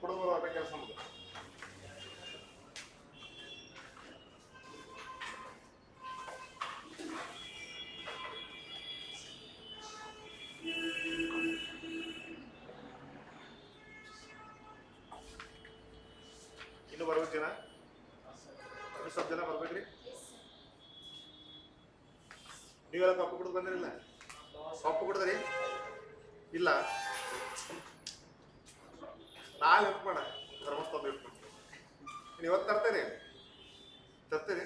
ಕೊಡೋದು ಆಟ ಕೆಲಸ ನಮ್ದು. ಇನ್ನು ಬರ್ಬೇಕು ಜನ, ಸ್ವಲ್ಪ ಜನ ಬರ್ಬೇಕ್ರಿ. ನೀವೆಲ್ಲ ಕಪ್ಪು ಕುಡಿದು ಬಂದಿರಲಿಲ್ಲ? ಕಪ್ಪು ಕುಡಿದ್ರಿ ಇಲ್ಲ? ನಾಳೆ ಇಟ್ಕೋಣ ಧರ್ಮಸ್ಥಳ ಇಟ್ಕೊಂಡು. ನೀವು ಇವತ್ತು ತರ್ತೀರಿ ತರ್ತೀರಿ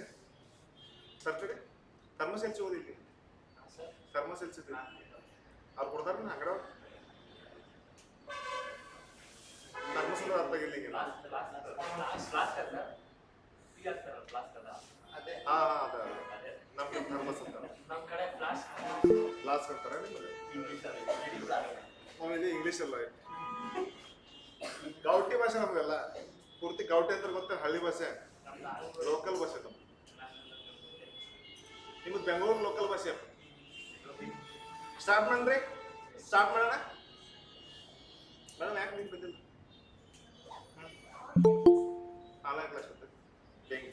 ತರ್ತೀರಿ ಥರ್ಮಸೆಲ್ಸಿ ಓದಿದ್ವಿ, ಥರ್ಮಸೆಲ್ಸಿ ಅವ್ರು ಕೊಡ್ತಾರ ಅಂಗಡ ಥರ್ಮಸೆಲ್ ಅರ್ಥ ಆಗಿಲ್ಲ ಈಗ. ಹಾ ಅದ ನಮ್ಗೆ ಥರ್ಮಸ್ ಅಂತಾರೆ, ಗ್ಲಾಸ್ ಅಂತಾರೆ ನಿಮ್ಮಲ್ಲಿ. ಆಮೇಲೆ ಇಂಗ್ಲೀಷ್ ಅಲ್ಲ, ಗೌಟಿ ಭಾಷೆ ನಮಗೆಲ್ಲ ಪೂರ್ತಿ. ಗೌಟಿ ಅಂದ್ರೆ ಗೊತ್ತ, ಹಳ್ಳಿ ಭಾಷೆ, ಲೋಕಲ್ ಭಾಷೆ ನಮ್ದು. ನಿಮ್ದು ಬೆಂಗಳೂರು ಲೋಕಲ್ ಭಾಷೆ. ಸ್ಟಾರ್ಟ್ ಮಾಡ್ರಿ, ಸ್ಟಾರ್ಟ್ ಮಾಡೋಣ ಮೇಡಮ್. ಯಾಕೆ ನಿಮ್ಗೆ ಬಂದಿಲ್ಲ ಆನ್ಲೈನ್ ಕ್ಲಾಸ್ ಅಂತ ಹೆಂಗೆ?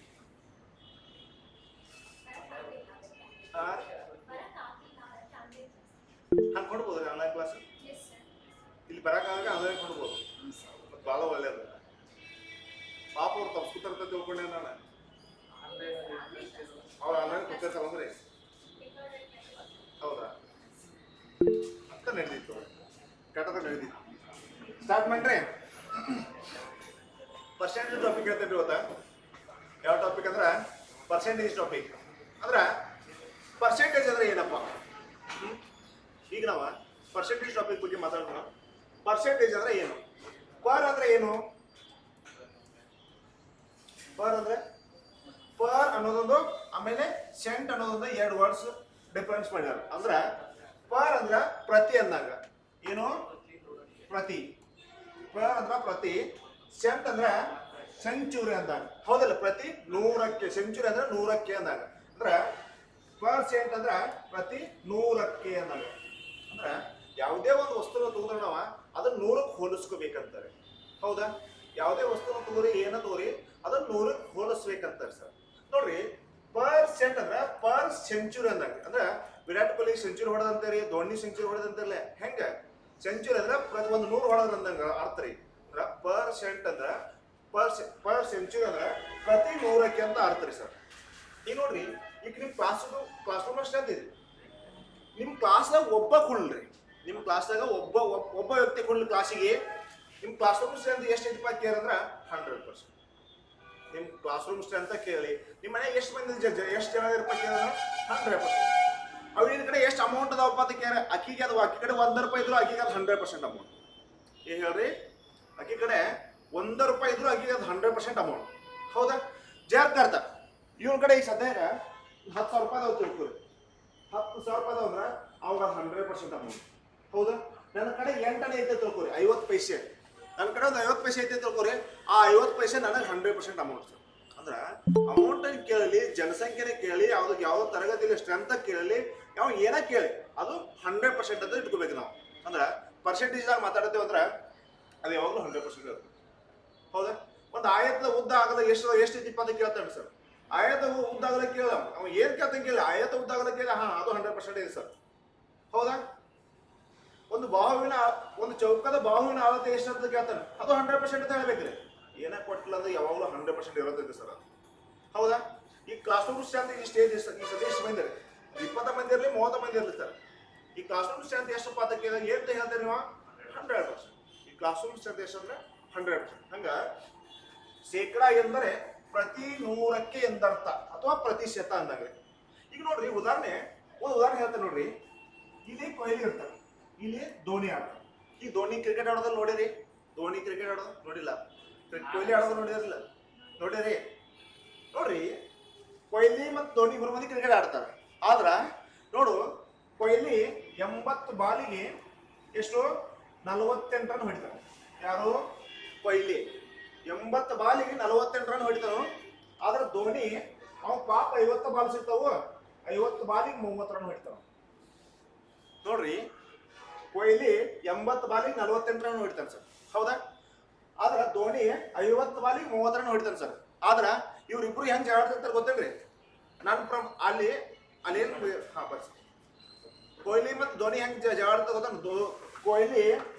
ಹಂಗೆ ಕೊಡ್ಬೋದು ಆನ್ಲೈನ್ ಕ್ಲಾಸ್. ಇಲ್ಲಿ ಬರೋಕ್ಕಾಗ ಆನ್ಲೈನ್ ಕೊಡ್ಬೋದು, ಮತ್ತು ಭಾಳ ಒಳ್ಳೇದು. ಪಾಪ ಅವ್ರು ತಪ್ಪಿಸ್ಕೊತಾರ ಅಂತ ತಿಳ್ಕೊಂಡೆ ನಾನು. ಅವ್ರು ಆನ್ಲೈನ್ ಕೊಡ್ತಿರ್ತಾವಂದ್ರಿ, ಹೌದಾ ಅಂತ ನಡೆದಿತ್ತು, ಕಟ್ಟದ ನಡೆದಿತ್ತು. ಸ್ಟಾರ್ಟ್ ಮಾಡ್ರಿ. ಪರ್ಸೆಂಟೇಜ್ ಟಾಪಿಕ್ ಹೇಳ್ತೇನೆ ಇವತ್ತ. ಯಾವ ಟಾಪಿಕ್ ಅಂದ್ರೆ ಪರ್ಸೆಂಟೇಜ್ ಟಾಪಿಕ್. ಅಂದ್ರೆ ಪರ್ಸೆಂಟೇಜ್ ಅಂದ್ರೆ ಏನಪ್ಪ? ಈಗ ನಾವು ಪರ್ಸೆಂಟೇಜ್ ಟಾಪಿಕ್ ಬಗ್ಗೆ ಮಾತಾಡೋಣ. ಪರ್ಸೆಂಟೇಜ್ ಅಂದ್ರೆ ಏನು? ಪರ್ ಅಂದ್ರೆ ಏನು? ಪರ್ ಅಂದ್ರೆ ಪರ್ ಅನ್ನೋದೊಂದು, ಆಮೇಲೆ ಸೆಂಟ್ ಅನ್ನೋದೊಂದು, ಎರಡು ವರ್ಡ್ಸ್ ಡಿಫರೆನ್ಸ್ ಮಾಡ್ಯಾರ. ಅಂದ್ರೆ ಪರ್ ಅಂದ್ರ ಪ್ರತಿ ಅಂದಾಗ ಏನು? ಪ್ರತಿ. ಪರ್ ಅಂದ್ರ ಪ್ರತಿ, ಸೆಂಟ್ ಅಂದ್ರ ಸೆಂಚುರಿ ಅಂದಾಗ, ಹೌದಲ್ಲ? ಪ್ರತಿ 100ಕ್ಕೆ, ಸೆಂಚುರಿ ಅಂದ್ರೆ 100ಕ್ಕೆ ಅಂದಾಗ. ಅಂದ್ರೆ ಪರ್ಸೆಂಟ್ ಅಂದ್ರೆ ಪ್ರತಿ 100ಕ್ಕೆ ಅಂದಾಗ. ಅಂದ್ರೆ ಯಾವುದೇ ಒಂದು ವಸ್ತುನ ತಗೊಂಡ್ರೆ ನಾವು ಅದನ್ನ 100ಕ್ಕೆ ಹೋಲಿಸ್ಕೋಬೇಕಂತಾರೆ, ಹೌದಾ? ಯಾವುದೇ ವಸ್ತುನ ತಗೋರಿ, ಏನ ತಗೋರಿ, ಅದನ್ನ 100ಕ್ಕೆ ಹೋಲಿಸ್ಬೇಕಂತಾರೆ ಸರ್. ನೋಡ್ರಿ, ಪರ್ಸೆಂಟ್ ಅಂದ್ರೆ ಪರ್ ಸೆಂಚುರಿ ಅಂದಾಗ. ಅಂದ್ರೆ ವಿರಾಟ್ ಕೊಹ್ಲಿ ಸೆಂಚುರಿ ಹೊಡೆದಂತಾರಿ, ಧೋನಿ ಸೆಂಚುರಿ ಹೊಡೆದಂತಾರಲ್ಲ, ಹೆಂಗ? ಸೆಂಚುರಿ ಅಂದ್ರೆ ಪ್ರತಿ ಒಂದು 100 ಹೊಡೆದ್ರ ಅಂದಂಗ ಅರ್ಥ ರೀ. ಅಂದ್ರೆ ಪರ್ಸೆಂಟ್ ಅಂದ್ರೆ ಪರ್ ಸೆಂಚುರಿ ಅಂದ್ರೆ ಪ್ರತಿ 100ಕ್ಕೆ ಅಂತ ಅರ್ಥ ರೀ ಸರ್. ಈಗ ನೋಡ್ರಿ, ಈಗ ನಿಮ್ ಕ್ಲಾಸ್ ರೂಮ್ ಅಷ್ಟೇ ಅಂತಿದ್ರಿ, ನಿಮ್ ಕ್ಲಾಸ್ದಾಗ ಒಬ್ಬ ಕುಳ್ಳ್ರಿ, ನಿಮ್ ಕ್ಲಾಸ್ದಾಗ ಒಬ್ಬ ವ್ಯಕ್ತಿ ಕುಳ್ಳಿ ಕ್ಲಾಸಿಗೆ. ನಿಮ್ ಕ್ಲಾಸ್ ರೂಮ್ ಸ್ಟ್ರೆಂತ್ ಎಷ್ಟು ಐತಿಪ್ಪ ಕೇಳಿದ್ರೆ 100%. ನಿಮ್ ಕ್ಲಾಸ್ ರೂಮ್ ಸ್ಟ್ರೆಂತ್ ಕೇಳಿ, ನಿಮ್ಮ ಮನೆ ಎಷ್ಟು ಮಂದಿ ಎಷ್ಟು ಜನ ಇರಪ್ಪ ಕೇಳಿದ್ರೆ 100%. ಅವ್ರ ಕಡೆ ಎಷ್ಟು ಅಮೌಂಟ್ ಅದಾವಪ್ಪ ಅಂತ ಕೇಳ, ಅಕ್ಕಿಗೆ ಅದು ಅಕ್ಕಿ ಕಡೆ ₹1 ಇದ್ರು ಅಕ್ಕಿಗೆ ಅದು 100% ಅಮೌಂಟ್. ಏನ್ ಹೇಳ್ರಿ? ಅಕ್ಕಿ ಕಡೆ ₹1 ಇದ್ರು ಅಕ್ಕಿಗೆ ಅದು 100% ಅಮೌಂಟ್, ಹೌದಾ? ಜಾರ್ಥ ಇವನ ಕಡೆ ಈಗ ಸದ್ಯಾಗ ₹10,000 ಅದಾವ ತಿಳ್ಕೊರಿ. ₹10,000 ಅದಾವ ಅಂದ್ರೆ ಅವಾಗ 100% ಅಮೌಂಟ್, ಹೌದಾ? ನನ್ನ ಕಡೆ 8 ಆನೆ ಐತೆ ತಿಳ್ಕೊರಿ, 50 ಪೈಸೆ. ನನ್ನ ಕಡೆ ಒಂದು 50 ಪೈಸೆ ಐತೆ ತಿಳ್ಕೊರಿ, ಆ 50 ಪೈಸೆ ನನಗೆ 100% ಅಮೌಂಟ್ ಸರ್. ಅಂದ್ರೆ ಅಮೌಂಟ್ ಕೇಳಲಿ, ಜನಸಂಖ್ಯೆನೇ ಕೇಳಿ, ಯಾವ್ದು ತರಗತಿಯಲ್ಲಿ ಸ್ಟ್ರೆಂತ್ ಕೇಳಲಿ, ಯಾವ ಏನ ಕೇಳಿ, ಅದು 100% ಅಂತ ಇಟ್ಕೋಬೇಕು ನಾವು. ಅಂದ್ರೆ ಪರ್ಸೆಂಟೇಜ್ದಾಗ ಮಾತಾಡ್ತೇವೆ ಅಂದ್ರೆ ಅದು ಯಾವಾಗಲೂ 100% ಇರುತ್ತೆ, ಹೌದಾ? ಒಂದು ಆಯತದ ಉದ್ದ ಆಗದ ಎಷ್ಟು ಐತಿಪ್ಪ ಅಂತ ಕೇಳ್ತಾನೆ ಸರ್. ಆಯತ ಉದ್ದ ಆಗಲ ಕೇಳ, ಅವ ಏನ್ ಕೇಳ್ತಾನೆ ಕೇಳಿ, ಆಯತ ಉದ್ದ ಆಗಲ ಕೇಳಿ, ಹಾ ಅದು 100% ಇದೆ ಸರ್, ಹೌದಾ? ಒಂದು ಚೌಕದ ಬಾಹುವಿನ ಅಳತೆ ಎಷ್ಟು ಅಂತ ಕೇಳ್ತಾನೆ, ಅದು 100% ಅಂತ ಹೇಳ್ಬೇಕ್ರಿ. ಏನ ಕೊಟ್ಟಿಲ್ಲ ಅಂದ್ರೆ ಯಾವಾಗಲೂ 100% ಇರೋದಿದೆ ಸರ್ ಅದು, ಹೌದಾ? ಈ ಕ್ಲಾಸ್ ರೂಮ್ ಸ್ಟ್ರೆಂತ್ ಈ ಸ್ಟೇಜ್ ಈ ಸತಿ ಎಷ್ಟು ಮಂದಿ ಇರಲಿ, 20 ಮಂದಿ ಇರಲಿ, 30 ಮಂದಿ ಇರಲಿ ಸರ್. ಈ ಕ್ಲಾಸ್ ರೂಮ್ ಸ್ಟ್ರೆಂತ್ ಎಷ್ಟಪ್ಪ ಅಂತ ಕೇಳಿದಾಗ ಏನ್ ಹೇಳ್ತೀರಿ ನೀವು? 100%. ಈ ಕ್ಲಾಸ್ ರೂಮ್ ಸ್ಟ್ರೆಂತ್ ಎಷ್ಟು ಅಂದ್ರೆ 100%. ಹಂಗ ಶೇಕಡ ಎಂದರೆ ಪ್ರತಿ 100ಕ್ಕೆ ಎಂದರ್ಥ, ಅಥವಾ ಪ್ರತಿಶತ ಅಂದಂಗ್ರಿ. ಈಗ ನೋಡ್ರಿ, ಒಂದು ಉದಾಹರಣೆ ಹೇಳ್ತಾರೆ ನೋಡ್ರಿ. ಇಲ್ಲಿ ಕೊಹ್ಲಿ ಇರ್ತಾರೆ, ಇಲ್ಲಿ ಧೋನಿ ಆಡ್ತಾರೆ. ಈ ಧೋನಿ ಕ್ರಿಕೆಟ್ ಆಡೋದಲ್ಲಿ ನೋಡಿರಿ, ಧೋನಿ ಕ್ರಿಕೆಟ್ ಆಡೋದು ನೋಡಿಲ್ಲ, ಕೊಹ್ಲಿ ಆಡೋದು ನೋಡಿರಲಿಲ್ಲ, ನೋಡಿರಿ. ನೋಡ್ರಿ, ಕೊಹ್ಲಿ ಮತ್ತು ಧೋನಿ ಇಬ್ಬರು ಮಂದಿ ಕ್ರಿಕೆಟ್ ಆಡ್ತಾರೆ. ಆದ್ರ ನೋಡು, ಕೊಹ್ಲಿ 80 ಬಾಲಿಗೆ ಎಷ್ಟು 48 ರನ್ ಹೊಡಿತಾನೆ. ಯಾರು? ಕೊಹ್ಲಿ 80 ಬಾಲಿಗೆ 48 ರನ್ ಹೊಡಿತಾನು. ಆದ್ರೆ ಧೋನಿ ಅವ ಪಾಪ 50 ಬಾಲ್ ಸಿಗ್ತಾವು, 50 ಬಾಲಿಗೆ 30 ರನ್ ಹೊಡಿತಾವ. ನೋಡ್ರಿ, ಕೊಹ್ಲಿ 80 ಬಾಲಿಗೆ 48 ರನ್ ಹೊಡಿತಾನೆ ಸರ್, ಹೌದಾ? ಆದ್ರೆ ಧೋನಿ ಧೋನಿ 50 ಬಾಲಿಗೆ 30 ರನ್ ಹೊಡಿತಾನೆ ಸರ್. ಆದ್ರ ಇವ್ರಿಬ್ರು ಹೆಂಗ್ ಜಗಳ ಆಡ್ತಿರ್ತಾರೆ ಗೊತ್ತೇನ್ರಿ? ಅಲ್ಲಿ ಏನು ಬರ್ಸಿ ಕೊಹ್ಲಿ ಮತ್ತು ಧೋನಿ ಹೆಂಗ್ ಜಗಳ ಆಡ್ತಾರೆ ಗೊತ್ತ? ಕೊಹ್ಲಿ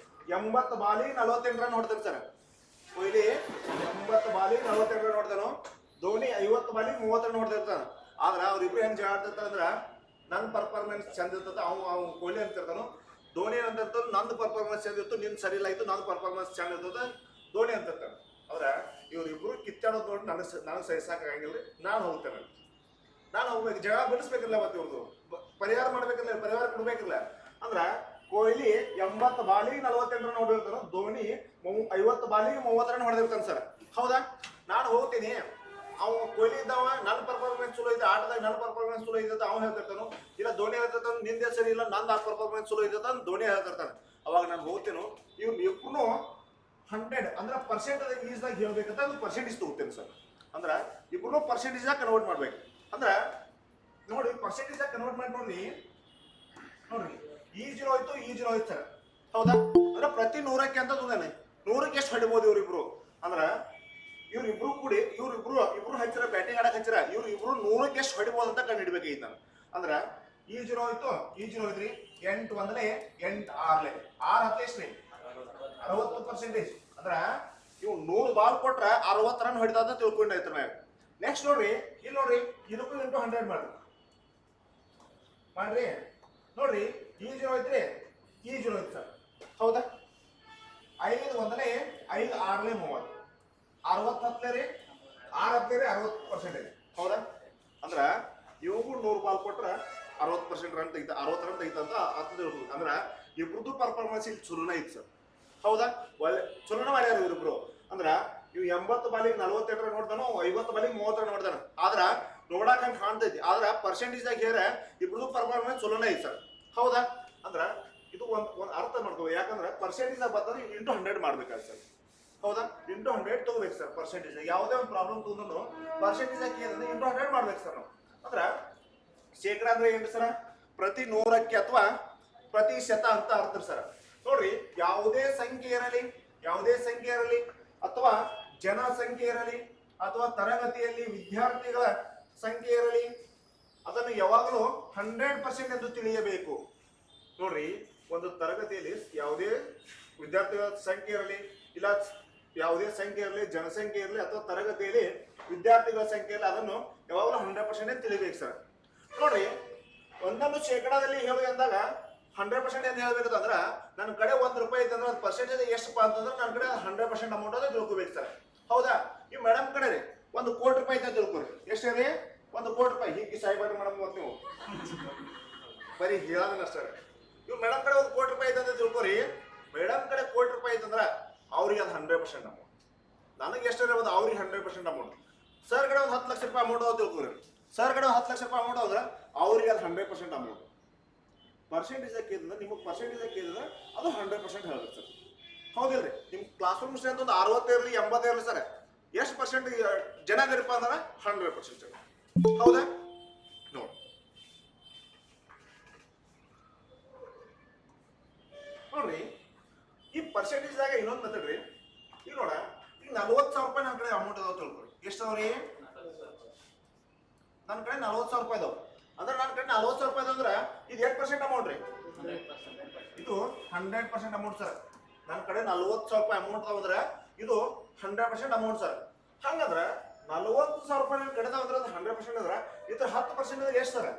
80 ಬಾಲಿಗೆ 48 ರನ್ ಹೊಡ್ತಾನೆ ಸರ್. ಕೊಹ್ಲಿ 80 ಬಾಲಿಗೆ 48 ರನ್ ಹೊಡ್ತಾನು. ಧೋನಿ 50 ಬಾಲಿಗೆ 30 ರನ್ ಹೊಡ್ತಿರ್ತಾನ. ಆದ್ರ ಅವ್ರಿಬ್ರು ಹೆಂಗ್ ಜಗಳ ಆಡ್ತಿರ್ತಾರ ಅಂದ್ರ ನನ್ನ ಪರ್ಫಾರ್ಮೆನ್ಸ್ ಚಂದ ಇರ್ತದ, ಅವ್ನು ಕೊಹ್ಲಿ ಅಂತಿರ್ತಾನು. ಧೋನಿ ಅಂತಿರ್ತಾನು ನಂದು ಪರ್ಫಾರ್ಮೆನ್ಸ್ ಚಂದ ಇತ್ತು, ನಿನ್ ಸರಿ ಇಲ್ಲ ಆಯ್ತು, ನಂದು ಪರ್ಫಾರ್ಮೆನ್ಸ್ ಚಂದ ಇರ್ತದ ಧೋನಿ ಅಂತಿರ್ತಾನೆ. ಅವ್ರ ಇವ್ರಿಬ್ರು ಕಿತ್ತಾಡೋದು ನೋಡಿ ನನಗೆ ಸಹಿಸಾಕಾಗಿಲ್ಲ. ನಾನು ಹೋಗ್ತೇನೆ, ನಾನು ಹೋಗ್ಬೇಕು, ಜಗಳ ಬಿಡಿಸ್ಬೇಕಿಲ್ಲ. ಮತ್ತೆ ಇವ್ರದ್ದು ಪರಿಹಾರ ಮಾಡ್ಬೇಕಿಲ್ಲ, ಪರಿಹಾರ ಕೊಡ್ಬೇಕಿಲ್ಲ. ಅಂದ್ರ ಕೊಹ್ಲಿ 80 ಬಾಲಿಗೆ 48 ರನ್ ಹೊಡಿರ್ತಾನ, ಧೋನಿ 50 ಬಾಲಿಗೆ 30 ರನ್ ಹೊಡೆದಿರ್ತಾನೆ ಸರ್. ಹೌದಾ? ನಾನು ಹೋಗ್ತೀನಿ, ಅವ್ ಕೊಹ್ಲಿ ಇದ್ದಾವ ನನ್ನ ಪರ್ಫಾರ್ಮೆನ್ಸ್ ಚಲೋ ಇದೆ, ಆಟದಾಗ ನನ್ನ ಪರ್ಫಾರ್ಮೆನ್ಸ್ ಚಲೋ ಇದೆ ಅವ್ನು ಹೇಳ್ತಿರ್ತಾನು. ಇಲ್ಲ ಧೋನಿ ಹೇಳ್ತಿರ್ತಾನು ನಿಂದೆ ಸರಿ ಇಲ್ಲ, ನಂದು ಆ ಪರ್ಫಾರ್ಮೆನ್ಸ್ ಚಲೋ ಇದೆ ಅಂತ ಧೋನಿ ಹೇಳ್ತಿರ್ತಾನೆ. ಅವಾಗ ನಾನು ಹೋಗ್ತೇನೆ, ಇವ್ರು ಇಬ್ರು 100 ಅಂದ್ರೆ ಪರ್ಸೆಂಟೇಜ್ ಹೇಳ್ಬೇಕಂತ ಅದು ಪರ್ಸೆಂಟೇಜ್ ತಗೋತೇನೆ ಸರ್. ಅಂದ್ರೆ ಇಬ್ರು ಪರ್ಸೆಂಟೇಜ್ ಕನ್ವರ್ಟ್ ಮಾಡ್ಬೇಕು. ಅಂದ್ರೆ ನೋಡಿ ಪರ್ಸೆಂಟೇಜ್ ಕನ್ವರ್ಟ್ ಮಾಡಿ ನೋಡ್ರಿ ಈ 0 ಹೋಯ್ತು, ಈ 0 ಹೋಯ್ತು ಸರ್. ಹೌದಾ? ಅಂದ್ರೆ ಪ್ರತಿ 100ಕ್ಕೆ ಅಂತ ತೋದಾನೆ 100ಕ್ಕೆ ಎಷ್ಟು ಹೊಡಿಬೋದು ಇವ್ರಿಬ್ರು? ಅಂದ್ರೆ ಇವ್ರಿಬ್ರು ಕೂಡಿ ಇಬ್ರು ಹಚ್ಚಿರ ಬ್ಯಾಟಿಂಗ್ ಆಡಕ್ ಹಚ್ಚಿರ ಇವ್ರಿಬ್ರು 100ಕ್ಕೆ ಎಷ್ಟು ಹೊಡಿಬೋದು ಅಂತ ಕಂಡು ಹಿಡ್ಬೇಕಾಗಿತ್ತು ನಾನು. ಅಂದ್ರೆ ಈ 0 ಹೋಯ್ತು, ಈ 0 ಹೋಯ್ತ್ರಿ. 8 ಒಂದಲೇ 8 6 ಹತ್ತು ಎಷ್ಟ್ರಿ? 60%. ಅಂದ್ರ ಇವ್ 100 ಬಾಲ್ ಕೊಟ್ರ 60 ರನ್ ಹೊಡಿದ ಅಂತ ತಿಳ್ಕೊಂಡೈತ್ರ ಮ್ಯಾಗ. ನೆಕ್ಸ್ಟ್ ನೋಡ್ರಿ, ಇಲ್ಲಿ ನೋಡ್ರಿ, ಇದಕ್ಕೂ ಇಂಟು 100 ಮಾಡ್ರಿ ನೋಡ್ರಿ. ಈ 0 ಐತ್ರಿ, ಈ 0 ಐತಿ ಸರ್. ಹೌದಾ? 5 ಒಂದಲೇ 5 6 30 60 ಹತ್ತಲೇ ರೀ, 6 ಹತ್ತಲೇ ರೀ 60%. ಹೌದಾ? ಅಂದ್ರ ಇವ್ಗೂ 100 ಬಾಲ್ ಕೊಟ್ರ 60% ರನ್ ತೆಗಿತ, 60 ರನ್ ತೆಗಿತ ಅಂತ ಅರ್ಥ ತಿಳ್ಬೋದು. ಅಂದ್ರ ಇಬ್ರದ್ದು ಪರ್ಫಾರ್ಮೆನ್ಸ್ ಇಲ್ಲಿ ಚಲೋನ ಐತಿ ಸರ್. ಹೌದಾ? ಒಳ್ಳೆ ಚಲೋನ ಮಾಡ್ಯಾರ ಇವ್ರಿಬ್ರು. ಅಂದ್ರ ಇವ್ 80 ಬಾಲಿಗೆ 48 ರನ್ ನೋಡ್ತಾನು, 50 ಬಾಲಿಗೆ 30 ರನ್ ನೋಡ್ತಾನ. ಆದ್ರ ನೋಡಾಕ ಹಂಗ ಕಾಣ್ತೈತಿ, ಆದ್ರ ಪರ್ಸೆಂಟೇಜ್ ಆಗಿ ಹೇರ ಇಬ್ರದ್ದು ಪರ್ಫಾರ್ಮೆನ್ಸ್ ಚಲೋನ ಐತಿ ಸರ್. ಹೌದಾ? ಅಂದ್ರ ಇದು ಒಂದ್ ಅರ್ಥ ಮಾಡ್ಕೋ. ಯಾಕಂದ್ರೆ ಪರ್ಸೆಂಟೇಜ್ ಬಂದ್ರೆ ಇಂಟು 100 ಮಾಡ್ಬೇಕಾದ್ರೆ ಸರ್. ಹೌದಾ? ಇಂಟು 100 ತಗೋಬೇಕು ಸರ್. ಪರ್ಸೆಂಟೇಜ್ ಯಾವುದೇ ಒಂದು ಪ್ರಾಬ್ಲಮ್ ತಗೊಂಡು ಪರ್ಸೆಂಟೇಜ್ ಆಗಿ ಏನಂದ್ರೆ ಇಂಟು 100 ಮಾಡ್ಬೇಕು ಸರ್ ನಾವು. ಅಂದ್ರ ಶೇಕಡ ಅಂದ್ರೆ ಏನು ಸರ? ಪ್ರತಿ 100ಕ್ಕೆ ಅಥವಾ ಪ್ರತಿಶತ ಅಂತ ಅರ್ಥ ಸರ್. ನೋಡ್ರಿ, ಯಾವುದೇ ಸಂಖ್ಯೆ ಇರಲಿ ಅಥವಾ ಜನಸಂಖ್ಯೆ ಇರಲಿ ಅಥವಾ ತರಗತಿಯಲ್ಲಿ ವಿದ್ಯಾರ್ಥಿಗಳ ಸಂಖ್ಯೆ ಇರಲಿ, ಅದನ್ನು ಯಾವಾಗಲೂ 100% ಎಂದು ತಿಳಿಯಬೇಕು. ನೋಡ್ರಿ, ಒಂದು ತರಗತಿಯಲ್ಲಿ ಯಾವುದೇ ವಿದ್ಯಾರ್ಥಿಗಳ ಸಂಖ್ಯೆ ಇರಲಿ, ಇಲ್ಲ ಯಾವುದೇ ಸಂಖ್ಯೆ ಇರಲಿ, ಜನಸಂಖ್ಯೆ ಇರಲಿ ಅಥವಾ ತರಗತಿಯಲ್ಲಿ ವಿದ್ಯಾರ್ಥಿಗಳ ಸಂಖ್ಯೆ ಇರಲಿ, ಅದನ್ನು ಯಾವಾಗಲೂ 100% ತಿಳಿಬೇಕು ಸರ್. ನೋಡ್ರಿ, ಒಂದೊಂದು ಶೇಕಡಾದಲ್ಲಿ ಹೇಳಿ ಅಂದಾಗ 100% ಏನು ಹೇಳ್ಬೇಕಂದ್ರ ನನ್ನ ಕಡೆ ₹1 ಐತೆ ಅಂದ್ರೆ ಅದು ಪರ್ಸೆಂಟೇಜ್ ಎಷ್ಟಪ್ಪ ಅಂತಂದ್ರೆ ನನ್ನ ಕಡೆ 100% ಅಮೌಂಟ್ ಅದ ತಿಳ್ಕೊಬೇಕು ಸರ್. ಹೌದಾ? ಈ ಮೇಡಮ್ ಕಡೆ ರೀ ₹1,00,00,000 ಐತೆ ತಿಳ್ಕೊರಿ. ಎಷ್ಟೇ ರೀ? ₹1,00,00,000. ಹೀಗೆ ಸಾಯ್ಬಾರ್ದು ಮೇಡಮ್ ಗೊತ್ತು ನೀವು, ಬರೀ ಹೇಳೋದನ್ನ ಅಷ್ಟೇ. ಇವ್ ಮೇಡಮ್ ಕಡೆ ₹1,00,00,000 ಐತೆ ಅಂತ ತಿಳ್ಕೊರಿ. ಮೇಡಮ್ ಕಡೆ ₹1,00,00,000 ಐತೆ ಅಂದ್ರೆ ಅವ್ರಿಗೆ ಅದು 100% ಅಮೌಂಟ್. ನನಗೆ ಎಷ್ಟು ಇರ್ಬೋದು? ಅವ್ರಿಗೆ 100% ಅಮೌಂಟ್. ಸರ್ ಕಡೆ ಒಂದು ₹10,00,000 ಅಮೌಂಟ್ ಅದ ತಿಳ್ಕೊರಿ. ಸರ್ ಕಡೆ ₹10,00,000 ಅಮೌಂಟ್ ಅಂದ್ರೆ ಅವ್ರಿಗೆ ಅದು 100% ಅಮೌಂಟ್. ಪರ್ಸೆಂಟೇಜ್ ಕೇಳಿದ್ರೆ ನಿಮಗೆ ಪರ್ಸೆಂಟೇಜ್ ಕೇಳಿದ್ರೆ ಅದು 100% ಹೇಳ್ಬೇಕು ಸರ್. ಹೌದಿಲ್ರಿ? ನಿಮ್ ಕ್ಲಾಸ್ ರೂಮ್ ಸ್ಟ್ರೆಂತ್ ಒಂದು 60 ಇರಲಿ 80 ಇರಲಿ ಸರ್, ಎಷ್ಟು ಪರ್ಸೆಂಟ್ ಜನ ಇರಪ್ಪ ಅಂದ್ರೆ 100%. ಹೌದಾ? ನೋಡ್ರಿ, ಈ ಪರ್ಸೆಂಟೇಜ್ ದಾಗ ಇನ್ನೊಂದು ಮೆಥಡ್ ರೀ. ಈಗ ನೋಡ, ಈಗ ₹40,000 ನನ್ನ ಕಡೆ ಅಮೌಂಟ್ ಅದಾವ ತಿಳ್ಕೊರಿ. ಎಷ್ಟು ಅದಾವ್ರಿ? ನನ್ನ ಕಡೆ ₹40,000 ಅದಾವ. ಅಂದ್ರೆ ನನ್ನ ಕಡೆ ₹40,000 ಅಂದ್ರೆ ಇದು 8% ಅಮೌಂಟ್ ರೀ. ಇದು 100% ಅಮೌಂಟ್ ಸರ್. ನನ್ನ ಕಡೆ ₹40,000 ಅಮೌಂಟ್ ಅದಾವಂದ್ರೆ ಇದು 100% ಅಮೌಂಟ್ ಸರ್. ಹಂಗಂದ್ರೆ ₹40,000 ನನ್ನ ಕಡೆ ಅಂದ್ರೆ ಅದು 100% ಅಂದ್ರೆ ಇದ್ರ 10% ಅಂದ್ರೆ ಎಷ್ಟು ಸರ್?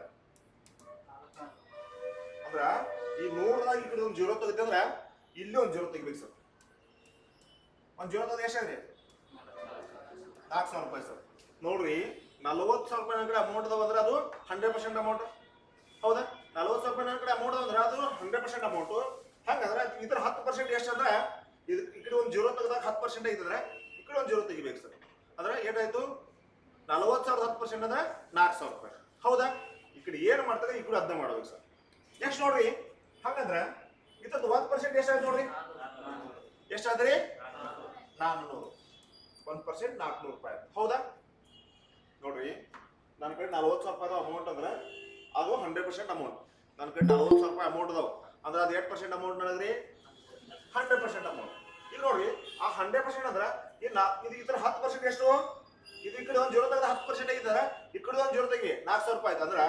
ಅಂದ್ರ ಈ 100ದಾಗ ಈ ಕಡೆ ಒಂದು 0 ತೆಗಿತಂದ್ರ ಇಲ್ಲಿ ಒಂದು 0 ತೆಗಿಬೇಕು ಸರ್. ಒಂದು 0 ತೆಗೆದ್ರೆ ಎಷ್ಟಾಗ್ರಿ? ₹4,000 ಸರ್. ನೋಡ್ರಿ, ₹40,000 ನನ್ನ ಕಡೆ ಅಮೌಂಟ್ ಅದಾವ ಅಂದ್ರೆ ಅದು 100% ಅಮೌಂಟ್. ಹೌದಾ? ₹40,000 ನನ್ನ ಕಡೆ ಅಮೌಂಟ್ ಅಂದ್ರೆ ಅದು 100% ಅಮೌಂಟ್. ಹಂಗಂದ್ರೆ ಇದ್ರ 10% ಎಷ್ಟು ಅಂದ್ರೆ ಇದು ಈ ಕಡೆ ಒಂದು 0 ತೆಗೆದಾಗ 10% ಐತಂದ್ರೆ ಈ ಕಡೆ ಒಂದು 0 ತೆಗಿಬೇಕು ಸರ್. ಅಂದ್ರೆ ಏನಾಯ್ತು? 40,000 10% ಅಂದ್ರೆ ₹4,000. ಹೌದಾ? ಈ ಕಡೆ ಏನು ಮಾಡ್ತಾರೆ ಈ ಕಡೆ ಅದನ್ನ ಮಾಡ್ಬೇಕು ಸರ್. ನೆಕ್ಸ್ಟ್ ನೋಡ್ರಿ, ಹಂಗಂದ್ರೆ ಇದ್ರದ್ದು 1% ಎಷ್ಟಾಯ್ತು ನೋಡ್ರಿ? ಎಷ್ಟಾದ್ರಿ? 400. 1% ₹400. ಹೌದಾ? ನೋಡ್ರಿ, ನನ್ನ ಕಡೆ ₹40,000 ಅಮೌಂಟ್ ಅಂದ್ರೆ ಅದು 100% ಅಮೌಂಟ್. ನನ್ನ ಕಡೆ ₹40,000 ಅಮೌಂಟ್ ಅದಾವ ಅಂದ್ರೆ ಅದು 8% ಅಮೌಂಟ್ ನಡೆದ್ರಿ 100% ಅಮೌಂಟ್. ಈಗ ನೋಡ್ರಿ ಆ 100% ಅಂದ್ರ ಇದು ಈ ತರ 10% ಎಷ್ಟು, ಇದು ಈ ಕಡೆ ಒಂದು ಜೀರೋ ತೆಗೆದ 10% ಆಗಿದ್ದಾರೆ, ಈ ಕಡೆ ಒಂದು ಜೀರೋ ತೆಗಿ 4,000 ರೂಪಾಯಿ ಆಯ್ತು. ಅಂದ್ರೆ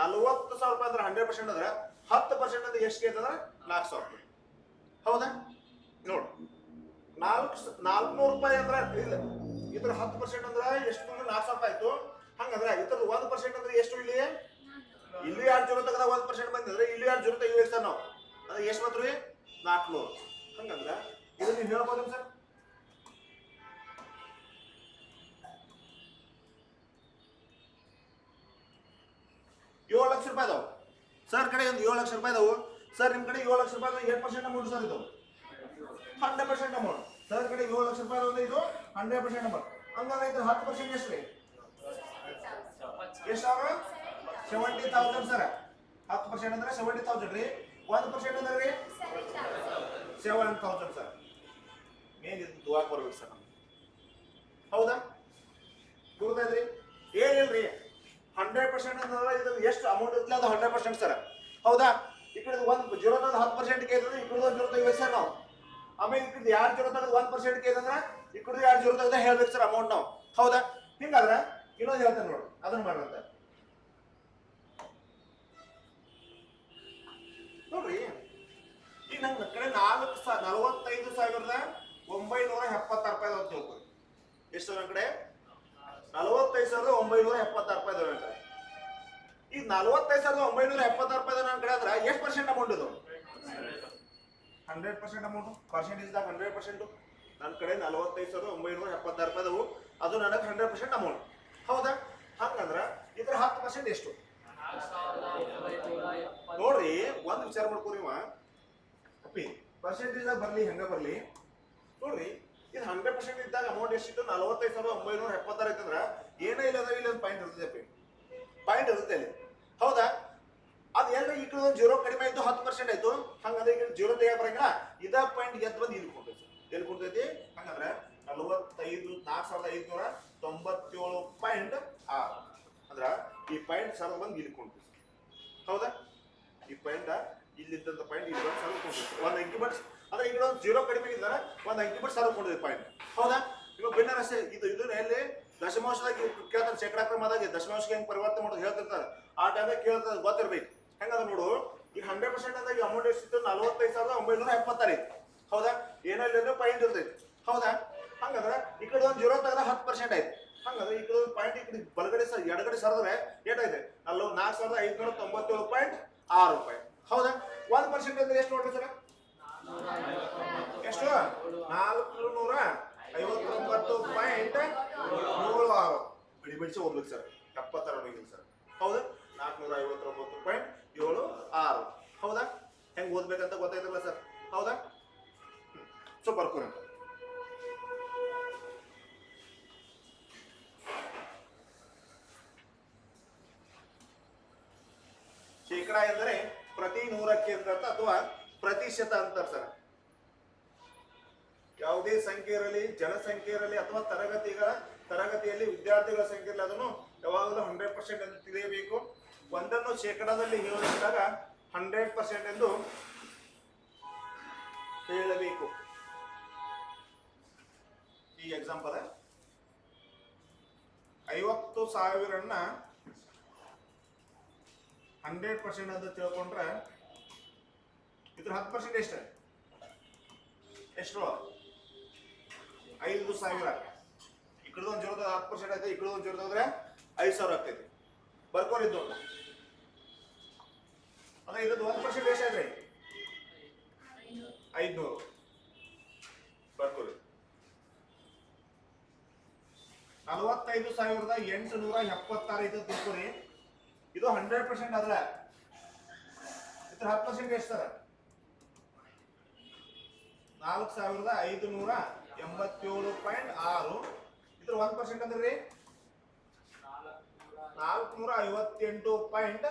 40,000 ರೂಪಾಯಿ ಅಂದ್ರೆ 100% ಅಂದ್ರೆ 10% ಅಂದ್ರೆ ಎಷ್ಟು ಕೇಳ್ತಂದ್ರೆ 4,000 ರೂಪಾಯಿ. ಹೌದಾ? ನೋಡು 400 ರೂಪಾಯಿ ಅಂದ್ರೆ ಇಲ್ಲ, ಇದ್ರ 10% ಅಂದ್ರೆ ಎಷ್ಟು ಅಂದ್ರೆ 4,000 ರೂಪಾಯಿ ಆಯ್ತು. ಹಂಗಂದ್ರೆ ಇದ್ರ 1% ಅಂದ್ರೆ ಎಷ್ಟು, ಇಲ್ಲಿ 2 ಜೀರೋ ತೆಗೆದ 1% ಬಂದಿದ್ರೆ ಇಲ್ಲಿ 2 ಜೀರೋ ತೆಗಿಬೇಕು ಸರ್ ನಾವು. ಅಂದ್ರೆ ಎಷ್ಟು ಮಾತ್ರ 400. ಹಂಗಂದ್ರೆ ಇದು ನೀವು ಹೇಳ್ಬೋದು ಸರ್. ಏಳು ಲಕ್ಷ ರೂಪಾಯಿ ಅದಾವು ಸರ್ ಕಡೆ, ಒಂದು 7 ಲಕ್ಷ ರೂಪಾಯಿ ಅದಾವು ಸರ್. ನಿಮ್ ಕಡೆ 7 ಲಕ್ಷ ರೂಪಾಯಿ 8% ಅಮೌಂಟ್ ಸರ್, ಇದು 100% ಅಮೌಂಟ್ ಸರ್. ಕಡೆ 7 ಲಕ್ಷ ರೂಪಾಯಿ ಅಂದ್ರೆ ಇದು 100% ಅಮೌಂಟ್. ಹಂಗಂದ್ರೆ ಇದ್ರ 10% ಎಷ್ಟು ರೀ? ಎಷ್ಟು ಅವ? 70,000 ಸರ್. 10% ಅಂದ್ರೆ 70,000 ರೀ. 1% ಅಂದ್ರೆ ರೀ 7,000 ಸರ್. ಮೇನ್ ಇದು ದುವಾಕ್ ಬರ್ಬೇಕು ಸರ್ ನಮ್ಗೆ. ಹೌದಾ? ಗುರುತಾಯ್ತ್ರಿ? ಏನಿಲ್ರಿ, 100% ಅಂದ್ರೆ ಇದು ಎಷ್ಟು ಅಮೌಂಟ್ ಇರ್ತಲ್ಲ ಅದು 100% ಸರ್. ಹೌದಾ? ಈ ಕಡೆ ಒಂದು ಜೀರೋ ತೆಗೆದು 10% ಕೇಳಿದ್ರೆ ಈ ಕಡೆ ಒಂದು ಜೀರೋ ತೆಗಿಬೇಕು ಸರ್ ನಾವು. ಆಮೇಲೆ ಈ ಕಡೆ 2 ಜೀರೋ ತೆಗೆದು 1% ಕೇಳಿದ್ರೆ ಈ ಕಡೆ 2 ಜೀರೋ ತೆಗೆದ ಹೇಳ್ಬೇಕು ಸರ್ ಅಮೌಂಟ್ ನಾವು. ಹೌದಾ? ಹಿಂಗಾದ್ರೆ ಇನ್ನೊಂದು ಹೇಳ್ತೇನೆ ನೋಡಿ, ಅದನ್ನ ಮಾಡ್ರಂತೆ ನೋಡ್ರಿ. ಈಗ ನನ್ನ ಕಡೆ 45,976 ರೂಪಾಯಿ ಅಂತ ತಿಳ್ಕೊಳ್ಳಿ. ಎಷ್ಟು ನನ್ನ ಕಡೆ? 45,976 ರೂಪಾಯಿ ನನ್ನ ಕಡೆ. ಈಗ 45,976 ರೂಪಾಯಿ ನನ್ನ ಕಡೆ ಆದ್ರೆ ಎಷ್ಟು ಪರ್ಸೆಂಟ್ ಅಮೌಂಟ್ ಇದು? 100% ಅಮೌಂಟ್. ಪರ್ಸೆಂಟೇಜ್ 100%. ನನ್ನ ಕಡೆ 45,976 ರೂಪಾಯಿ ಅದಾವು, ಅದು ನನಗೆ 100% ಅಮೌಂಟ್. ಹೌದಾ? ಹಂಗಂದ್ರ ಇದ್ರ 10% ಎಷ್ಟು ನೋಡ್ರಿ. ಒಂದ್ ವಿಚಾರ ಮಾಡ್ಕೋರಿ, ಪರ್ಸೆಂಟೇಜ್ ಬರ್ಲಿ ಹೆಂಗ ಬರ್ಲಿ ನೋಡ್ರಿ. ಇದು 100% ಇದ್ದಾಗ ಅಮೌಂಟ್ ಎಷ್ಟಿತ್ತು? 45,976 ಐತಂದ್ರ ಏನೇ ಇಲ್ಲ ಇಲ್ಲಿ ಒಂದು ಪಾಯಿಂಟ್ ಇರ್ತದೆ, ಪಾಯಿಂಟ್ ಇರುತ್ತೆ ಅಲ್ಲಿ. ಹೌದಾ? ಅದು ಎಲ್ಲ ಈ ಕಡೆ ಒಂದು ಜೀರೋ ಕಡಿಮೆ ಆಯ್ತು, 10% ಆಯ್ತು. ಹಂಗಂದ್ರೆ ಈಗ ಜೀರೋ ತೆಗಿಯಕ್ ಬರಂಗಿಲ್ಲ, ಇದ ಪಾಯಿಂಟ್ ಎದ್ದು ಬಂದು ಇಲ್ಲಿ ಕೊಡ್ತೈತಿ. ಎಲ್ಲಿ ಕೊಡ್ತೈತಿ? ಹಂಗಂದ್ರೆ 4,597.6 ಅಂದ್ರ ಈ ಪಾಯಿಂಟ್ ಸರ್ ಬಂದು ಇಲ್ಲಿ ಕೊಡ್ತೈತಿ. ಹೌದಾ? ಈ ಪಾಯಿಂಟ್ ಇಲ್ಲಿದ್ದಂತ ಪಾಯಿಂಟ್ ಇಲ್ಲಿ ಬಂದು ಸರ್ ಕೊಡ್ತೈತಿ. ಒಂದು ಅಂಕಿ ಬಟ್ ಅಂದ್ರೆ ಈಗ ಒಂದು ಜೀರೋ ಕಡಿಮೆ ಇದ್ದಾರೆ, ಒಂದು ಅಂಕಿ ಬಟ್ ಸರ್ ಕೊಡ್ತೈತಿ ಪಾಯಿಂಟ್. ಹೌದಾ? ಇವಾಗ ಭಿನ್ನರಾಶಿ ಇದನ್ನ ಎಲ್ಲಿ ದಶಮಾಂಶದಾಗ ಕೇಳ್ತಾರೆ, ಶೇಕಡಾಕ್ರಮದಾಗ ದಶಮಾಂಶಕ್ಕೆ ಹೆಂಗ್ ಪರಿವರ್ತನೆ ಮಾಡೋದು ಹೇಳ್ತಿರ್ತಾರೆ. ಆ ಟೈಮ್ದಾಗ ಕೇಳ್ತಾರೆ, ಗೊತ್ತಿರ್ಬೇಕು. ಹೆಂಗಂದ್ರೆ ನೋಡು, ಈಗ 100% ಅಂದಾಗ ಅಮೌಂಟ್ ಎಷ್ಟಿತ್ತು? 45,976 ಐತಿ. ಹೌದಾ? ಏನಲ್ಲಿ ಪಾಯಿಂಟ್ ಇರ್ತೈತಿ. ಹೌದಾ? ಹಂಗಂದ್ರೆ ಈ ಕಡೆ ಒಂದು ಜೀರೋ ತೆಗೆದ 10% ಆಯ್ತು. ಹಂಗಂದ್ರೆ ಈ ಕಡೆ ಒಂದು ಪಾಯಿಂಟ್ ಈ ಕಡೆ ಬಲಗಡೆ ಎಡಗಡೆ ಸರಿದ್ರೆ ಏಟಾಯ್ತು? 4,597.6 ರೂಪಾಯಿ. ಹೌದಾ? 1% ಅಂದ್ರೆ ಎಷ್ಟು ನೋಡ್ರಿ ಸರ್? ಎಷ್ಟು? 459.76 ಬಿಡಿ ಬಿಡಿಸಿ ಹೋಗ್ಬೇಕು ಸರ್. 76 ಹೋಗಿಲ್ಲ ಸರ್. ಹೌದಾ? 459.76. ಹೌದಾ? ಹೆಂಗ್ ಓದ್ಬೇಕಂತ ಗೊತ್ತಾಯ್ತಲ್ಲ ಸರ್? ಹೌದಾ? ಸೊ ಬರ್ಕೋರಿ. ಶೇಕಡಾ ಎಂದರೆ ಪ್ರತಿ 100ಕ್ಕೆ ಅಂತ ಅಥವಾ ಪ್ರತಿಶತ ಅಂತಾರೆ ಸರ್. ಯಾವುದೇ ಸಂಖ್ಯೆ ಇರಲಿ, ಜನಸಂಖ್ಯೆ ಇರಲಿ ಅಥವಾ ತರಗತಿಯಲ್ಲಿ ವಿದ್ಯಾರ್ಥಿಗಳ ಸಂಖ್ಯೆ ಇರಲಿ, ಅದನ್ನು ಯಾವಾಗಲೂ 100% ಎಂದು ತಿಳಿಯಬೇಕು. ಒಂದನ್ನು ಶೇಕಡಾದಲ್ಲಿ ಹೇಳಿದಾಗ 100% ಎಂದು ಹೇಳಬೇಕು. ಈ ಎಕ್ಸಾಂಪಲ್ 50,000 100% ಅಂತ ತಿಳ್ಕೊಂಡ್ರೆ ಇದ್ರ 10% ಎಷ್ಟು? 5,000. ಈ ಕಡೆ ಒಂದು ಜೀರೋ 10% ಆಯ್ತು, ಈ ಕಡೆ ಒಂದು ಜೀರೋ ಹೋದ್ರೆ 5,000 ಆಗ್ತೈತಿ. ಬರ್ಕೋರಿದ್ದು ಅಂದ್ರೆ ಇದ್ದು 1% ಎಷ್ಟಾಯ್ತು? 500. ಬರ್ಕೋರಿ. 45,876 ಐತೆ ತಿಳ್ಕೊರಿ. ಇದು 100% ಆದ್ರೆ ಇದ್ರ 10% ಎಷ್ಟು ಸರ್? 4,587.6. ಇದ್ರ 1% ಅಂದ್ರೆ ರೀ 458.7.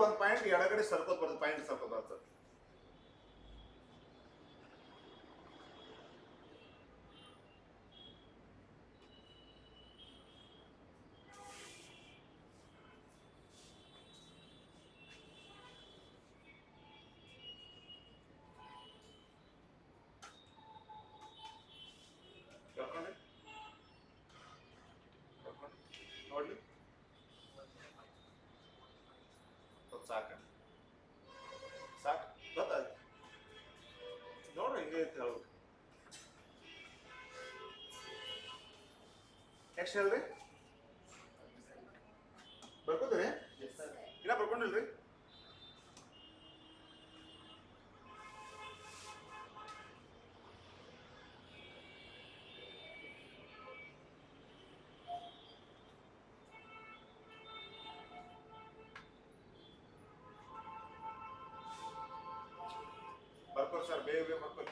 ಒಂದು ಪಾಯಿಂಟ್ ಎಡಗಡೆ ಸರ್ಕೋತ್ ಬರ್ತದೆ, ಪಾಯಿಂಟ್ ಸರ್ಕೋತ್ ಬರ್ತದೆ. ಅಂತ ಹೇಳ್ಬೇಕು. ನೆಕ್ಸ್ಟ್ ಹೇಳ್ರಿ, ಬರ್ಕೋತೀರಿ? ಇಲ್ಲ ಬರ್ಕೊಂಡಿಲ್ರಿ? ಬರ್ಕೋರಿ ಸರ್, ಬೇಗ ಬೇಗ ಬರ್ಕೋರಿ.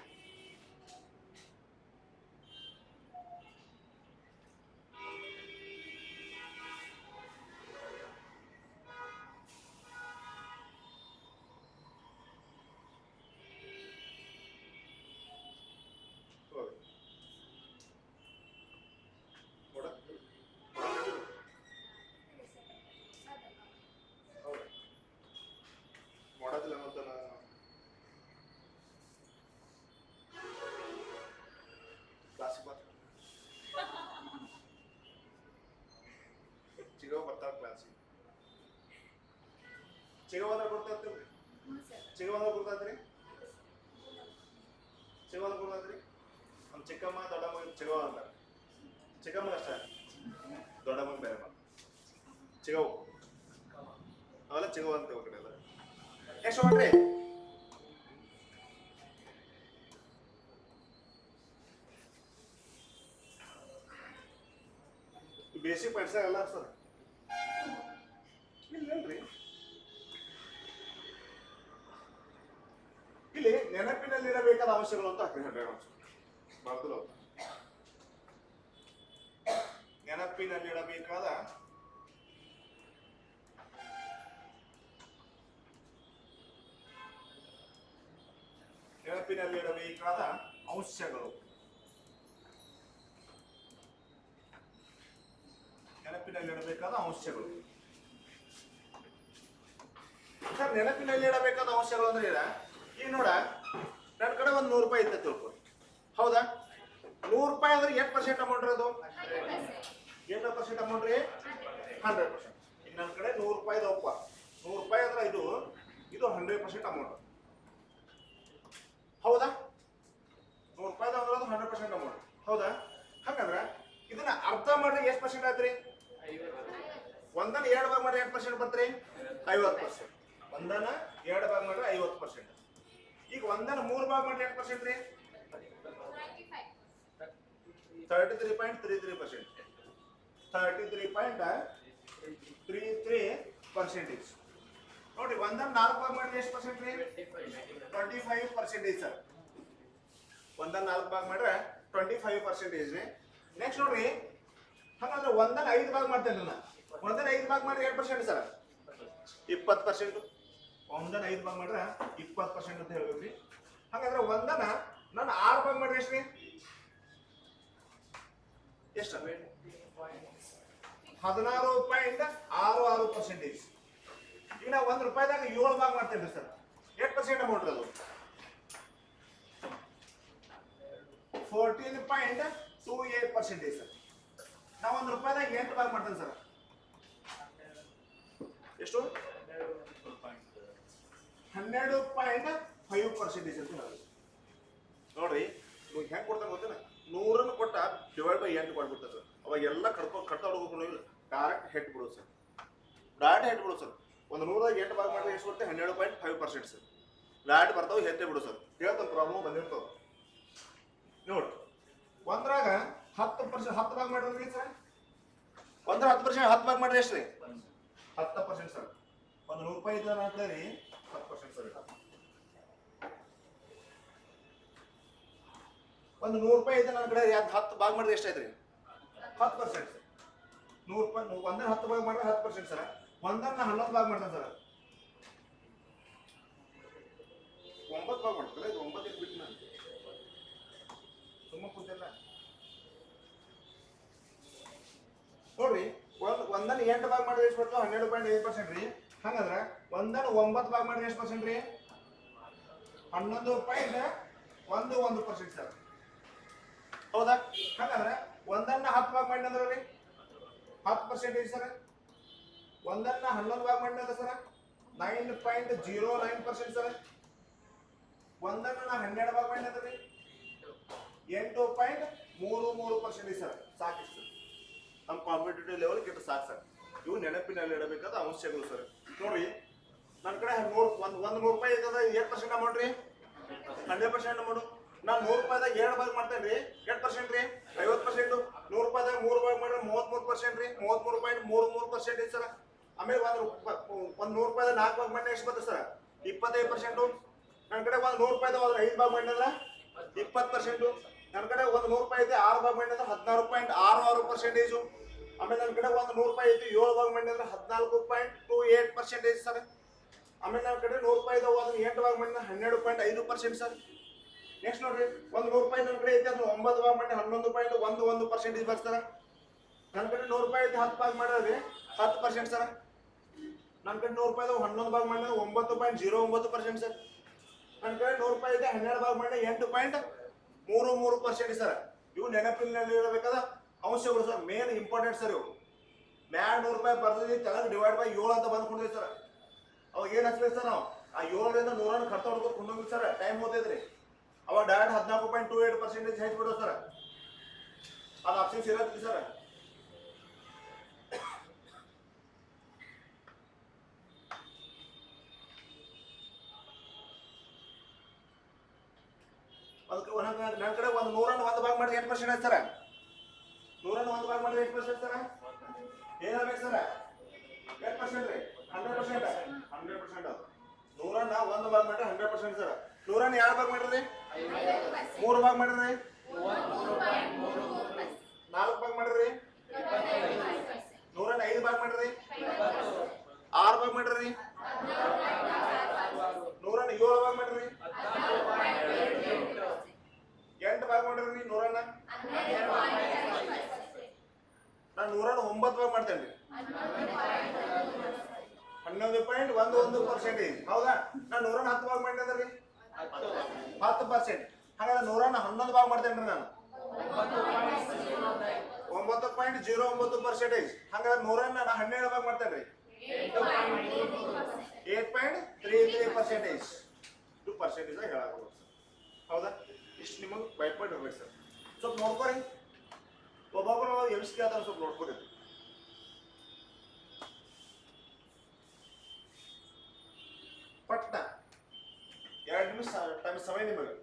ಮಾಡೋದಿಲ್ಲ ಮತ್ತೆ ಕ್ಲಾಸಿಗೆ ಬರ್ತಾರೆ, ಚಿಗವ ಬರ್ತಾವ ಕ್ಲಾಸಿಗೆ. ಚಿಗವ ಅಂದ್ರೆ ಗೊತ್ತಾಗ್ತಿಲ್ರಿ? ಚಿಗವ ಅಂದ್ರೆ ಗೊತ್ತಾಗ್ರಿ? ಚಿಗವ ಅಂದ್ರೆ ಗೊತ್ತಾಗ್ರಿ? ನಮ್ಮ ಚಿಕ್ಕಮ್ಮ ದೊಡ್ಡಮ್ಮ ಚಿಗವ ಅಂತಾರೆ. ಚಿಕ್ಕಮ್ಮ ಅಷ್ಟೇ, ದೊಡ್ಡಮ್ಮ ಬೇರೆ ಮಾತು. ಚಿಗವು ಅವೆಲ್ಲ ಚಿಗವ ಅಂತ ಕಡೆ ಎಲ್ಲ. ಎಷ್ಟು ಮಾಡ್ರಿ? ಬೇಸಿಕ್ ಪಾಯಿಂಟ್ಸ್ ಎಲ್ಲ ಸರ್ ಇಲ್ಲೇನ್ರಿ? ಇಲ್ಲಿ ನೆನಪಿನಲ್ಲಿರಬೇಕಾದ ಅಂಶಗಳು ಅಂತ ಹಾಕ್ರಿ. ಬರ್ದಲು ನೆನಪಿನಲ್ಲಿಡಬೇಕಾದ ನೆನಪಿನಲ್ಲಿಡಬೇಕಾದ ಅಂಶಗಳು. ನೆನಪಿನಲ್ಲಿಡಬೇಕಾದ ಅಂಶಗಳು ಸರ್. ನೆನಪಿನಲ್ಲಿಡಬೇಕಾದ ಅಂಶಗಳು ಅಂದ್ರೆ ಈಗ ನೋಡ, ನನ್ನ ಕಡೆ ಒಂದು 100 ರೂಪಾಯಿ ಇತ್ತು ತಿಳ್ಕೊ, ಹೌದಾ? 100 ರೂಪಾಯಿ ಅಂದ್ರೆ ಎಷ್ಟು ಪರ್ಸೆಂಟ್ ಅಮೌಂಟ್ ಇರೋದು? 8% ಅಮೌಂಟ್ ರೀ, 100%. ಈಗ ನನ್ನ ಕಡೆ 100 ರೂಪಾಯಿ ಇದಾವಪ್ಪ. 100 ರೂಪಾಯಿ ಅಂದ್ರೆ ಇದು 100% ಅಮೌಂಟ್, ಹೌದಾ? 100 ರೂಪಾಯಿ ಅಂದ್ರೆ ಅದು 100% ಅಮೌಂಟ್, ಹೌದಾ? ಹಾಗಾದ್ರೆ ಇದನ್ನ ಅರ್ಧ ಮಾಡ್ರಿ ಎಷ್ಟು ಪರ್ಸೆಂಟ್ ಆಯ್ತ್ರಿ? ಒಂದನ್ನ 2 ಭಾಗ ಮಾಡ್ರಿ ಎಷ್ಟು ಪರ್ಸೆಂಟ್ ಬರ್ತ್ರಿ? 50%. ಒಂದನ್ನ 2 ಭಾಗ ಮಾಡ್ರಿ 50%. ಈಗ ಒಂದನ್ನ 3 ಭಾಗ ಮಾಡ್ರಿ ಎಷ್ಟು ಪರ್ಸೆಂಟ್ ರೀ? 33.33%. 33.33% ನೋಡ್ರಿ. ಒಂದನ್ನ 4 ಭಾಗ ಮಾಡ್ರಿ ಎಷ್ಟು ಪರ್ಸೆಂಟ್ ರೀ? 25% ಸರ್. ಒಂದನ್ನ 4 ಭಾಗ ಮಾಡ್ರೆ 25% ರೀ. ನೆಕ್ಸ್ಟ್ ನೋಡ್ರಿ, ಹಾಗಾದ್ರೆ ಒಂದನ್ನ 5 ಭಾಗ ಮಾಡ್ತೇನೆ ನಾನು. ಒಂದನ್ನ 5 ಭಾಗ ಮಾಡ್ರೆ 8% ಸರ್, 20%. ಒಂದನ್ನ 5 ಭಾಗ ಮಾಡ್ರೆ 20% ಅಂತ ಹೇಳ್ಬೇಕ್ರಿ. ಹಾಗಾದ್ರೆ ಒಂದನ್ನ ನಾನು 6 ಭಾಗ ಮಾಡ್ರೆ ಎಷ್ಟು ರೀ? ಎಷ್ಟು? 16.66%. ಈಗ ನಾ 1 ರೂಪಾಯಿದಾಗ 7 ಭಾಗ ಮಾಡ್ತೇನೆ ಸರ್. 8% ಅಮೌಂಟ್ ಅದು 14.28% ಸರ್. ನಾವು 1 ರೂಪಾಯಿದಾಗ 8 ಭಾಗ ಮಾಡ್ತೇನೆ ಸರ್. ಎಷ್ಟು? 12.5% ಅಂತ ಹೇಳಿ ನೋಡ್ರಿ. ಹೆಂಗ್ ಕೊಡ್ತಾನೆ ಗೊತ್ತೇನ? 100 ಕೊಟ್ಟ ಡಿವೈಡ್ ಬೈ 8 ಕೊಟ್ಬಿಡ್ತಾರೆ ಸರ್. ಅವಾಗ ಎಲ್ಲ ಕಡ್ತಾ ಹೋಗ್ಕೊಂಡು ಡೈರೆಕ್ಟ್ ಹೆಡ್ ಬಿಡೋದು ಸರ್. ಡೈರೆಕ್ಟ್ ಹೆಡ್ ಬಿಡೋದು ಸರ್. ಒಂದು 100ದಾಗ 8 ಭಾಗ ಮಾಡಿದ್ರೆ ಎಷ್ಟು ಬರುತ್ತೆ? 12.5% ಸರ್. ಡೈರೆಕ್ಟ್ ಬರ್ತಾವೆ, ಹೆಟ್ಟೆ ಬಿಡು ಸರ್. ಹೇಳ್ತಾನೆ, ಪ್ರಾಬ್ಲಮ್ ಬಂದಿರ್ತಾವ ನೋಡ್ರಿ. ಒಂದ್ರಾಗ 10% 10 ಭಾಗ ಮಾಡಿದ್ರಿ ಸರ್. ಒಂದ್ರ 10% 10 ಭಾಗ ಮಾಡಿದ್ರೆ ಎಷ್ಟು ರೀ? 10% ಸರ್. ಒಂದು 100 ರೂಪಾಯಿ ಇದ್ದ ರೀ 10% ಸರ್. ಒಂದು 100 ರೂಪಾಯಿ ಇದ್ದ ನನ್ನ ಕಡೆ 10 ಭಾಗ ಮಾಡಿದ್ರೆ ಎಷ್ಟಾಯ್ತು ರೀ? 10% ಸರ್. 100 ರೂಪಾಯಿ ಒಂದನ್ನ 10 ಭಾಗ ಮಾಡಿದ್ರೆ 10% ಸರ್. ಒಂದನ್ನ 11 ಭಾಗ ಮಾಡ್ತಾನೆ ಸರ್. 9 ಭಾಗ ಮಾಡ್ತಾರೆ. ಇದು 9 ಬಿಟ್ಟು ನಾನು ಸುಮ್ಮ ಕೂತಿಲ್ಲ ನೋಡ್ರಿ. ಒಂದನ್ನ 8 ಭಾಗ ಮಾಡಿದ್ರೆ ಎಷ್ಟು ಬರ್ತದೆ? 12.5% ರೀ. ಹಂಗಂದ್ರ ಒಂದನ್ನ 9 ಭಾಗ ಮಾಡಿದ್ರೆ ಎಷ್ಟು ಪರ್ಸೆಂಟ್ ರೀ? 11.11% ಸರ್, ಹೌದಾ? ಹಾಗಾದ್ರೆ ಒಂದನ್ನ 10 ಭಾಗ ಮಾಡಿ ಅಂದ್ರೆ ರೀ 10% ಸರ್. ಒಂದನ್ನ 11 ಭಾಗ ಮಾಡಿ ಸರ್ 9.09% ಸರ್. ಒಂದನ್ನ 12 ಭಾಗ ಮಾಡಿ ಅಂದ್ರೆ 8.33% ಸರ್. ಸಾಕು ಸರ್, ನಮ್ಮ ಕಾಂಪಿಟೇಟಿವ್ ಲೆವೆಲ್ ಕೆಟ್ಟ ಸಾಕು ಸರ್. ಇವು ನೆನಪಿನಲ್ಲಿ ಇಡಬೇಕಾದ ಅಂಶಗಳು ಸರ್. ನೋಡ್ರಿ, ನನ್ನ ಕಡೆ ಒಂದು ₹100 ಇದ್ದದ. 8% ಅಮೌಂಟ್ ರೀ, 100% ಅಮೌಂಟ್. ನಾನು ₹100ದಾಗ 2 ಭಾಗ ಮಾಡ್ತೇನೆ ರೀ. 8% ರೀ, 50%. ₹100ದಾಗ 3 ಭಾಗ ಮಾಡಿದ್ರೆ 33% ರೀ, 33.33% ಐತಿ ಸರ್. ಆಮೇಲೆ ಒಂದು ₹100ದಾಗ 4 ಭಾಗ ಮಾಡಿದ್ರೆ ಎಷ್ಟು ಬರ್ತದೆ ಸರ್? 25%. ನನ್ನ ಕಡೆ ಒಂದು ₹100ದಾಗ 5 ಭಾಗ ಮಾಡಿದ್ರೆ 20%. ನನ್ನ ಕಡೆ ಒಂದು ₹100 ಐತಿ 6 ಭಾಗ ಮಾಡಿದ್ರೆ 16.66%. ಆಮೇಲೆ ನನ್ನ ಕಡೆ ಒಂದು ₹100 ಐತಿ 7 ಭಾಗ ಮಾಡಿದ್ರೆ 14.28% ಸರ್. ಆಮೇಲೆ ನನ್ನ ಕಡೆ ₹100 ಅದನ್ನ 8 ಭಾಗ ಮಾಡಿದ್ರೆ 12.5% ಸರ್. ನೆಕ್ಸ್ಟ್ ನೋಡ್ರಿ, ಒಂದು ₹100 ನನ್ನ ಕಡೆ ಐತಿ ಅದು 9 ಭಾಗ ಮಾಡಿ 11.11% ಬರ್ತದೆ. ನನ್ನ ಕಡೆ ₹100 ಐತಿ 10 ಭಾಗ ಮಾಡಿದ್ರೆ 10% ಸರ್. ನನ್ನ ಕಡೆ ₹100 11 ಭಾಗ ಮಾಡಿದ್ರೆ 9.09% ಸರ್. ನನ್ನ ಕಡೆ ₹100 ಐತಿ 12 ಭಾಗ ಮಾಡಿದ್ರೆ 8.33% ಸರ್. ಇವು ನೆನಪಿನಲ್ಲಿ ಇರಬೇಕಾದ ಅಂಶಗಳು ಸರ್, ಮೇನ್ ಇಂಪಾರ್ಟೆಂಟ್ ಸರ್. ಇವು ಮ್ಯಾಲ ₹100 ಬರ್ದಿದ್ವಿ, ಕೆಳಗೆ ಡಿವೈಡ್ ಬೈ 7 ಅಂತ ಬಂದ್ಕೊಂಡಿದ್ವಿ ಸರ್. ಅವಾಗ ಏನು ಹಚ್ಬೇಕು ಸರ್? ನಾವು ಆ 7ರಿಂದ 100 ಖರ್ಚು ಹೊಡ್ಕೊಂಡು ಕೊಂಡೋಗ್ವಿ ಸರ್. ಟೈಮ್ ಓದಿದ್ರಿ ಅವಾಗ ಡೈರೆಕ್ಟ್ 14.28% ಹೆಚ್ಚಿಬಿಡೋ ಸರ್. ಅದು ಆಪ್ಷನ್ಸ್ ಇರತ್ತಿ ಸರ್. ಅದಕ್ಕೆ ನನ್ನ ಕಡೆ ಒಂದು 100ನ್ನು 1 ಭಾಗ ಮಾಡಿದ್ರೆ 8% ಆಯ್ತು ಸರ್. 100ನ್ನು 1 ಭಾಗ ಮಾಡಿದ್ರೆ 8% ಸರ್. ಏನಾಗಬೇಕು ಸರ್? 8% ರೀ, 100%. 100% ಅದು 100ನ್ನ 1 ಭಾಗ ಮಾಡಿದ್ರೆ 100% ಸರ್. 100ನ್ನ 2 ಭಾಗ ಮಾಡಿರಿ, 3 ಭಾಗ ಮಾಡಿರಿ, 4 ಭಾಗ ಮಾಡಿರಿ, 100ನ್ನ 5 ಭಾಗ ಮಾಡಿರಿ, 6 ಭಾಗ ಮಾಡಿರಿ, 100ನ್ನ 7 ಭಾಗ ಮಾಡಿರಿ, 8 ಭಾಗ ಮಾಡಿರಿ. 100ನ್ನ ನಾನು 100ನ್ನ 9 ಭಾಗ ಮಾಡ್ತೇನೆ ರೀ, 11.11%. ಹೌದಾ? ನಾನು 100ನ್ನ 10 ಭಾಗ ಮಾಡಿದ್ರೆ ರೀ 10%. ಹಾಗಾದ್ರೆ 100ನ್ನ 11 ಭಾಗ ಮಾಡ್ತೇನೆ ರೀ ನಾನು 9.09%. ಹಾಗಾದ್ರೆ 100ನ್ನ ನಾನು 12 ಭಾಗ ಮಾಡ್ತೇನೆ ರೀ 8.33%. 2% ಹೇಳಾಗ್ಬೋದು ಸರ್. ಹೌದಾ? ಇಷ್ಟು ನಿಮಗೆ ಭಯಪಟ್ಟು ಇರ್ಬೇಕು ಸರ್. ಸ್ವಲ್ಪ ನೋಡ್ಕೊರಿ, ಒಬ್ಬೊಬ್ಬರು ಎಮ್ಸ್ ಕೇಳ್ತಾರೆ, ಸ್ವಲ್ಪ ನೋಡ್ಕೊರಿ. ಪಟ್ಟ 2 ನಿಮಿಷ ಟೈಮ್ ಸಮಯ ನಿಮಗೆ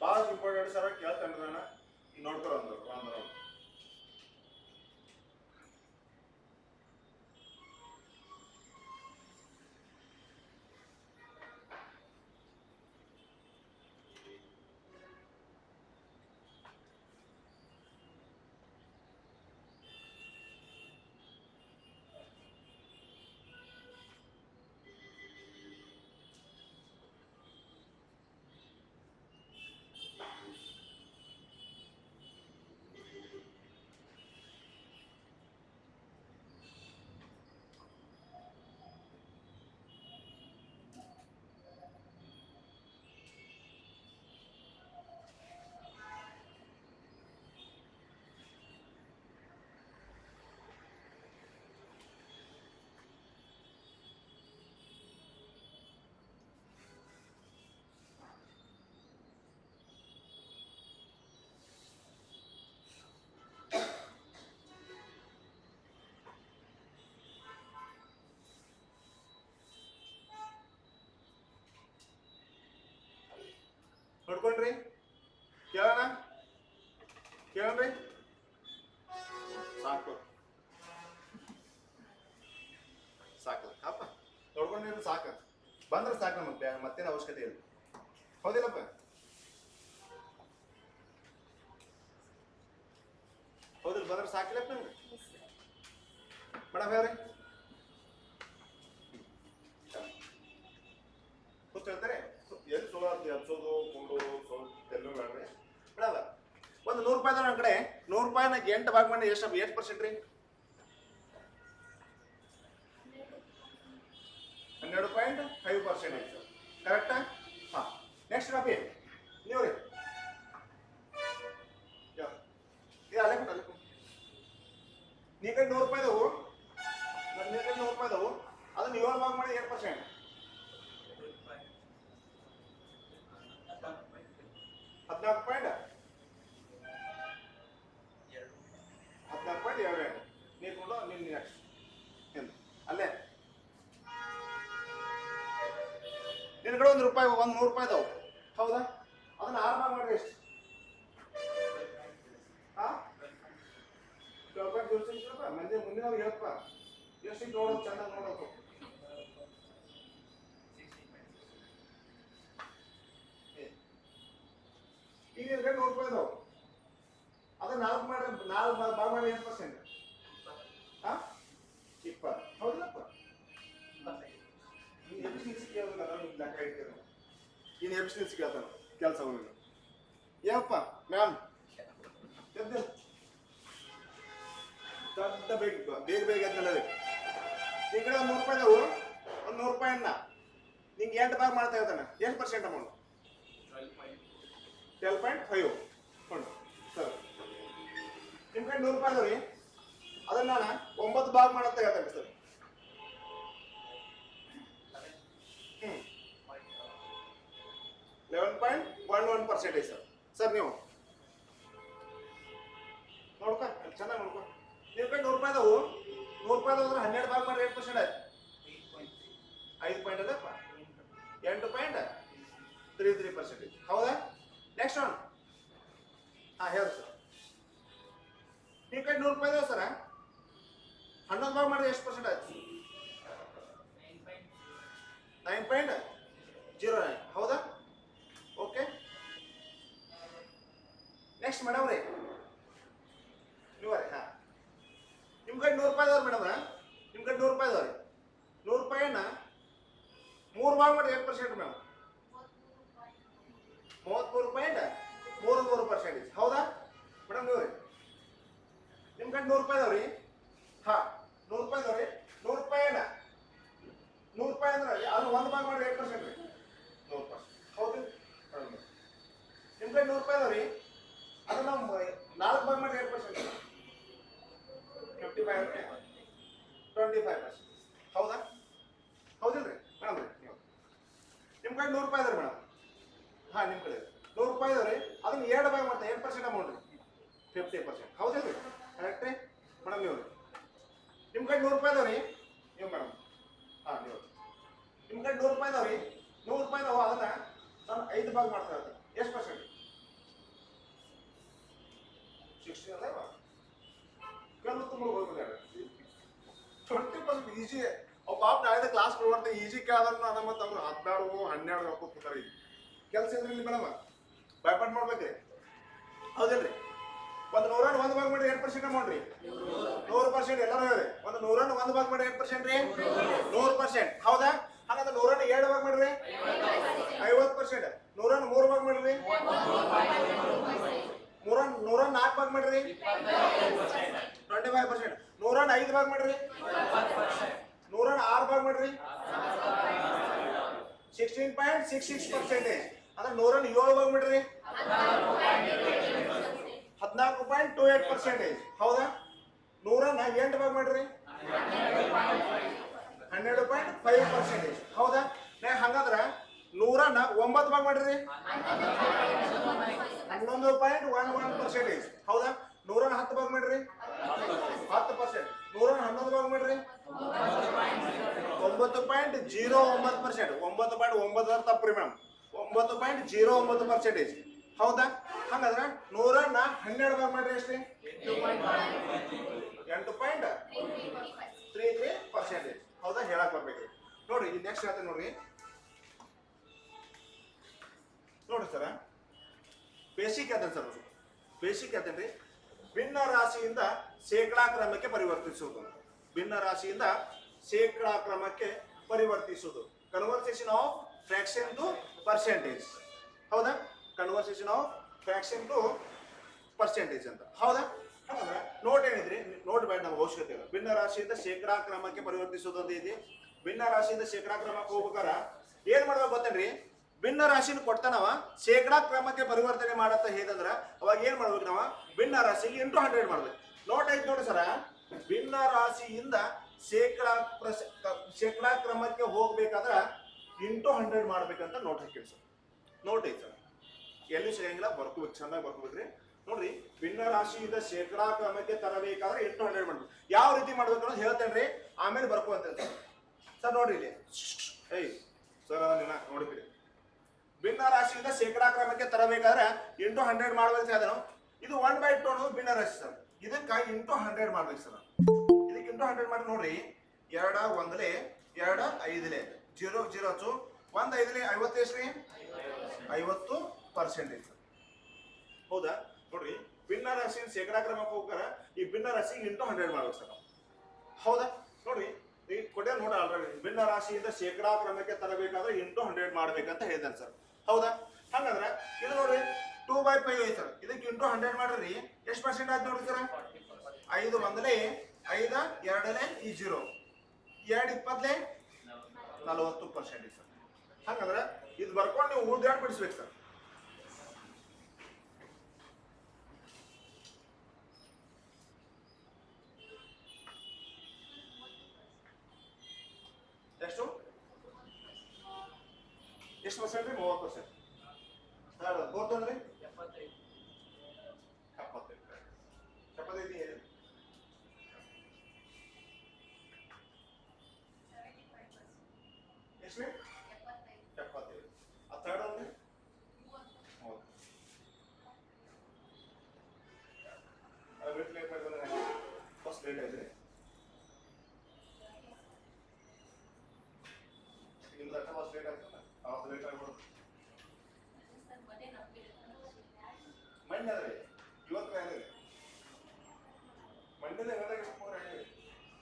ಭಾಳ ಇಂಪಾರ್ಟೆಂಟ್ ಸರ್. ಕೇಳ್ತೇನೆ ನಾನು, ನೋಡ್ಕೊಳ ಒಂದು ನೋಡ್ಕೊಂಡ್ರಿ. ಕೇಳೋಣ, ಕೇಳ್ರಿ. ಸಾಕು ಸಾಕಲ್ಲ ಅಪ್ಪ, ನೋಡ್ಕೊಂಡಿದ್ರೆ ಸಾಕು. ಬಂದ್ರೆ ಸಾಕು, ನಮಗೆ ಮತ್ತೇನು ಅವಶ್ಯಕತೆ ಇಲ್ಲ. ಹೌದಿಲ್ಲಪ್ಪ? ಹೌದಿಲ್ಲ? ಬಂದ್ರೆ ಸಾಕಿಲ್ಲಪ್ಪ ನಂಗೆ ಮೇಡಮ್ ಹೇಳ್ರಿ. ಕೂತ್ ಹೇಳ್ತಾರೆ ಎಲ್ಲಿ ಸುಳ್ಳು ಹಚ್ಚೋದು ಕೊಂಡೋದು ತೆಲ್ಲು ಬೇಡ್ರಿ ಬಿಡಲ್ಲ. ಒಂದು ₹100 ನನ್ನ ಕಡೆ ₹100ನ 8 ಭಾಗ ಮಾಡಿ ಎಷ್ಟು 8% ರೀ? 12.5% ಐತೆ ಸರ್. ಕರೆಕ್ಟಾ? ಹಾಂ. ನೆಕ್ಸ್ಟ್ ಕಾಪಿ ನೀವು ರೀ. ಇದು ಅಲ್ಲೇ ಕೊಟ್ಟು ನೀ ಕಡೆ ₹100 ಇದಾವು, ನನ್ನ ಕಡೆ ₹100 ಇದಾವು. ಅದನ್ನ 7 ಭಾಗ ಮಾಡಿ 8%. 14 ನಿನ್ನ ಕಡೆ ಒಂದು ರೂಪಾಯಿ, ಒಂದು 100 ರೂಪಾಯಿ ಇದಾವೆ, ಹೌದಾ? ಅದನ್ನ 6 ಭಾಗ ಮಾಡಿದ್ರೆ ಎಷ್ಟು? ಮಂದಿ ಮುಂದಿನವ್ರು ಹೇಳಪ್ಪ, ಎಷ್ಟು ನೋಡೋದು ಚೆನ್ನಾಗಿ ನೋಡೋದು. ಈಗ 100 ರೂಪಾಯಿ ಇದಾವೆ, ಅದನ್ನ 4 ಭಾಗ ಮಾಡಿ ಎಷ್ಟು ಪರ್ಸೆಂಟ್? 20. ಹೌದಲ್ಲಪ್ಪ? ಎಫಿಷಿಯನ್ಸಿ ಕೇಳೋದಲ್ಲ, ಲೆಕ್ಕ ಇಡ್ತೀರ ಇನ್ನು ಎಫಿಷಿಯನ್ಸಿ ಕೇಳ್ತಾನೆ ಕೆಲಸ. ಏನಪ್ಪ ಮ್ಯಾಮ್ ಎದ್ದು ದೊಡ್ಡ ಬೇಗ ಎದ್ದಲ್ಲ. ಈ ಕಡೆ ಒಂದು 100 ರೂಪಾಯಿ ಇದಾವು, ಒಂದು 100 ರೂಪಾಯಿಯನ್ನ ನಿಂಗೆ 8 ಭಾಗ ಮಾಡ್ತಾ ಇರ್ತಾನೆ. ಎಷ್ಟು ಪರ್ಸೆಂಟ್ ಅಮೌಂಟ್? 12.5. ಕೊಂಡು ಸರ್ ನಿಮ್ಮ ಕಡೆ 100 ರೂಪಾಯಿ ಅದಾವ್ರಿ, ಅದನ್ನ ನಾನು 9 ಭಾಗ ಮಾಡತ್ತ ಹೇಳ್ತೇನೆ ಸರ್. 11.11% ಸರ್. ಸರ್ ನೀವು ನೋಡ್ಕ ಚೆನ್ನಾಗಿ ನೋಡ್ಕೊ. ನಿಮ್ಮ ಕಡೆ 100 ರೂಪಾಯಿ ಅದಾವು, 100 ರೂಪಾಯಿ ಅದಾದ್ರೆ 12 ಭಾಗ ಮಾಡಿ 8% ಆಯ್ತು. 5 ಪಾಯಿಂಟ್ ಅದಪ್ಪ, 8.33%. ಹೌದಾ? Next one. ಹೇಳಿ ಸರ್. ನಿಮ್ಮ ಕಡೆ 100 ರೂಪಾಯಿ ಇದಾವೆ ಸರ, 11 ಭಾಗ ಮಾಡಿದ್ರೆ ಎಷ್ಟು ಪರ್ಸೆಂಟ್ ಆಯ್ತು? 9.09. ಹೌದಾ? ಓಕೆ. ನೆಕ್ಸ್ಟ್ ಮೇಡಮ್ ರೀ, ನೀವೇ. ನಿಮ್ಮ ಕಡೆ 100 ರೂಪಾಯಿ ಇದಾವ್ರಿ ಮೇಡಮ್, ನಿಮ್ಮ ಕಡೆ 100 ರೂಪಾಯಿ ಇದಾವ್ರಿ. 100 ರೂಪಾಯಿನ 3 ಭಾಗ ಮಾಡಿ 8% ಮೇಡಮ್. 33.33%. ಹೌದಾ ಮೇಡಮ್? ನೀವು ನಿಮ್ಮ ಕಡೆ 100 ರೂಪಾಯಿ ಇದಾವ್ರಿ. 100 ರೂಪಾಯಿ ಇದಾವ್ರಿ. 100 ರೂಪಾಯಿನ 100 ರೂಪಾಯಿ ಅಂದ್ರೆ ಅದು 1 ಭಾಗ ಮಾಡಿ 8% ರೀ, 100%. ಹೌದು ನಿಮ್ಮ ಕಡೆ 100 ರೂಪಾಯಿ ಇದಾವ್ರಿ, ಅದನ್ನ 4 ಭಾಗ ಮಾಡಿ 8%, 25%. ಹೌದಾ? ಹೌದಿಲ್ರಿ ಮೇಡಮ್ ರೀ? ನೀವು ನಿಮ್ಮ ಕಡೆ 100 ರೂಪಾಯಿ ಇದಾರೆ ಮೇಡಮ್. ನಿಮ್ಮ ಕಡೆ 100 ರೂಪಾಯಿ ಇದಾವ್ರಿ, ಅದನ್ನ 2 ಭಾಗ ಮಾಡ್ತಾರೆ 8% ಅಮೌಂಟ್ ರೀ, 50%. ಹೌದಿಲ್ರಿ? ಕರೆಕ್ಟ್ ರೀ ಮೇಡಮ್? ನೀವು ನಿಮ್ಮ ಕಡೆ 100 ರೂಪಾಯಿ ಇದಾವ್ರಿ, ನೀವು ಮೇಡಮ್. ನೀವು ನಿಮ್ಮ ಕಡೆ 100 ರೂಪಾಯಿ ಇದಾವ್ರಿ, 100 ರೂಪಾಯಿ ಇದಾವ, ಅದನ್ನ ನಾನು 5 ಭಾಗ ಮಾಡ್ತಾ ಇರ್ತೀನಿ. ಎಷ್ಟು ಪರ್ಸೆಂಟ್? 60 ಅಲ್ಲ, ಕಲ್ಲು ತುಂಬ ಹೋಗ್ಬಿಡ್ತಾರೆ. 20% ಈಜಿ. ಅವ್ ಪಾಪ ನಾಳೆ ಕ್ಲಾಸ್ ಕೊಡ್ಬಾರ್ದು, ಈಜಿ ಕೇಳಿದ್ರೆ ನಾನು ಮತ್ತೆ ಅವ್ರು 16 12 ಹಾಕೋತಾರೆ. ಈಗ ಕೆಲಸ ಇದ್ರಲ್ಲಿ ಮೇಡಮ್ ಭಯಪಟ್ಟು ಮಾಡ್ಬೇಕ್ರಿ. ಹೌದಿಲ್ರಿ? ಒಂದು 100 1 ಭಾಗ ಮಾಡಿ 8% ಅಮೌಂಟ್ ರೀ, 100%. ಎಲ್ಲರೂ ಹೇಳಿ ಒಂದು 100 1 ಭಾಗ ಮಾಡಿ 8% ರೀ, 100%. ಹೌದಾ? ಹಾಗಾದ್ರೆ 100 2 ಭಾಗ ಮಾಡ್ರಿ 50%. 100 3 ಭಾಗ ಮಾಡ್ರಿ, 100 4 ಭಾಗ ಮಾಡ್ರಿ 25%. 100 5 ಭಾಗ ಮಾಡ್ರಿ, 100 6 ಭಾಗ ಮಾಡ್ರಿ 16.66%. ಅಂದ್ರೆ 100 7 ಭಾಗ ಮಾಡ್ರಿ 14.28%. ಹೌದಾ? 100 8 ಭಾಗ ಮಾಡ್ರಿ 12.5%. ಹೌದಾ? ಹಂಗಾದ್ರ 100 9 ಭಾಗ ಮಾಡ್ರಿ 11.11%. ಹೌದಾ? 100 10 ಭಾಗ ಮಾಡ್ರಿ 10%. 100 11 ಭಾಗ ಮಾಡ್ರಿ 9.09%. 9.9 ತಪ್ಪ್ರಿ ಮ್ಯಾಮ್, 9.09%. ಹೌದಾ? ಹಂಗಾದ್ರೆ 100 12 ಭಾಗ ಮಾಡ್ರಿ ಎಷ್ಟ್ರಿ? 8.33%. ಹೌದಾ? ಹೇಳಕ್ ಬರ್ಬೇಕ್ರಿ. ನೋಡ್ರಿ ಈ ನೆಕ್ಸ್ಟ್ ಹೇಳ್ತೇನೆ ನೋಡ್ರಿ. ನೋಡ್ರಿ ಸರ, ಬೇಸಿಕ್ ಹೇಳ್ತೇನೆ ಸರ್. ಬೇಸಿಕ್ ಹೇಳ್ತೇನೆ ರೀ. ಭಿನ್ನ ರಾಶಿಯಿಂದ ಶೇಕಡಾ ಕ್ರಮಕ್ಕೆ ಪರಿವರ್ತಿಸುವುದು. ಭಿನ್ನ ರಾಶಿಯಿಂದ ಶೇಕಡಾ ಕ್ರಮಕ್ಕೆ ಪರಿವರ್ತಿಸುವುದು. Conversation of fraction to percentage. ಹೌದಾ? Conversation of fraction to percentage ಅಂತ. ಹೌದಾ? ಹಾಗಾದ್ರೆ ನೋಟ್ ಏನಿದ್ರಿ, ನೋಟ್ ಬೇಡ, ನಮ್ಗೆ ಅವಶ್ಯಕತೆ ಇಲ್ಲ. ಭಿನ್ನ ರಾಶಿಯಿಂದ ಶೇಕಡಾ ಕ್ರಮಕ್ಕೆ ಪರಿವರ್ತಿಸುವುದು ಅಂತ ಇದೆ. ಭಿನ್ನ ರಾಶಿಯಿಂದ ಶೇಕಡಾ ಕ್ರಮಕ್ಕೆ ಹೋಗ್ಬೇಕಾರ ಏನ್ ಮಾಡ್ಬೇಕು ಗೊತ್ತೇನ್ರಿ? ಭಿನ್ನ ರಾಶಿನ ಕೊಡ್ತಾನವ ಶೇಕಡಾ ಕ್ರಮಕ್ಕೆ ಪರಿವರ್ತನೆ ಮಾಡತ್ತ ಹೇಳಂದ್ರ ಅವಾಗ ಏನ್ ಮಾಡ್ಬೇಕು ನಾವ? ಭಿನ್ನ ರಾಶಿಗೆ ಇಂಟು 100 ಮಾಡ್ಬೇಕು. ನೋಟ್ ಐತಿ ನೋಡಿ ಸರ, ಭಿನ್ನ ರಾಶಿಯಿಂದ ಶೇಕಡಾ ಕ್ರಮಕ್ಕೆ ಹೋಗ್ಬೇಕಾದ್ರ ಇಂಟು 100 ಮಾಡ್ಬೇಕಂತ ನೋಟ್ ಹಾಕಿ ಸರ್. ನೋಟ್ ಐತಿ ಸರ್, ಎಲ್ಲಿ ಸಿಗಂಗಿಲ್ಲ, ಬರ್ಕೋಬೇಕು, ಚೆನ್ನಾಗಿ ಬರ್ಕೋಬೇಕ್ರಿ. ನೋಡ್ರಿ, ಭಿನ್ನ ರಾಶಿಯಿಂದ ಶೇಕಡಾ ಕ್ರಮಕ್ಕೆ ತರಬೇಕಾದ್ರೆ ಇಂಟು 100 ಮಾಡ್ಬೇಕು. ಯಾವ ರೀತಿ ಮಾಡ್ಬೇಕು ಅನ್ನೋದು ಹೇಳ್ತೇನ್ರಿ, ಆಮೇಲೆ ಬರ್ಕೋ ಅಂತ ಸರ್. ನೋಡ್ರಿ ಇಲ್ಲಿ, ಏಯ್ ಸರ್ ಅದನ್ನ ನೋಡ್ಬಿಡಿ. ಭಿನ್ನ ರಾಶಿಯಿಂದ ಶೇಕಡಾ ಕ್ರಮಕ್ಕೆ ತರಬೇಕಾದ್ರೆ ಇಂಟು 100 ಮಾಡ್ಬೇಕು ಸರ್. ಇದು 1/2 ಅನ್ನೋದು ಭಿನ್ನ ರಾಶಿ ಸರ್. ಇದಕ್ಕೆ ಇಂಟು 100 ಮಾಡ್ಬೇಕು ಸರ್. ಇದಕ್ಕೆ ಇಂಟು 100 ಮಾಡಿ ನೋಡ್ರಿ. 2 1 2 5 0 0 ಹಚ್ಚು. 1 5 50 ಎಷ್ಟ್ರಿ? 50% ಸರ್. ಹೌದಾ? ನೋಡ್ರಿ, ಭಿನ್ನ ರಾಶಿಯಿಂದ ಶೇಕಡಾ ಕ್ರಮಕ್ಕೆ ಹೋಗ್ತಾರೆ ಈ ಭಿನ್ನ ರಾಶಿ ಇಂಟು 100 ಮಾಡ್ಬೇಕು ಸರ್. ಹೌದಾ? ನೋಡ್ರಿ, ಈ ಕೊಟ್ಟೆ ನೋಡ ಆಲ್ರೆಡಿ ಭಿನ್ನ ರಾಶಿಯಿಂದ ಶೇಕಡಾ ಕ್ರಮಕ್ಕೆ ತರಬೇಕಾದ್ರೆ ಇಂಟು 100 ಮಾಡ್ಬೇಕಂತ ಹೇಳಿದಾರೆ ಸರ್. ಹೌದಾ? ಹಂಗಂದ್ರೆ ಇದು ನೋಡ್ರಿ 2/5 ಐತಿ ಸರ್. ಇದಕ್ಕೆ ಇಂಟು 100 ಮಾಡ್ರಿ ಎಷ್ಟು ಪರ್ಸೆಂಟ್ ಆಯ್ತು ನೋಡ್ರಿ ಸರ್? 5 1 5 2 ಈ 0 2 20 40% ಸರ್. ಹಂಗಂದ್ರೆ ಇದು ಬರ್ಕೊಂಡು ನೀವು ಉಳ್ದಾಡ್ ಬಿಡಿಸ್ಬೇಕು ಸರ್. ಎಷ್ಟು ಪರ್ಸೆಂಟ್ ರೀ? 30%. ಗೋತಂದ್ರಿ 75 ಎಷ್ಟು ರೀ? 75. ಆ ಥರ್ಡ್ ಅಂದ್ರೆ 30. ರೇಟ್ ಲೇಟ್ ಮಾಡಿದ್ರೆ ಫಸ್ಟ್ ರೇಟ್ ಐತ್ರಿ. ಇಲ್ಲ ಫಸ್ಟ್ ರೇಟ್ ಆಯ್ತಲ್ಲ, ಅವತ್ತು ರೇಟ್ ಆಗ್ಬಿಡೋದು. ಮಣ್ಣು ಅದ್ರಿ ಇವತ್ತು ಹೇಳಿ ಮಣ್ಣಿನ ಹೇಳಿ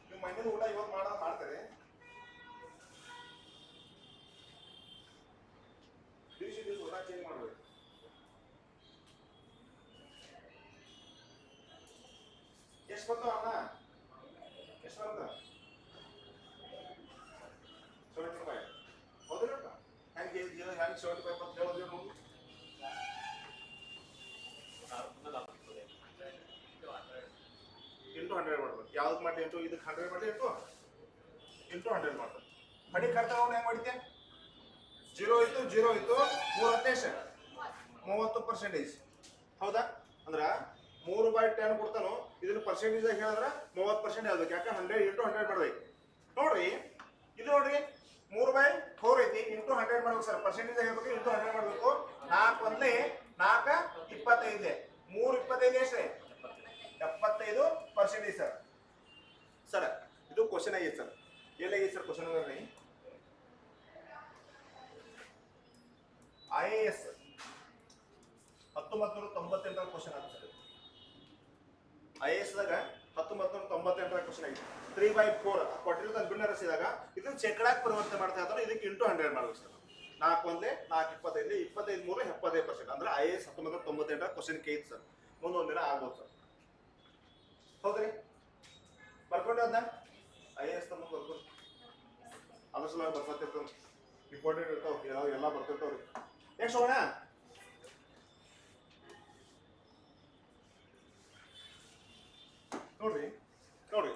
ನೀವು ಮಣ್ಣಿನ ಊಟ ಇವತ್ತು ಮಾಡ್ತಾರೆ. ದಿವಸ ಊಟ ಚೇಂಜ್ ಮಾಡ್ಬೇಕು. ಎಷ್ಟು ಬಂತು ಅಣ್ಣ? ಎಷ್ಟು ಬಂತು? 70 ರೂಪಾಯಿ. ಹೌದಿಲ್ಲಪ್ಪ? ಹೆಂಗೆ ಹೆಂಗೆ 70 ರೂಪಾಯಿ ಅಂತ ಹೇಳೋದು ನೋಡಿ. ಇಂಟು 100 ಮಾಡ್ಬೇಕು. ಯಾವ್ದು ಮಾಡಿ ಇಂಟು ಇದಕ್ಕೆ 100 ಮಾಡಿ ಇಂಟು 100 ಮಾಡ್ಬೇಕು. ಮಡಿ ಕರ್ತ ನೋಡಿ ಹೆಂಗೆ ಮಾಡಿದ್ದೆ? 0 ಇತ್ತು 0 ಇತ್ತು 30%. ಹೌದಾ? ಅಂದ್ರೆ 3/10 ಕೊಡ್ತಾನು. ಇದನ್ನ ಪರ್ಸೆಂಟೇಜ್ ಆಗಿ ಹೇಳಿದ್ರೆ 30% ಹೇಳ್ಬೇಕು. ಯಾಕೆ 100 ಇಂಟು 100 ಮಾಡ್ಬೇಕು. ನೋಡ್ರಿ ಇದು ನೋಡ್ರಿ 3/4 ಐತಿ. ಇಂಟು 100 ಮಾಡ್ಬೇಕು ಸರ್. ಪರ್ಸೆಂಟೇಜ್ ಹೇಳ್ಬೇಕು. ಇಂಟು 100 ಮಾಡ್ಬೇಕು. 4 1 4 25 3 25 ಎಷ್ಟ್ರಿ? 75% ಸರ್. ಸರ್ ಇದು ಕ್ವಶನ್ ಆಗೈತೆ ಸರ್. ಎಲ್ಲಾಗೈತೆ ಸರ್ ಕ್ವಶನ್? IAS 1998 ಕ್ವಶನ್ ಆಗುತ್ತೆ ಸರ್. IAS ದಾಗ 1998 ಕ್ವಶನ್ ಆಗಿದೆ. 3/4 ಕೊಟ್ಟಿರೋದು ಭಿನ್ನ ರಾಶಿದಾಗ ಇದನ್ನ ಶೇಕಡಾಕ್ಕೆ ಪರಿವರ್ತನೆ ಮಾಡ್ತಾ ಇದ್ದಾರೆ. ಇದಕ್ಕೆ ಇಂಟು 100 ಮಾಡ್ಬೇಕು ಸರ್. 4 1 4 25 25 3 70%. ಅಂದ್ರೆ IAS 1998 ಕ್ವಶನ್ ಕೇಳಿತ್ತು ಸರ್. ಮುಂದೊಂದು ದಿನ ಆಗ್ಬೋದು ಸರ್. ಹೌದ್ರಿ? ಬರ್ಕೊಂಡ್ರಿ ಅದನ್ನ IAS ತಮ್ಮ ಬರ್ಕೊಂಡು ಅದ್ರ ಸಲುವಾಗಿ ಬರ್ಸತ್ತಿರ್ತಾವ. ಇಂಪಾರ್ಟೆಂಟ್ ಇರ್ತಾವ, ಎಲ್ಲ ಬರ್ತಿರ್ತಾವ್ರಿ. ನೆಕ್ಸ್ಟ್ ಹೋಗೋಣ. ನೋಡ್ರಿ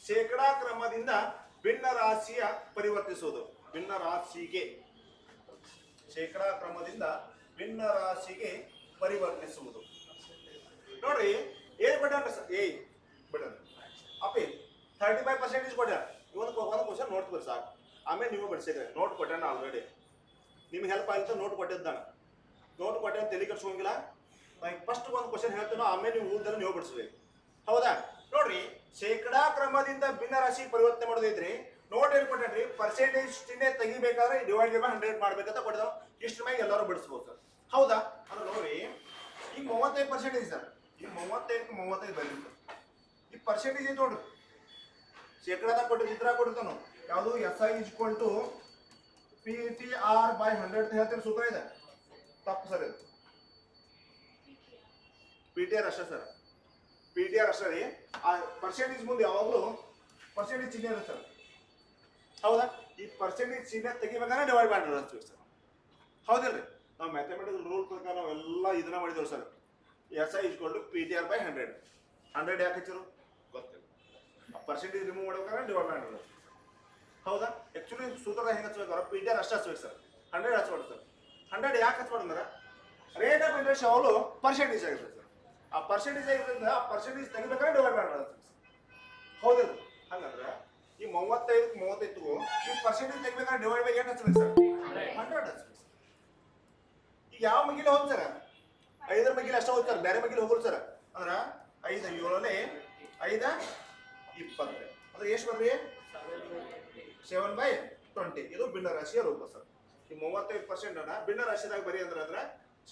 ಶೇಕಡಾ ಕ್ರಮದಿಂದ ಭಿನ್ನ ರಾಶಿಯ ಪರಿವರ್ತಿಸುವುದು. ಭಿನ್ನ ರಾಶಿಗೆ ಶೇಕಡಾ ಕ್ರಮದಿಂದ ಭಿನ್ನ ರಾಶಿಗೆ ಪರಿವರ್ತಿಸುವುದು. ನೋಡ್ರಿ ಏನ್ ಬಟನ್ ಬಟನ್ ಅಪ್ಪಿ 35% ಕೊಟ್ಟಾರ. ಒಂದು ಕ್ವಶನ್ ನೋಟ್ ಬರ್ರಿ ಸಾಕು. ಆಮೇಲೆ ನೀವು ಬಡಿಸಿದ್ರೆ ನೋಟ್ ಕೊಟ್ಟಾನ ಆಲ್ರೆಡಿ. ನಿಮ್ಗೆ ಹೆಲ್ಪ್ ಆಗಿತ್ತು ನೋಟ್ ಕೊಟ್ಟಿದ್ದಾನ. ನೋಟ್ ಕೊಟ್ಟೆ ಅಂತ ತಲೆ ಕೆಡ್ಸ್ಕೊಂಗಿಲ್ಲ. ಫಸ್ಟ್ ಒಂದು ಕ್ವಶನ್ ಹೇಳ್ತಾನೋ ಆಮೇಲೆ ನೀವು ಊರ್ದಲ್ಲಿ ನೀವು ಬಡಿಸ್ಬೇಕು. ಹೌದಾ? ನೋಡ್ರಿ ಶೇಕಡಾ ಕ್ರಮದಿಂದ ಭಿನ್ನ ರಾಶಿ ಪರಿವರ್ತನೆ ಮಾಡೋದೈತ್ರಿ. ನೋಟ್ ಏನ್ ಕೊಟ್ಟಾನ್ರಿ? ಪರ್ಸೆಂಟೇಜ್ ಚಿಹ್ನೆ ತೆಗಿಬೇಕಾದ್ರೆ ಡಿವೈಡೆಡ್ ಬೈ 100 ಮಾಡ್ಬೇಕಂತ ಕೊಟ್ಟಿದ್ದಾವ. ಇಷ್ಟು ಮ್ಯಾಗ ಎಲ್ಲರೂ ಬಡಿಸ್ಬೋದು ಸರ್. ಹೌದಾ? ಅಂದ್ರೆ ನೋಡ್ರಿ ಈಗ 35% ಸರ್. ಈ 35 ಬಂದಿತ್ತು. ಈ ಪರ್ಸೆಂಟೇಜ್ ಐತೆ ನೋಡ್ರಿ. ಶೇಕಡಾದಾಗ ಕೊಟ್ಟು ಚಿತ್ರ ಕೊಡ್ತಾನು. ಯಾವುದು? SI = PTR/100 ಹೇಳ್ತೀನಿ ಸೂತ್ರ ಇದೆ. ತಪ್ಪು ಸರ್. ಇದು PTR ಅಷ್ಟೇ ಸರ್. PTR ಅಷ್ಟೇ ರೀ. ಆ ಪರ್ಸೆಂಟೇಜ್ ಮುಂದೆ ಯಾವಾಗಲೂ ಪರ್ಸೆಂಟೇಜ್ ಚಿಹ್ನೆ ಇರುತ್ತೆ ಸರ್. ಹೌದಾ? ಈ ಪರ್ಸೆಂಟೇಜ್ ಚಿಹ್ನೆ ತೆಗಿಬೇಕಾದ್ರೆ ಡಿವೈಡ್ ಮಾಡಿರ್ತೀವಿ ಸರ್. ಹೌದಿಲ್ರಿ? ನಾವು ಮ್ಯಾಥಮೆಟಿಕಲ್ ರೂಲ್ ಪ್ರಕಾರ ನಾವೆಲ್ಲ ಇದನ್ನ ಮಾಡಿದ್ದೇವೆ ಸರ್. SI = PTR/100. 100 ಯಾಕೆ ಹಚ್ಚಿರು ಗೊತ್ತಿಲ್ಲ. ಪರ್ಸೆಂಟೇಜ್ ರಿಮೂವ್ ಮಾಡ್ಬೇಕಾದ್ರೆ ಡಿವೈಡ್ ಮಾಡಿರೋದು. ಹೌದಾ? ಆಕ್ಚುಲಿ ಸೂತ್ರದ ಹೆಂಗೆ ಹಚ್ಬೇಕಾದ್ರೆ PTR ಅಷ್ಟೇ ಹಚ್ಬೇಕು ಸರ್. 100 ಹಚ್ಬಾರ್ದು ಸರ್. 100 ಯಾಕೆ ಹಚ್ಬಾರ್ದು ಅಂದ್ರೆ ರೇಟ್ ಆಫ್ ಇಂಟ್ರೆಸ್ಟ್ ಯಾವಾಗಲೂ ಪರ್ಸೆಂಟೇಜ್ ಆಗಿರ್ತದೆ ಸರ್. ಆ ಪರ್ಸೆಂಟೇಜ್ ಆಗಿರೋದ್ರಿಂದ ಆ ಪರ್ಸೆಂಟೇಜ್ ತೆಗಿಬೇಕಾದ್ರೆ ಡಿವೈಡ್ ಮಾಡೋದು. ಹೌದಿಲ್ಲ? ಹಂಗಂದ್ರೆ ಈ 35 ಈ ಪರ್ಸೆಂಟೇಜ್ ತೆಗಿಬೇಕಾದ್ರೆ ಡಿವೈಡ್ ಬೈ 8 ಹಚ್ಬೇಕು ಸರ್. ಯಾವ ಮಗಿಲೆ ಹೋದ್ ಸರ್ 5ರ ಮಗಿಲೆ ಅಷ್ಟೇ ಹೋಗ್ತಾರೆ, ಬೇರೆ ಮಗಿಲೆ ಹೋಗೋದು ಸರ್. ಅಂದ್ರ 5 7 5 20 ಅಂದ್ರೆ ಎಷ್ಟು ಬರ್ರಿ 7/20. ಇದು ಭಿನ್ನ ರಾಶಿಯ ರೂಪ ಸರ್. ಈ 35% ಅನ್ನ ಭಿನ್ನ ರಾಶಿದಾಗ ಬರಿ ಅಂದ್ರೆ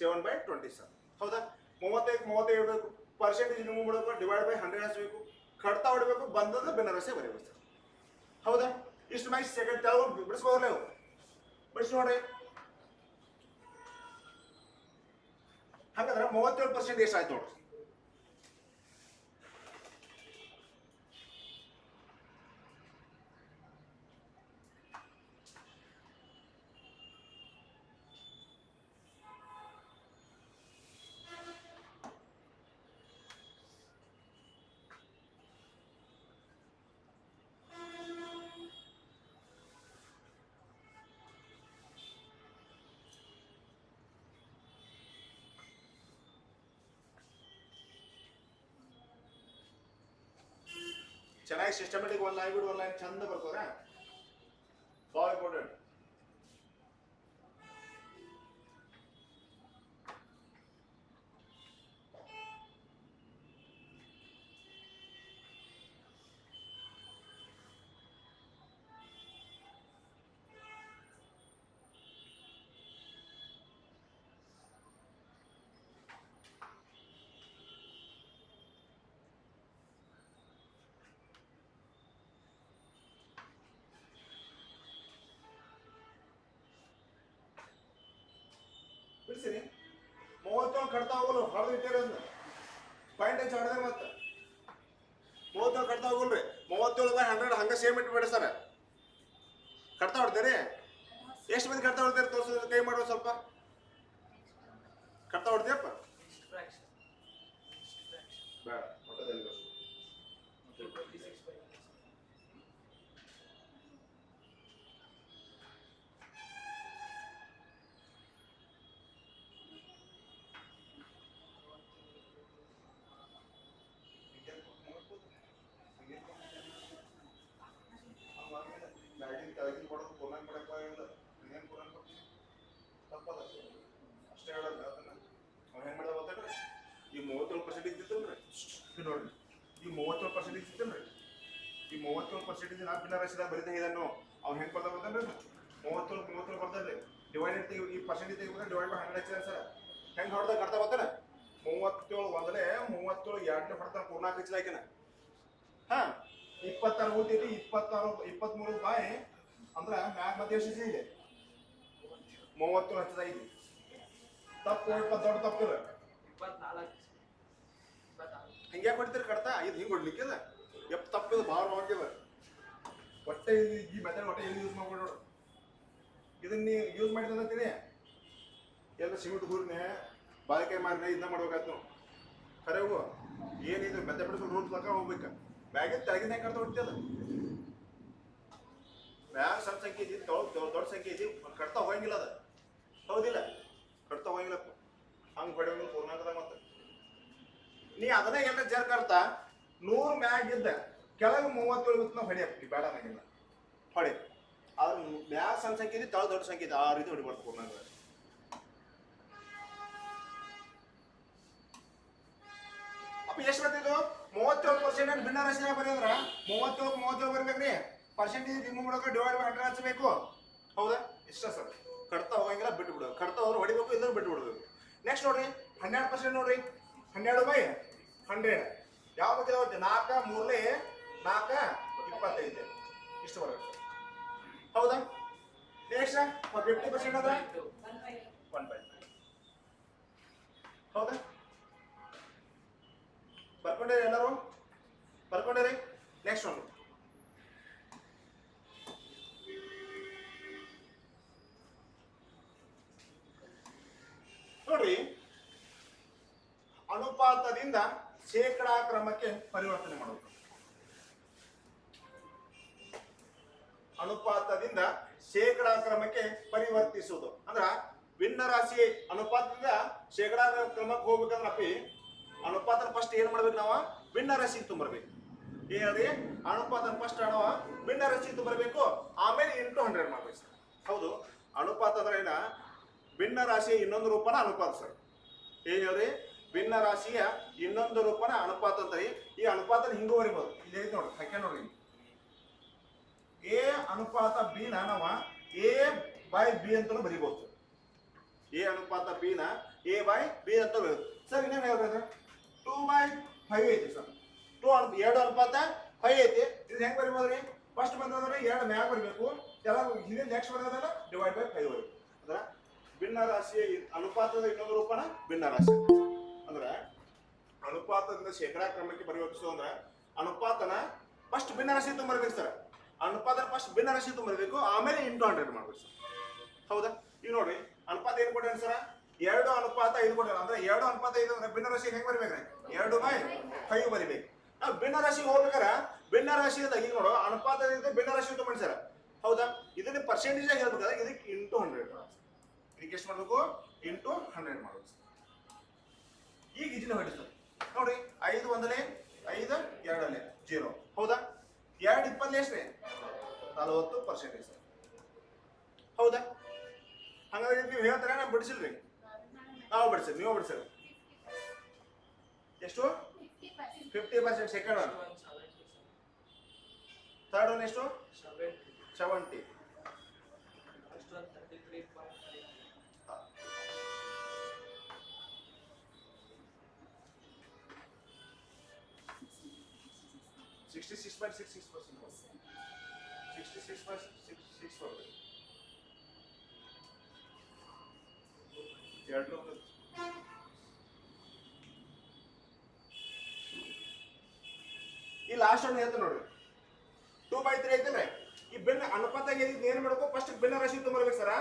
7/20 ಸರ್. ಹೌದಾ? 35 ಪರ್ಸೆಂಟೇಜ್ ನೀವು ಮಾಡಬೇಕು, ಡಿವೈಡ್ ಬೈ 100 ಹಚ್ಚಬೇಕು, ಕಡ್ತಾ ಹೊಡಬೇಕು, ಬಂದದ ಭಿನ್ನ ರಾಶಿ ಬರೀಬೇಕು ಸರ್. ಹೌದಾ? ಇಷ್ಟು ಮಾಹಿತಿ ಸೆಕೆಂಡ್ ತೆಳಗ ಬಿಡಿಸ್ಬೋದಲ್ಲ ಇವು ಬಿಡಿಸಿ ನೋಡ್ರಿ. ಹಾಗಾದ್ರೆ 37% ಎಷ್ಟು ಆಯ್ತು ನೋಡ್ರಿ. ಚೆನ್ನಾಗಿ ಸಿಸ್ಟಮೆಟಿಕ್ ಒಂದು ಲೈನ್ ಬಿಡು, ಒಂದು ಲೈನ್ ಚಂದ ಬರ್ತವ್ರ. ಭಾಳ ಇಂಪಾರ್ಟೆಂಟ್. ಬಿಡಿಸಿರಿ 37 ಕಟ್ತಾ ಹೋಗಲ್ಲ, ಹೊಡೆದು ಇಟ್ಟಿರ ಪಾಯಿಂಟ್ ಹಚ್ಚಿ ಹೊಡೆದ್ರೆ ಮತ್ತೆ 37 ಕಟ್ತಾ ಹೋಗಲ್ರಿ. 37/100 ಹಂಗ ಸೇಮ್ ಇಟ್ಬಿಡಿ ಸರ್. ಕಟ್ತಾ ಹೊಡ್ತೀರಿ? ಎಷ್ಟು ಮಂದಿ ಕಟ್ತಾ ಹೊಡ್ತೀರಿ ತೋರಿಸಿದ್ರೆ ಕೈ ಮಾಡುವ ಸ್ವಲ್ಪ. ಕಟ್ತಾ ಹೊಡ್ತೀಯಪ್ಪ? ಬೇಡ, ಹೊಟ್ಟದಲ್ಲಿ ಕೆಳಗಿನ ಕೊಡೋದು ಪುನಃ ಕೊಡಕ್ಕಾಗಿಲ್ಲ. ಇನ್ನೇನು ಪುನಃ ಕೊಡ್ತೀನಿ ತಪ್ಪದ ಅಷ್ಟೇ ಹೇಳಲ್ಲ. ಅದನ್ನ ಅವ್ನು ಹೆಂಗೆ ಮಾಡೋದು ಗೊತ್ತೇನ್ರಿ? ಈ 37% ಇದ್ದಿತ್ತಲ್ರಿ ನೋಡ್ರಿ, ಈ 37% ಇದ್ದಿತ್ತಲ್ರಿ, ಈ 37% ನಾ ಭಿನ್ನ ರಾಶಿದಾಗ ಬರೀತಾ ಇದ್ದಾನು. ಅವ್ನು ಹೆಂಗೆ ಬರ್ದ ಗೊತ್ತೇನ್ರಿ? 37 ಬರ್ದಲ್ಲಿ ಡಿವೈಡೆಡ್ ತೆಗಿ, ಈ ಪರ್ಸೆಂಟೇಜ್ ತೆಗಿಬೇಕು, ಡಿವೈಡ್ ಬೈ 100 ಹಚ್ಚಿದ ಸರ್. ಹೆಂಗೆ ಹೊಡೆದ ಕಟ್ತಾ ಗೊತ್ತೇನ? 37 ಒಂದಲೇ 37 ಎರಡನೇ ಹೊಡ್ತಾನೆ ಪೂರ್ಣಾಕ್ ಹಚ್ಚಿದ ಆಕಿನ. ಹಾ 26 ಓದ್ತೈತಿ, 23 ಬಾಯಿ ಅಂದ್ರೆ ಮ್ಯಾಗ ಮತ್ತೆ ಎಷ್ಟು ಇದೆ 30 ಹಚ್ಚದೈತಿ. ತಪ್ಪು ದೊಡ್ಡ ತಪ್ಪಿಲ್ಲ. ಹಿಂಗೆ ಹೊಡಿತೀರಿ ಕಡ್ತಾ ಇದು ಹಿಂಗೆ ಹೊಡ್ಲಿಕ್ಕಿಲ್ಲ. ಎಪ್ಪ ತಪ್ಪಿದ ಭಾಳ ಹೋಗಿಲ್ಲ. ಹೊಟ್ಟೆ ಈ ಮೆಥಡ್ ಹೊಟ್ಟೆ ಎಲ್ಲಿ ಯೂಸ್ ಮಾಡ್ಬಿಡ ನೋಡು. ಇದನ್ನ ನೀ ಯೂಸ್ ಮಾಡಿದಂತೀನಿ ಎಲ್ಲ ಸಿಮೆಂಟ್ ಹೂರ್ನೆ ಬಾಳಿಕೆ ಮಾರಿನೆ ಇದನ್ನ ಮಾಡ್ಬೇಕಾಯ್ತು ನಾವು. ಕರೆವು ಏನಿದು ಮೆಥಮೆಟಿಕಲ್ ರೂಲ್ಸ್ ಪ್ರಕಾರ ಹೋಗ್ಬೇಕು. ಮ್ಯಾಗಿನ ತೆಳಗಿನ ಹೆಂಗೆ ಕಡ್ತಾ ಹೊಡ್ತಿಯಲ್ಲ, ಮ್ಯಾಗ ಸಣ್ಣ ಸಂಖ್ಯೆ ಐತಿ, ದೊಡ್ಡ ಸಂಖ್ಯೆ ಐತಿ, ಕಟ್ತಾ ಹೋಗಂಗಿಲ್ಲ ಅದ. ಹೌದಿಲ್ಲ? ಕಟ್ತಾ ಹೋಗಂಗಿಲ್ಲಪ್ಪ. ಹಂಗೆ ಹೊಡೆಯಂಗಿಲ್ಲ ಪೂರ್ಣಾಂಕದಾಗ. ಮತ್ತೆ ನೀ ಅದನ್ನ ಎಲ್ಲ ಜರ್ಕರ್ತಾ 100 ಮ್ಯಾಗ ಇದ್ದ ಕೆಳಗೆ 37 ಇವತ್ತು ನಾವು ಹೊಡಿಯಪ್ಪ. ನೀ ಬೇಡ ನಂಗಿಲ್ಲ ಹೊಡೆ. ಆದ್ರೆ ಮ್ಯಾಗ ಸಣ್ಣ ಸಂಖ್ಯೆ ಐತಿ, ತಳ ದೊಡ್ಡ ಸಂಖ್ಯೆ ಐತಿ, ಆ ರೀತಿ ಹೊಡಿಬಾರ್ದು ಪೂರ್ಣಾಂಕದಾಗ. ಅಪ್ಪ ಎಷ್ಟು ಬರ್ತಿದ್ದು? 37% ಭಿನ್ನ ರಾಶಿಯಾಗ ಬರೆಯಂದ್ರ 37 ಬರ್ಬೇಕ್ರಿ. ಪರ್ಸೆಂಟೇಜ್ ರಿಮೂವ್ ಮಾಡೋಕೆ ಡಿವೈಡ್ ಬೈ 100 ಹಚ್ಚಬೇಕು. ಹೌದಾ? ಇಷ್ಟ ಸರ್. ಕಟ್ತಾ ಹೋಗಂಗಿಲ್ಲ, ಬಿಟ್ಟು ಬಿಡೋದು. ಕಟ್ತಾ ಹೋದ್ರೆ ಹೊಡಿಬೇಕು, ಇಲ್ಲ ಬಿಟ್ಟು ಬಿಡಬೇಕು. ನೆಕ್ಸ್ಟ್ ನೋಡ್ರಿ 12% ನೋಡ್ರಿ. 12/100 ಯಾವ ಬಗ್ಗೆ 4 3 4 25 ಇಷ್ಟು ಬರಬೇಕು. ಹೌದಾ? ನೆಕ್ಸ್ಟ್ 50% ಅದ 1/5. ಹೌದಾ? ಬರ್ಕೊಂಡಿರಿ ಎಲ್ಲರೂ? ಬರ್ಕೊಂಡಿರಿ? ನೆಕ್ಸ್ಟ್ ಒಂದು ನೋಡ್ರಿ. ಅನುಪಾತದಿಂದ ಶೇಕಡಾ ಕ್ರಮಕ್ಕೆ ಪರಿವರ್ತನೆ ಮಾಡೋದು. ಅನುಪಾತದಿಂದ ಶೇಕಡಾ ಕ್ರಮಕ್ಕೆ ಪರಿವರ್ತಿಸುವುದು ಅಂದ್ರ ಭಿನ್ನ ರಾಶಿ ಅನುಪಾತದಿಂದ ಶೇಕಡಾ ಕ್ರಮಕ್ಕೆ ಹೋಗ್ಬೇಕಂದ್ರ ಅಪ್ಪಿ ಅನುಪಾತನ ಫಸ್ಟ್ ಏನ್ ಮಾಡ್ಬೇಕು? ನಾವು ಭಿನ್ನ ರಾಶಿಗೆ ತುಂಬರ್ಬೇಕು. ಏನ್ರಿ? ಅನುಪಾತನ ಫಸ್ಟ್ ನಾವು ಭಿನ್ನ ರಾಶಿಗೆ ತುಂಬರ್ಬೇಕು, ಆಮೇಲೆ ಇಂಟು 100 ಮಾಡ್ಬೇಕು ಸರ್. ಹೌದು? ಅನುಪಾತ ಅಂದ್ರೆ ಏನ? ಭಿನ್ನ ರಾಶಿಯ ಇನ್ನೊಂದು ರೂಪನ ಅನುಪಾತ ಸರ್. ಹೇಳಿ ಭಿನ್ನ ರಾಶಿಯ ಇನ್ನೊಂದು ರೂಪನ ಅನುಪಾತ ಅಂತಾರೆ. ಈ ಅನುಪಾತ ಹಿಂಗೂ ಬರಿಬೋದು. ಇಲ್ಲಿ ಐತಿ ನೋಡ್ರಿ, ಹಾಕ್ಯ ನೋಡ್ರಿ. ಎ ಅನುಪಾತ ಬಿ ನ ನಾವು ಎ ಬೈ ಬಿ ಅಂತ ಬರಿಬಹುದು. ಎ ಅನುಪಾತ ಬಿ ನ ಎ ಬೈ ಬಿ ಅಂತ ಬರೀಬಹುದು ಸರ್. ಇನ್ನೇನು ಹೇಳ್ತಾರೆ 2/5 ಐತಿ ಸರ್. 2 ಅನುಪಾತ 5 ಐತಿ. ಇದು ಹೆಂಗ್ ಬರಿಬೋದ್ರಿ? ಫಸ್ಟ್ ಬಂದ್ರೆ 2 ಮ್ಯಾಗ ಬರಬೇಕು, ಎಲ್ಲ ಹಿಂದಿನ ನೆಕ್ಸ್ಟ್ ಬಂದದಲ್ಲ ಡಿವೈಡ್ ಬೈ 5 ಬರಬೇಕು. ಅಂದ್ರೆ ಭಿನ್ನ ರಾಶಿಯ ಅನುಪಾತದ ಇನ್ನೊಂದು ರೂಪನ ಭಿನ್ನ ರಾಶಿ. ಅಂದ್ರೆ ಅನುಪಾತದಿಂದ ಶೇಕಡಾ ಕ್ರಮಕ್ಕೆ ಪರಿವರ್ತಿಸು ಅಂದ್ರೆ ಅನುಪಾತನ ಫಸ್ಟ್ ಭಿನ್ನ ರಾಶಿ ತುಂಬರ್ಬೇಕು ಸರ್. ಅನುಪಾತನ ಫಸ್ಟ್ ಭಿನ್ನ ರಾಶಿ ತುಂಬರ್ಬೇಕು, ಆಮೇಲೆ ಇಂಟು 100 ಮಾಡ್ಬೇಕು ಸರ್. ಹೌದಾ? ಈಗ ನೋಡ್ರಿ ಅನುಪಾತ ಏನ್ ಕೊಟ್ಟಾನ ಸರ್? 2:5 ಕೊಟ್ಟಾನ. ಅಂದ್ರೆ 2:5 ಅಂದ್ರೆ ಭಿನ್ನ ರಾಶಿ ಹೆಂಗ್ ಬರಿಬೇಕ್ರಿ? 2/5 ಬರಿಬೇಕು. ನಾವು ಭಿನ್ನ ರಾಶಿಗೆ ಹೋಗ್ಬೇಕಾರ ಭಿನ್ನ ರಾಶಿಯಿಂದ ಈಗ ನೋಡು ಅನುಪಾತದಿಂದ ಭಿನ್ನ ರಾಶಿ ತುಂಬ ಸರ್. ಹೌದಾ? ಇದನ್ನ ಪರ್ಸೆಂಟೇಜ್ ಆಗಿ ಹೇಳ್ಬೇಕಾದ್ರೆ ಇದಕ್ಕೆ ಇಂಟು 100 ಇದಕ್ಕೆ ಎಷ್ಟು ಮಾಡ್ಬೇಕು? ಇಂಟು 100 ಮಾಡ್ಬೇಕು ಸರ್. ಈಗ ಈಜಿನ ಹೊಡಿ ಸರ್. ನೋಡ್ರಿ 5 ಒಂದಲೇ 5 2 0. ಹೌದಾ? 2 20 ಎಷ್ಟ್ರಿ? 40% ಸರ್. ಹೌದಾ? ಹಂಗಾದ್ರೆ ನೀವು ಹೇಳ್ತಾರೆ ನಾನು ಬಿಡಿಸಿಲ್ರಿ? ನಾವು ಬಿಡಿಸಿರಿ, ನೀವು ಬಿಡಿಸಿರಿ. ಎಷ್ಟು? 50%. ಸೆಕೆಂಡ್ ಒನ್, ಥರ್ಡ್ ಒನ್ ಎಷ್ಟು? 70. 66.66%. 66.66%. ಈ ಲಾಸ್ಟ್ ಒನ್ ಹೇಳ್ತೀನಿ ನೋಡ್ರಿ. 2/3 ಐತಲ್ರಿ. ಈ ಭಿನ್ನ ಅನುಪಾತ ಏನ್ ಮಾಡ್ಬೇಕು? ಫಸ್ಟ್ ಭಿನ್ನ ರಾಶಿ ತುಂಬರ್ಬೇಕು ಸರ,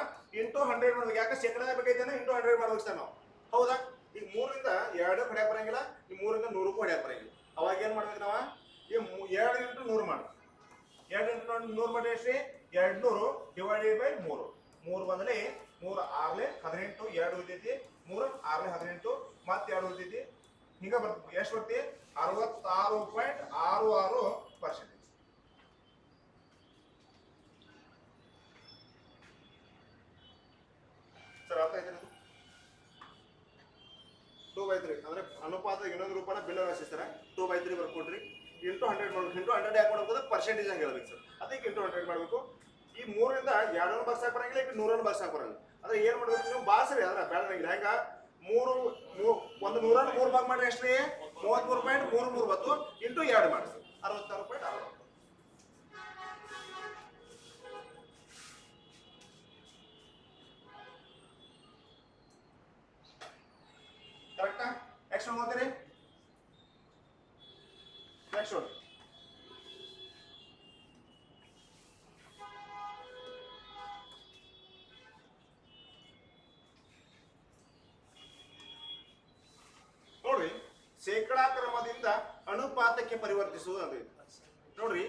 ಇಂಟು 100 ಮಾಡ್ಬೇಕು. ಯಾಕೆ ಶೇಕಡಾ ಬೇಕೈತೇನೆ ಇಂಟು 100 ಮಾಡ್ಬೇಕು ಸರ್ ನಾವು. ಹೌದಾ? ಈಗ 3ರಿಂದ 2 ಹೊಡ್ಯಾಕ್ ಬರಂಗಿಲ್ಲ, ಈ 3ರಿಂದ 100 ಹೊಡ್ಯಾಕ್ ಬರಂಗಿಲ್ಲ. ಅವಾಗ ಏನ್ ಮಾಡ್ಬೇಕು ನಾವು? ಈ 2 ಇಂಟು 100 ಮಾಡಿ. 2 ಇಂಟು 100 ಮಾಡಿ ಎಷ್ಟ್ರಿ? 200 ಡಿವೈಡೆಡ್ ಬೈ 3. 3 ಬಂದ್ರೆ 3 6 18, 2 ಉಳಿತೈತಿ, 3 6 18 ಮತ್ತೆ 2 ಉಳಿತೈತಿ. ಹಿಂಗ ಬರ್ತದೆ. ಎಷ್ಟು ಬರ್ತಿ? 66.66%. ಸರ್ ಅರ್ಥ ಆಯ್ತು? 2/3 ಅಂದ್ರೆ ಅನುಪಾತ ಇನ್ನೊಂದು ರೂಪನ ಭಿನ್ನ ರಾಶಿ ಸರ್. 2/3 ಬರ್ಕೊಟ್ರಿ, ಇಂಟು 100 ಮಾಡ್ಬೇಕು. ಇಂಟು 100 ಯಾಕೆ ಮಾಡ್ಬೇಕು? ಪರ್ಸೆಂಟೇಜ್ ಹಂಗೆ ಹೇಳ್ಬೇಕು ಸರ್. ಅದಕ್ಕೆ ಇಂಟು 100 ಮಾಡ್ಬೇಕು. ಈ 3ರಿಂದ 2 ಬರ್ಸಾಕ್ ಬರಂಗಿಲ್ಲ, ಈಗ 100 ಬರ್ಸಾಕ್ ಬರಂಗಿಲ್ಲ. ಅಂದ್ರೆ ಏನ್ ಮಾಡ್ಬೇಕು ನೀವು? ಬಾಸ್ರಿ ಅದ್ರ ಬೇಡಂಗಿಲ್ಲ. ಹೆಂಗ 100 3 ಭಾಗ ಮಾಡ್ರಿ ಎಷ್ಟ್ರಿ? 33.33 ಬತ್ತು ಇಂಟು 2 ಮಾಡಿ ಸರ್. 66.60. ಕರೆಕ್ಟಾ? ನೆಕ್ಸ್ಟ್ ಒನ್ ಓದ್ತೀರಿ? ನೆಕ್ಸ್ಟ್ ಒನ್ ನೋಡ್ರಿ, ಶೇಕಡಾ ಕ್ರಮದಿಂದ ಅನುಪಾತಕ್ಕೆ ಪರಿವರ್ತಿಸುವುದು ಅಂತ ಇದೆ. ನೋಡ್ರಿ,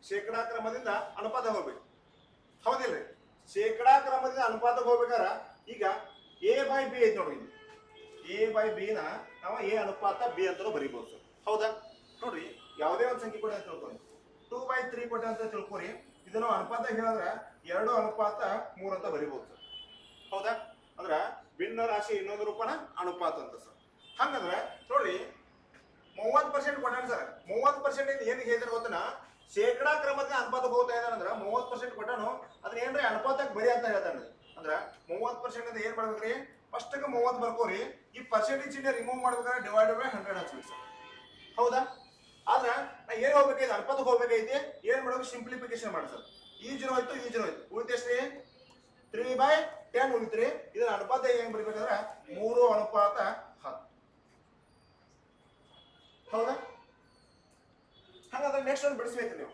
ಶೇಕಡಾ ಕ್ರಮದಿಂದ ಅನುಪಾತ ಹೋಗ್ಬೇಕು. ಹೌದಿಲ್ರಿ? ಶೇಕಡಾ ಕ್ರಮದಿಂದ ಅನುಪಾತಕ್ಕೆ ಹೋಗ್ಬೇಕಾರ ಈಗ ಎ ಬೈ ಬಿ ಐತಿ ನೋಡ್ರಿ. ಎ ಬೈ ಬಿ ನ ನಾವು ಎ ಅನುಪಾತ ಬಿ ಅಂತ ಬರೀಬಹುದು ಸರ್. ಹೌದಾ? ನೋಡ್ರಿ, ಯಾವುದೇ ಒಂದು ಸಂಖ್ಯೆ ಕೊಡಿ ಅಂತ ತಿಳ್ಕೊಳ್ಳಿ. 2/3 ಕೊಟ್ಟ ಅಂತ ತಿಳ್ಕೊರಿ. ಇದನ್ನು ಅನುಪಾತ ಹೇಳಿದ್ರೆ 2:3 ಅಂತ ಬರೀಬಹುದು ಸರ್. ಹೌದಾ? ಅಂದ್ರ ಭಿನ್ನ ರಾಶಿ ಇನ್ನೊಂದು ರೂಪನ ಅನುಪಾತ ಅಂತ ಸರ್. ಹಂಗಂದ್ರೆ ನೋಡ್ರಿ 30% ಕೊಟ್ಟಾನ ಸರ್. 30% ಏನ್ ಹೇಳಿದ್ರೆ ಗೊತ್ತನ? ಶೇಕಡಾ ಕ್ರಮದಿಂದ ಅನುಪಾತಕ್ಕೆ ಹೋಗ್ತಾ ಇದ್ದಾನಂದ್ರ 30% ಕೊಟ್ಟಾನು. ಅದನ್ನ ಏನ್ರಿ ಅನುಪಾತಕ್ಕೆ ಬರಿ ಅಂತ ಹೇಳ್ತಾನೆ. ಅಂದ್ರ 30% ಏನ್ ಮಾಡ್ಬೇಕ್ರಿ? ಫಸ್ಟ್ 30 ಬರ್ಕೋರಿ. ಈ ಪರ್ಸೆಂಟೇಜ್ ರಿಮೂವ್ ಮಾಡ್ಬೇಕಾದ್ರೆ ಡಿವೈಡೆಡ್ ಬೈ 100 ಹಚ್ಬೇಕು ಸರ್. ಹೌದಾ? ಆದ್ರ ನಾ ಏನ್ ಹೋಗ್ಬೇಕೈತಿ? ಅನುಪಾತಕ್ಕೆ ಹೋಗ್ಬೇಕೈತಿ. ಏನ್ ಮಾಡ್ಬೇಕು? ಸಿಂಪ್ಲಿಫಿಕೇಶನ್ ಮಾಡಿ ಸರ್. ಈ 0 ಹೋಯ್ತು, ಈ 0 ಹೋಯ್ತು, ಉಳಿತೆಷ್ಟ್ರಿ? 3/10 ಉಳಿತ್ರಿ. ಇದನ್ನ ಅನುಪಾತ ಹೆಂಗ್ ಬರಿಬೇಕಂದ್ರ 3:10. ಹೌದಾ? ಹಾಗಾದ್ರೆ ನೆಕ್ಸ್ಟ್ ಒಂದು ಬಿಡಿಸ್ಬೇಕು ನೀವು.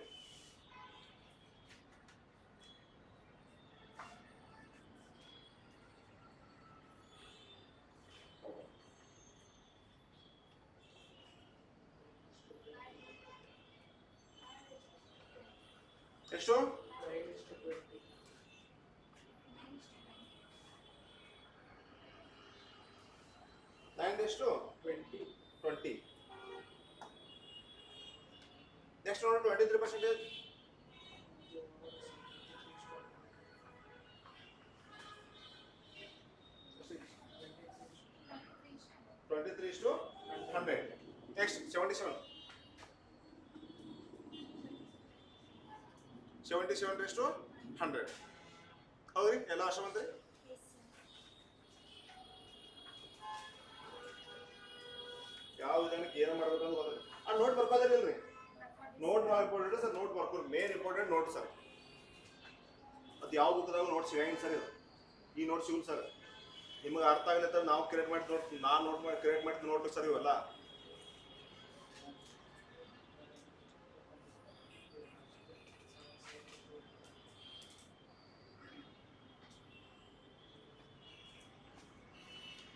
ಎಷ್ಟು? 9:20. Next one 23%. ಎಷ್ಟು 77 77 ಎಷ್ಟು 100 ಹೌದ್ರಿ ಎಲ್ಲ ಅಷ್ಟ ಬಂದ್ರಿ ಯಾವ ವಿಧಾನಕ್ಕೆ ಏನು ಮಾಡ್ಬೇಕಂತ ಗೊತ್ತಿಲ್ಲ ಆ ನೋಟ್ ಬರ್ಕೋದಿಲ್ರಿ ನೋಟ್ ಇಂಪಾರ್ಟೆಂಟ್ ಸರ್ ನೋಟ್ ಬರ್ಕೋರಿ ಮೇನ್ ಇಂಪಾರ್ಟೆಂಟ್ ನೋಟ್ ಸರ್ ಅದು ಯಾವ ಬುಕ್ದಾಗ ನೋಟ್ ಸಿಗಂಗಿಲ್ಲ ಸರ್ ಇದು ಈ ನೋಟ್ ಸಿಗುಲ್ ಸರ್ ನಿಮಗೆ ಅರ್ಥ ಆಗ್ಲಿತ್ತ ನಾವು ಕ್ರಿಯೇಟ್ ಮಾಡಿ ನೋಟ್ ನಾನು ನೋಟ್ ಮಾಡಿ ಕ್ರಿಯೇಟ್ ಮಾಡಿದ ನೋಟ್ ಸರ್ ಇವೆಲ್ಲ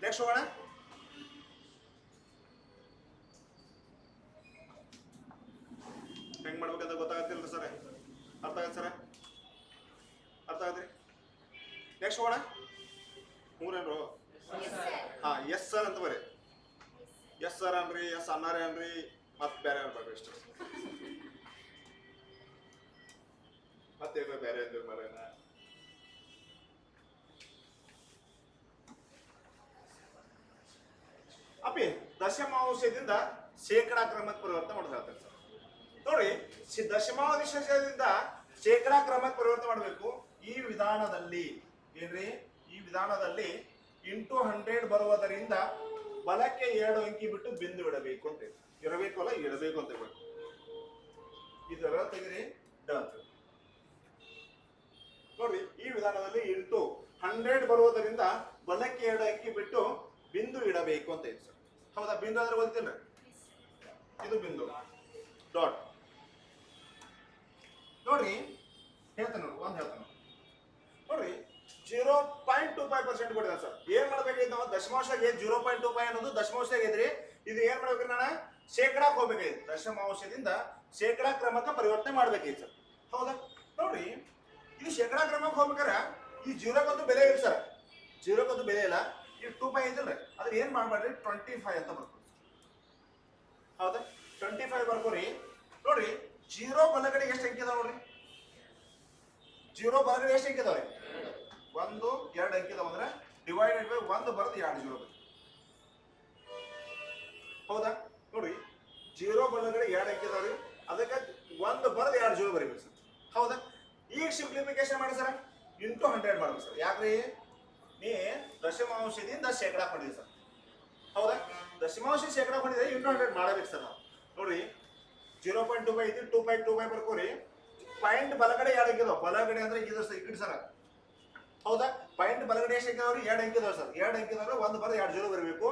ನೆಕ್ಸ್ಟ್ ಹೋಗೋಣ ಹೆಂಗ್ ಮಾಡ್ಬೇಕಂತ ಗೊತ್ತಾಗತ್ತಿಲ್ಲ ಸರ್ ಅರ್ಥ ಆಗತ್ತೆ ಸರ್ ಅರ್ಥ ಆಗತ್ರಿ ನೆಕ್ಸ್ಟ್ ಹೋಗೋಣ ಮೂರೇನ್ರು ಹಾ ಎಸ್ ಸರ್ ಅಂತ ಬರ್ರಿ ಎಸ್ ಸರ್ ಅನ್ರಿ ಎಸ್ ಅನ್ನಾರೇ ಅನ್ರಿ ಮತ್ತೆ ಬೇರೆ ಅನ್ಬೇಡ್ರಿ ಇಷ್ಟು ಮತ್ತೆ ಬೇರೆ ಅಂದ್ರಿ ಮರೇನ ಅಪ್ಪಿ ದಶಮಾಂಶದಿಂದ ಶೇಕಡಾ ಕ್ರಮಕ್ಕೆ ಪರಿವರ್ತನೆ ಮಾಡೋದು ಹೇಳ್ತಾರೆ ಸರ್ ನೋಡಿ ದಶಮಾಂಶದಿಂದ ಶೇಕಡಾ ಕ್ರಮಕ್ಕೆ ಪರಿವರ್ತನೆ ಮಾಡಬೇಕು ಈ ವಿಧಾನದಲ್ಲಿ ಏನ್ರಿ ಈ ವಿಧಾನದಲ್ಲಿ ಇಂಟು 100 ಬರುವುದರಿಂದ ಬಲಕ್ಕೆ 2 ಅಂಕಿ ಬಿಟ್ಟು ಬಿಂದು ಇಡಬೇಕು ಅಂತ ಇರಬೇಕು ಅಲ್ಲ ಇಡಬೇಕು ಅಂತ ಹೇಳ್ಬೇಕು ಇದರ ತೆಗಿರಿ ಡನ್ ನೋಡಿ ಈ ವಿಧಾನದಲ್ಲಿ ಇಂಟು 100 ಬರುವುದರಿಂದ ಬಲಕ್ಕೆ 2 ಅಂಕಿ ಬಿಟ್ಟು ಬಿಂದು ಇಡಬೇಕು ಅಂತ ಇದೆ ಸರ್ ಹೌದಾ ಬಿಂದು ಅಂದ್ರೆ ಗೊತ್ತಿಲ್ಲ ಇದು ಬಿಂದು ಡಾಟ್ ನೋಡ್ರಿ ಹೇಳ್ತಾನೆ ನೋಡಿ ಒಂದು ಹೇಳ್ತಾನೆ ನೋಡ್ರಿ 0.25% ಕೊಟ್ಟಿದ್ದಾನೆ ಸರ್ ಏನ್ ಮಾಡ್ಬೇಕಾಗಿತ್ತು ನಾವು ದಶಮಾಂಶಗೆ 0.25 ಅನ್ನೋದು ದಶಮಾಂಶದಾಗ ಐತ್ರಿ ಇದು ಏನ್ ಮಾಡ್ಬೇಕ್ರಿ ನಾನು ಶೇಕಡಾಕ್ ಹೋಗ್ಬೇಕಾಗಿತ್ತು ದಶಮಾಂಶದಿಂದ ಶೇಕಡಾ ಕ್ರಮಕ್ಕೆ ಪರಿವರ್ತನೆ ಮಾಡ್ಬೇಕಾಗಿತ್ತು ಸರ್ ಹೌದಾ ನೋಡ್ರಿ ಇದು ಶೇಕಡಾ ಕ್ರಮಕ್ಕೆ ಹೋಗ್ಬೇಕಾರೆ ಈ 0ಕ್ಕಂತೂ ಬೆಲೆ ಇಲ್ಲ ಸರ್ 0ಕ್ಕಂತೂ ಬೆಲೆ ಇಲ್ಲ ಈ 2π ಐತಿಲ್ರಿ ಅದ್ರ ಏನ್ ಮಾಡ್ಬೇಡ್ರಿ 25 ಅಂತ ಬರ್ಕೊಡಿ ಹೌದಾ 25 ಬರ್ಕೋರಿ ನೋಡ್ರಿ 0 ಬಲಗಡೆ ಎಷ್ಟು ಅಂಕಿ ಇದಾವ ನೋಡ್ರಿ 0 ಬಲಗಡೆ ಎಷ್ಟು ಅಂಕಿ ಇದಾವೆ 1 2 ಅಂಕಿ ಇದಾವ ಅಂದ್ರೆ ಡಿವೈಡೆಡ್ ಬೈ 1 ಬರೋದು 2 0 ಬರುತ್ತೆ ಹೌದಾ ನೋಡ್ರಿ 0 ಬಲಗಡೆ 2 ಅಂಕಿ ಇದಾವ್ರಿ ಅದಕ್ಕೆ 1 ಬರೋದು 2 0 ಬರೀಬೇಕು ಸರ್ ಹೌದಾ ಈಗ ಸಿಂಪ್ಲಿಫಿಕೇಶನ್ ಮಾಡಿ ಸರ್ ಇಂಟು 100 ಮಾಡ್ಬೇಕು ಸರ್ ಯಾಕ್ರಿ ನೀ ದಶಮಾಂಶದಿಂದ ಶೇಕಡಾ ಮಾಡಿದ್ರಿ ಸರ್ ಹೌದಾ ದಶಮಾಂಶ ಶೇಕಡಾ ಮಾಡಿದ್ರೆ ಇಂಟು 100 ಮಾಡಬೇಕು ಸರ್ ನಾವು ನೋಡ್ರಿ 0.25 ಐತಿ 2.25 ಬರ್ಕೋರಿ ಪಾಯಿಂಟ್ ಬಲಗಡೆ 2 ಅಂಕಿ ಇದಾವ ಬಲಗಡೆ ಅಂದ್ರೆ ಇದು ಇಕ್ಕಿಡಿ ಸರ್ ಹೌದಾ ಪಾಯಿಂಟ್ ಬಲಗಡೆ ಎಷ್ಟು ಅಂಕಿ ಇದಾವ್ರಿ 2 ಅಂಕಿ ಇದಾವ ಸರ್ 2 ಅಂಕಿ ಇದಾವ್ರೆ 1 ಬರೋದು 2 0 ಬರಬೇಕು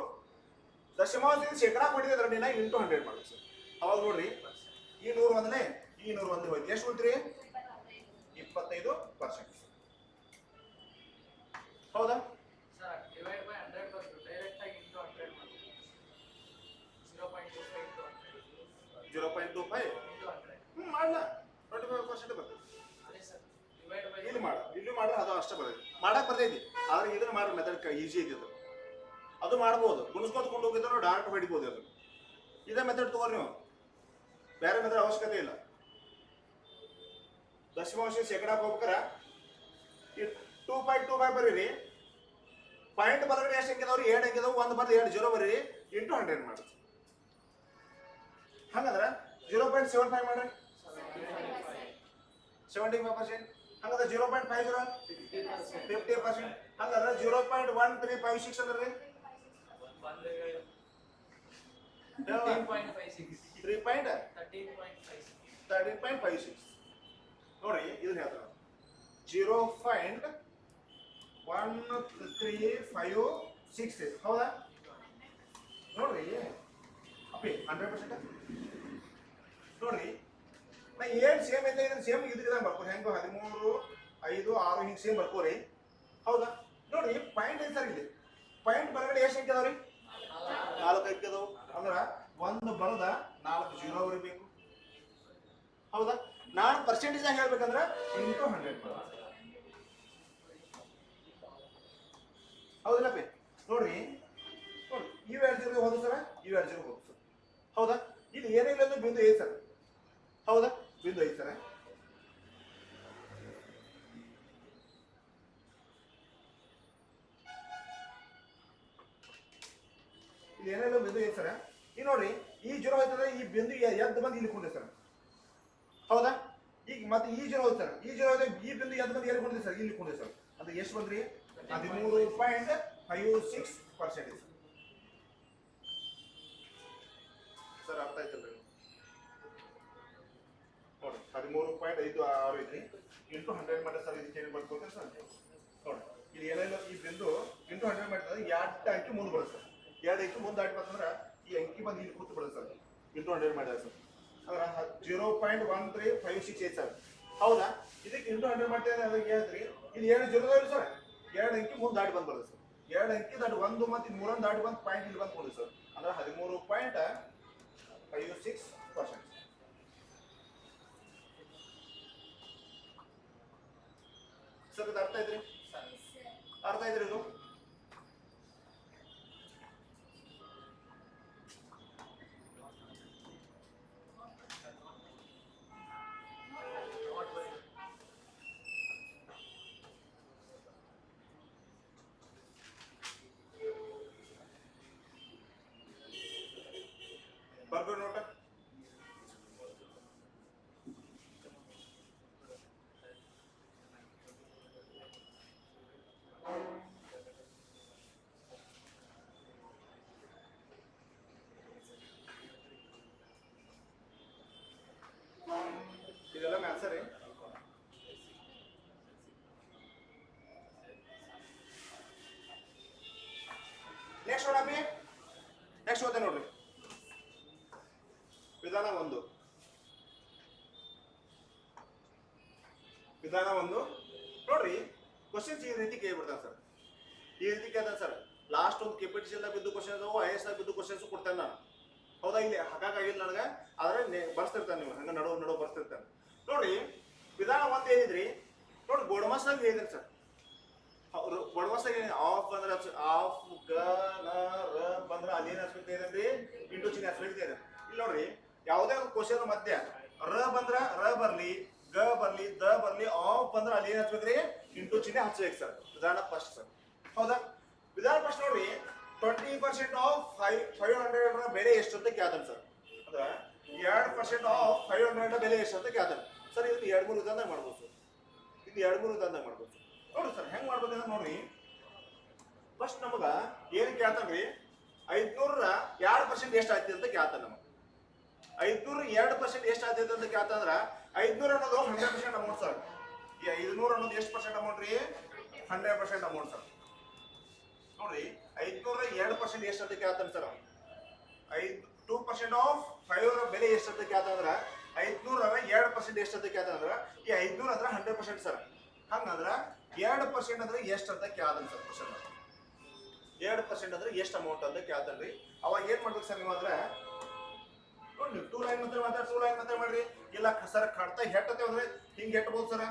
ದಶಮಾಂಶದಿಂದ ಶೇಕಡಾ ಮಾಡಿದ್ರೆ ನೀನ ಇಂಟು 100 ಮಾಡ್ಬೇಕು ಸರ್ ಅವಾಗ ನೋಡ್ರಿ ಈ 100 ಒಂದನೇ ಈ 100 ಒಂದೇ ಹೋಯ್ತು ಎಷ್ಟು ಉಳಿತ್ರಿ 25% ಹೌದಾ ಸರ್ ಡಿವೈಡ್ ಬೈ 100 ಬರ್ತದೆ ಡೈರೆಕ್ಟ್ ಆಗಿ ಇಂಟು 100 ಮಾಡಿ 0.25 ಇಂಟು 100 ಮಾಡಲ್ಲ 25% ಬರ್ತದೆ ಅದೇ ಸರ್ ಡಿವೈಡ್ ಬೈ ಇಲ್ಲಿ ಮಾಡ ಇಲ್ಲಿ ಮಾಡ್ರೆ ಅದು ಅಷ್ಟೇ ಬರ್ತೈತಿ ಮಾಡಕ್ ಬರ್ತೈತಿ ಆದ್ರೆ ಇದನ್ನ ಮಾಡ್ರಿ ಮೆಥಡ್ ಈಸಿ ಐತಿ ಅದು ಮಾಡ್ಬೋದು ಗುಣಿಸ್ಕೊತ್ಕೊಂಡು ಹೋಗಿದ್ರು ಡೈರೆಕ್ಟ್ ಹೊಡಿಬೋದು ಅದು ಇದೇ ಮೆಥಡ್ ತಗೋರಿ ನೀವು ಬೇರೆ ಮೆಥಡ್ ಅವಶ್ಯಕತೆ ಇಲ್ಲ ದಶಮಾಂಶ ಶೇಕಡಾ ಹೋಗ್ಬೇಕಾರ ಈ 2.25 ಬರೀರಿ ಪಾಯಿಂಟ್ ಬಲಗಡೆ ಎಷ್ಟು ಅಂಕಿದವ್ರಿ 2 ಅಂಕಿದವು 1 ಬರ್ದು 2 0 ಬರೀರಿ ಇಂಟು 100 ಮಾಡಿ ಹಂಗಂದ್ರೆ 0.75 ಮಾಡ್ರಿ 75% ಹಂಗಂದ್ರೆ 0.50 50% ಹಂಗಂದ್ರೆ 0.1356 ಅಂದ್ರೆ 13.56 ನೋಡ್ರಿ ಇದನ್ನ ಹೇಳ್ತಾರೆ 0.1356 ಹೌದಾ ನೋಡ್ರಿ ಅಪ್ಪಿ 100% ನೋಡ್ರಿ ನಾ ಏನ್ ಸೇಮ್ ಐತೆ ಇದನ್ನ ಸೇಮ್ ಇದ್ರಿಂದ ಬರ್ಕೋರಿ ಹೆಂಗೋ 13 5 6 ಹಿಂಗೆ ಸೇಮ್ ಬರ್ಕೋರಿ ಹೌದಾ ನೋಡ್ರಿ ಪಾಯಿಂಟ್ ಐತೆ ಸರ್ ಇಲ್ಲಿ ಪಾಯಿಂಟ್ ಬರಗಡೆ ಎಷ್ಟು ಅಂಕಿ ಅದಾವ್ರಿ 4 ಅಂಕಿ ಅದಾವು ಅಂದ್ರ 1 ಬರದ 4 0 ಬರಬೇಕು ಹೌದಾ ನಾನು ಪರ್ಸೆಂಟೇಜ್ ಆಗಿ ಹೇಳ್ಬೇಕಂದ್ರೆ ಇಂಟು 100 ಹೌದಿಲ್ಲ ಪೇ ನೋಡ್ರಿ ನೋಡಿ ಇವು 2 0 ಹೋದ ಸರ ಇವು 2 0 ಹೋದ ಸರ್ ಹೌದಾ ಇಲ್ಲಿ ಏನಿಲ್ಲ ಅಂದ್ರೆ ಬಿಂದು ಐತೆ ಸರ್ ಹೌದಾ ಬಿಂದು ಐತೆ ಸರ್ ಇಲ್ಲಿ ಏನಿಲ್ಲ ಬಿಂದು ಐತೆ ಸರ್ ಈಗ ನೋಡ್ರಿ ಈ 0 ಹೋಯ್ತಂದ್ರೆ ಈ ಬಿಂದು ಎದ್ದು ಬಂದು ಇಲ್ಲಿ ಕುಂದೆ ಸರ್, ಹೌದಾ? ಈಗ ಮತ್ತೆ ಈ 0 ಹೋಯ್ತು ಸರ್, ಈ 0 ಹೋಯ್ತು ಈ ಬಿಂದು ಎದ್ದು ಬಂದು ಎಲ್ಲಿ ಕುಂದೆ ಸರ್, ಇಲ್ಲಿ ಕುಂದೆ ಸರ್. ಅಂದ್ರೆ ಎಷ್ಟು ಬಂದ್ರಿ? 13.56% ಸರ್. ಅರ್ಥ ಆಯ್ತಲ್ರಿ? ನೋಡಿ 13.56 ಐತ್ರಿ ಇಂಟು 100 ಮಾಡಿದ್ರೆ ಸರ್ ಇದಕ್ಕೆ ಏನು ಬರ್ಕೋತೀರಿ ಸರ್? ನೋಡಿ ಇಲ್ಲಿ ಏನೆಲ್ಲ ಈ ಬಿಂದು ಇಂಟು 100 ಮಾಡಿದ್ರೆ 2 ಅಂಕಿ ಮುಂದೆ ಬರುತ್ತೆ ಸರ್. 2 ಅಂಕಿ ಮುಂದೆ ದಾಟಿ ಬಂತಂದ್ರೆ ಈ ಅಂಕಿ ಬಂದು ಇಲ್ಲಿ ಕೂತು ಬಿಡುತ್ತೆ ಸರ್ ಇಂಟು 100 ಮಾಡಿದ್ರೆ ಸರ್. ಅಂದ್ರೆ 0.1356 ಐತೆ ಸರ್, ಹೌದಾ? ಇದಕ್ಕೆ ಇಂಟು 100 ಮಾಡ್ತೇವೆ ಅದಕ್ಕೆ ಹೇಳ್ತೀರಿ ಇಲ್ಲಿ 2 0 ಸರ್, 2 ಅಂಕಿ ಮುಂದೆ ದಾಟಿ ಬಂದು ಬರುತ್ತೆ ಸರ್. 2 ಅಂಕಿ ದಾಟಿ 1 ಮತ್ತು 3 ದಾಟಿ ಬಂದು ಪಾಯಿಂಟ್ ಇಲ್ಲಿ ಬಂದು ಕೊಡುತ್ತೆ ಸರ್. ಅಂದ್ರೆ 13.56%. ಸರ್ ಇದು ಅರ್ಥ ಐತ್ರಿ? ಅರ್ಥ ಐತ್ರಿ ಇದು? ಬರ್ಬೇಕು ನೋಟ. ಇದೆಲ್ಲ ಮ್ಯಾಥ್ಸ್ ರೀ. ನೆಕ್ಸ್ಟ್ ನೋಡಪ್ಪಿ, ನೆಕ್ಸ್ಟ್ ಓದ್ತೆ ನೋಡ್ರಿ. ವಿಧಾನ 1 ನೋಡ್ರಿ. ಕ್ವಶನ್ಸ್ ಈ ರೀತಿ ಕೇಳ್ಬಿಡ್ತಾನೆ ಸರ್, ಈ ರೀತಿ ಕೇಳ್ತಾನೆ ಸರ್. ಲಾಸ್ಟ್ ಒಂದು ಕೆಪಿಟಿಷನ್ ಬಿದ್ದು ಕ್ವಶನ್ಸ್ ಅವು, IAS ಬಿದ್ದು ಕ್ವಶನ್ಸ್ ಕೊಡ್ತೇನೆ ನಾನು, ಹೌದಾ? ಇಲ್ಲಿ ಹಾಗಾಗಿಲ್ಲ ನನಗೆ, ಆದರೆ ಬರ್ಸ್ತಿರ್ತಾನೆ ನೀವು ಹಂಗೆ ನಡು ಬರ್ಸ್ತಿರ್ತಾನೆ ನೋಡ್ರಿ. ವಿಧಾನ 1 ಏನಿದ್ರಿ ನೋಡಿ, ಗೋಡಮಾಸಾಗ ಹೇಳಿದ್ರಿ ಸರ್. ಅವರು ಗೋಡಮಾಸಾಗ ಆಫ್ ಬಂದ್ರೆ ಆಫ್ ಗ ನ ರ ಬಂದ್ರೆ ಅದೇನು ಹಚ್ಬೇಕು ಏನೇನ್ರಿ? ಇಂಟು ಚಿಹ್ನೆ ಹಚ್ಬೇಕು ಇದೆ. ಇಲ್ಲಿ ನೋಡ್ರಿ, ಯಾವುದೇ ಒಂದು ಕ್ವಶನ್ ಮಧ್ಯ ರ ಬಂದ್ರ ರ ಬರ್ಲಿ, ಗ ಬರ್ಲಿ, ದ ಬರ್ಲಿ, ಆಫ್ ಬಂದ್ರೆ ಅಲ್ಲಿ ಏನ್ ಹಚ್ಬೇಕ್ರಿ? ಇಂಟು ಚಿಹ್ನೆ ಹಚ್ಬೇಕು ಸರ್. ವಿಧಾನ ಫಸ್ಟ್ ಸರ್, ಹೌದಾ? ವಿಧಾನ ಫಸ್ಟ್ ನೋಡ್ರಿ, 20% ಆಫ್ 500 ಬೆಲೆ ಎಷ್ಟು ಅಂತ ಕೇಳ್ತಾನೆ ಸರ್. ಅಂದ್ರೆ 2% ಆಫ್ 500 ಬೆಲೆ ಎಷ್ಟು ಅಂತ ಕೇಳ್ತಾನೆ ಸರ್. ಇದನ್ನ 2-3 ವಿಧಾನದಾಗ ಮಾಡ್ಬೋದು ಸರ್. ಇದು 2-3 ವಿಧಾನದಾಗ ಮಾಡ್ಬೋದು ನೋಡ್ರಿ ಸರ್. ಹೆಂಗ್ ಮಾಡ್ಬೇಕಂದ್ರೆ ನೋಡ್ರಿ, ಫಸ್ಟ್ ನಮಗ ಏನ್ ಕೇಳ್ತಾನ್ರಿ? 500ರ 2% ಎಷ್ಟು ಆಯ್ತು ಅಂತ ಕೇಳ್ತಾನೆ ನಮಗೆ. 500 2% ಎಷ್ಟು ಆಯ್ತೈತೆ ಅಂತ ಕೇಳ್ತಂದ್ರ 500 ಅನ್ನೋದು 100% ಅಮೌಂಟ್ ಸರ್. ಈ 500 ಅನ್ನೋದು ಎಷ್ಟು ಪರ್ಸೆಂಟ್ ಅಮೌಂಟ್ ರೀ? 100% ಅಮೌಂಟ್ ಸರ್. ನೋಡ್ರಿ, 500 2% ಎಷ್ಟು ಅಂತ ಕೇಳ್ತಾನೆ ಸರ್. 2% ಆಫ್ 500 ಬೆಲೆ ಎಷ್ಟು ಅಂತ ಕೇಳ್ತಂದ್ರ 500ರ 2% ಎಷ್ಟು ಅಂತ ಕೇಳ್ತಂದ್ರ ಈ 500 ಅಂದ್ರೆ 100% ಸರ್. ಹಂಗಂದ್ರ 2% ಅಂದ್ರೆ ಎಷ್ಟು ಅಂತ ಕೇಳ್ತಾನೆ ಸರ್ ಕ್ವಶನ್. 2% ಅಂದ್ರೆ ಎಷ್ಟು ಅಮೌಂಟ್ ಅಂತ ಕೇಳ್ತಾನ್ರಿ. ಅವಾಗ ಏನ್ ಮಾಡ್ಬೇಕು ಸರ್ ನೀವು ಅಂದ್ರೆ ನೋಡಿ, 2 ಲೈನ್ ಮಾತ್ರ 2 ಲೈನ್ ಮಾತ್ರ ಮಾಡ್ರಿ. ಇಲ್ಲ ಸರ್ ಕಡ್ತ ಹೆಟ್ಟತೆ ಅಂದ್ರೆ ಹಿಂಗೆ ಹೆಟ್ಬೋದು ಸರ್,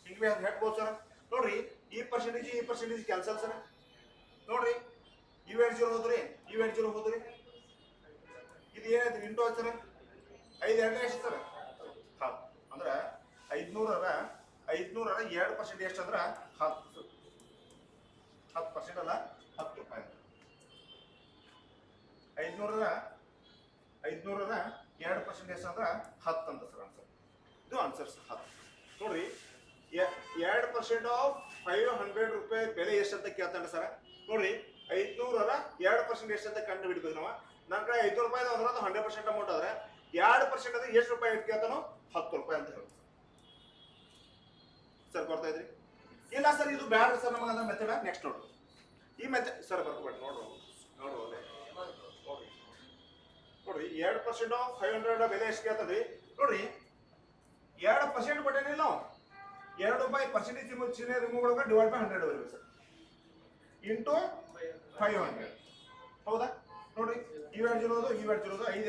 ಹಿಂಗೆ ಹೆಟ್ಬೋದು ಸರ್. ನೋಡ್ರಿ, ಈ ಪರ್ಸೆಂಟೇಜ್ ಕ್ಯಾನ್ಸಲ್ ಸರ್. ನೋಡ್ರಿ, ಇವೆರಡು 0 ಹೋದ್ರಿ, ಇವೆರಡು 0 ಹೋದ್ರಿ. ಇದು ಏನಾಯ್ತು? ಇಂಟು ಆಯ್ತು ಸರ್. 5 2 ಎಷ್ಟು ಸರ್? ಹೌದು. ಅಂದ್ರೆ 500ರ 2% ಎಷ್ಟು ಅಂದ್ರೆ 10% ಅಲ್ಲ, 10 ರೂಪಾಯಿ. 500ರ 2% ಎಷ್ಟು ಅಂದ್ರೆ 10 ಅಂತ ಸರ್ ಆನ್ಸರ್. ಇದು ಆನ್ಸರ್ 10. ನೋಡ್ರಿ, 2% ಆಫ್ 500 ರೂಪಾಯಿ ಬೆಲೆ ಎಷ್ಟು ಅಂತ ಕೇಳ್ತಾನೆ ಸರ್. ನೋಡ್ರಿ, 500ರ 2% ಎಷ್ಟು ಅಂತ ಕಂಡು ಹಿಡಿಬೇಕು ನಾವು. ನನ್ನ ಕಡೆ 500 ರೂಪಾಯಿ ಅಂದ್ರೆ 100% ಅಮೌಂಟ್ ಆದ್ರೆ 2% ಅಂದ್ರೆ ಎಷ್ಟು ರೂಪಾಯಿ ಇಟ್ಟು ಕೇಳ್ತಾನೋ? 10 ರೂಪಾಯಿ ಅಂತ ಹೇಳಿ ಸರ್. ಬರ್ತಾ ಇದ್ರಿ? ಇಲ್ಲ ಸರ್, ಇದು ಬ್ಯಾಡ ಸರ್ ನಮಗೆ ಅಂದ್ರೆ ಮೆಥಡ್. ನೆಕ್ಸ್ಟ್ ನೋಡ್ರಿ, ಈ ಮೆಥಡ್ ಸರ್ ಬರ್ಕೊಬೇಡಿ. ನೋಡ್ರಿ 2% ಆಫ್ 500 ಬೆಲೆ ಎಷ್ಟು ಕೇಳ್ತದ್ರಿ? ನೋಡ್ರಿ, 2% ಕೊಟ್ಟೇನಿಲ್ಲ ನಾವು. 2 ರೂಪಾಯಿ ಪರ್ಸೆಂಟೇಜ್ ಚಿಹ್ನೆ ರಿಮೂವ್ ಮಾಡ್ಬೇಕು, ಡಿವೈಡ್ ಬೈ 100 ಬರಬೇಕು ಸರ್, ಇಂಟು 500. ಹೌದಾ? ನೋಡ್ರಿ, ಇವೆರಡು 0 5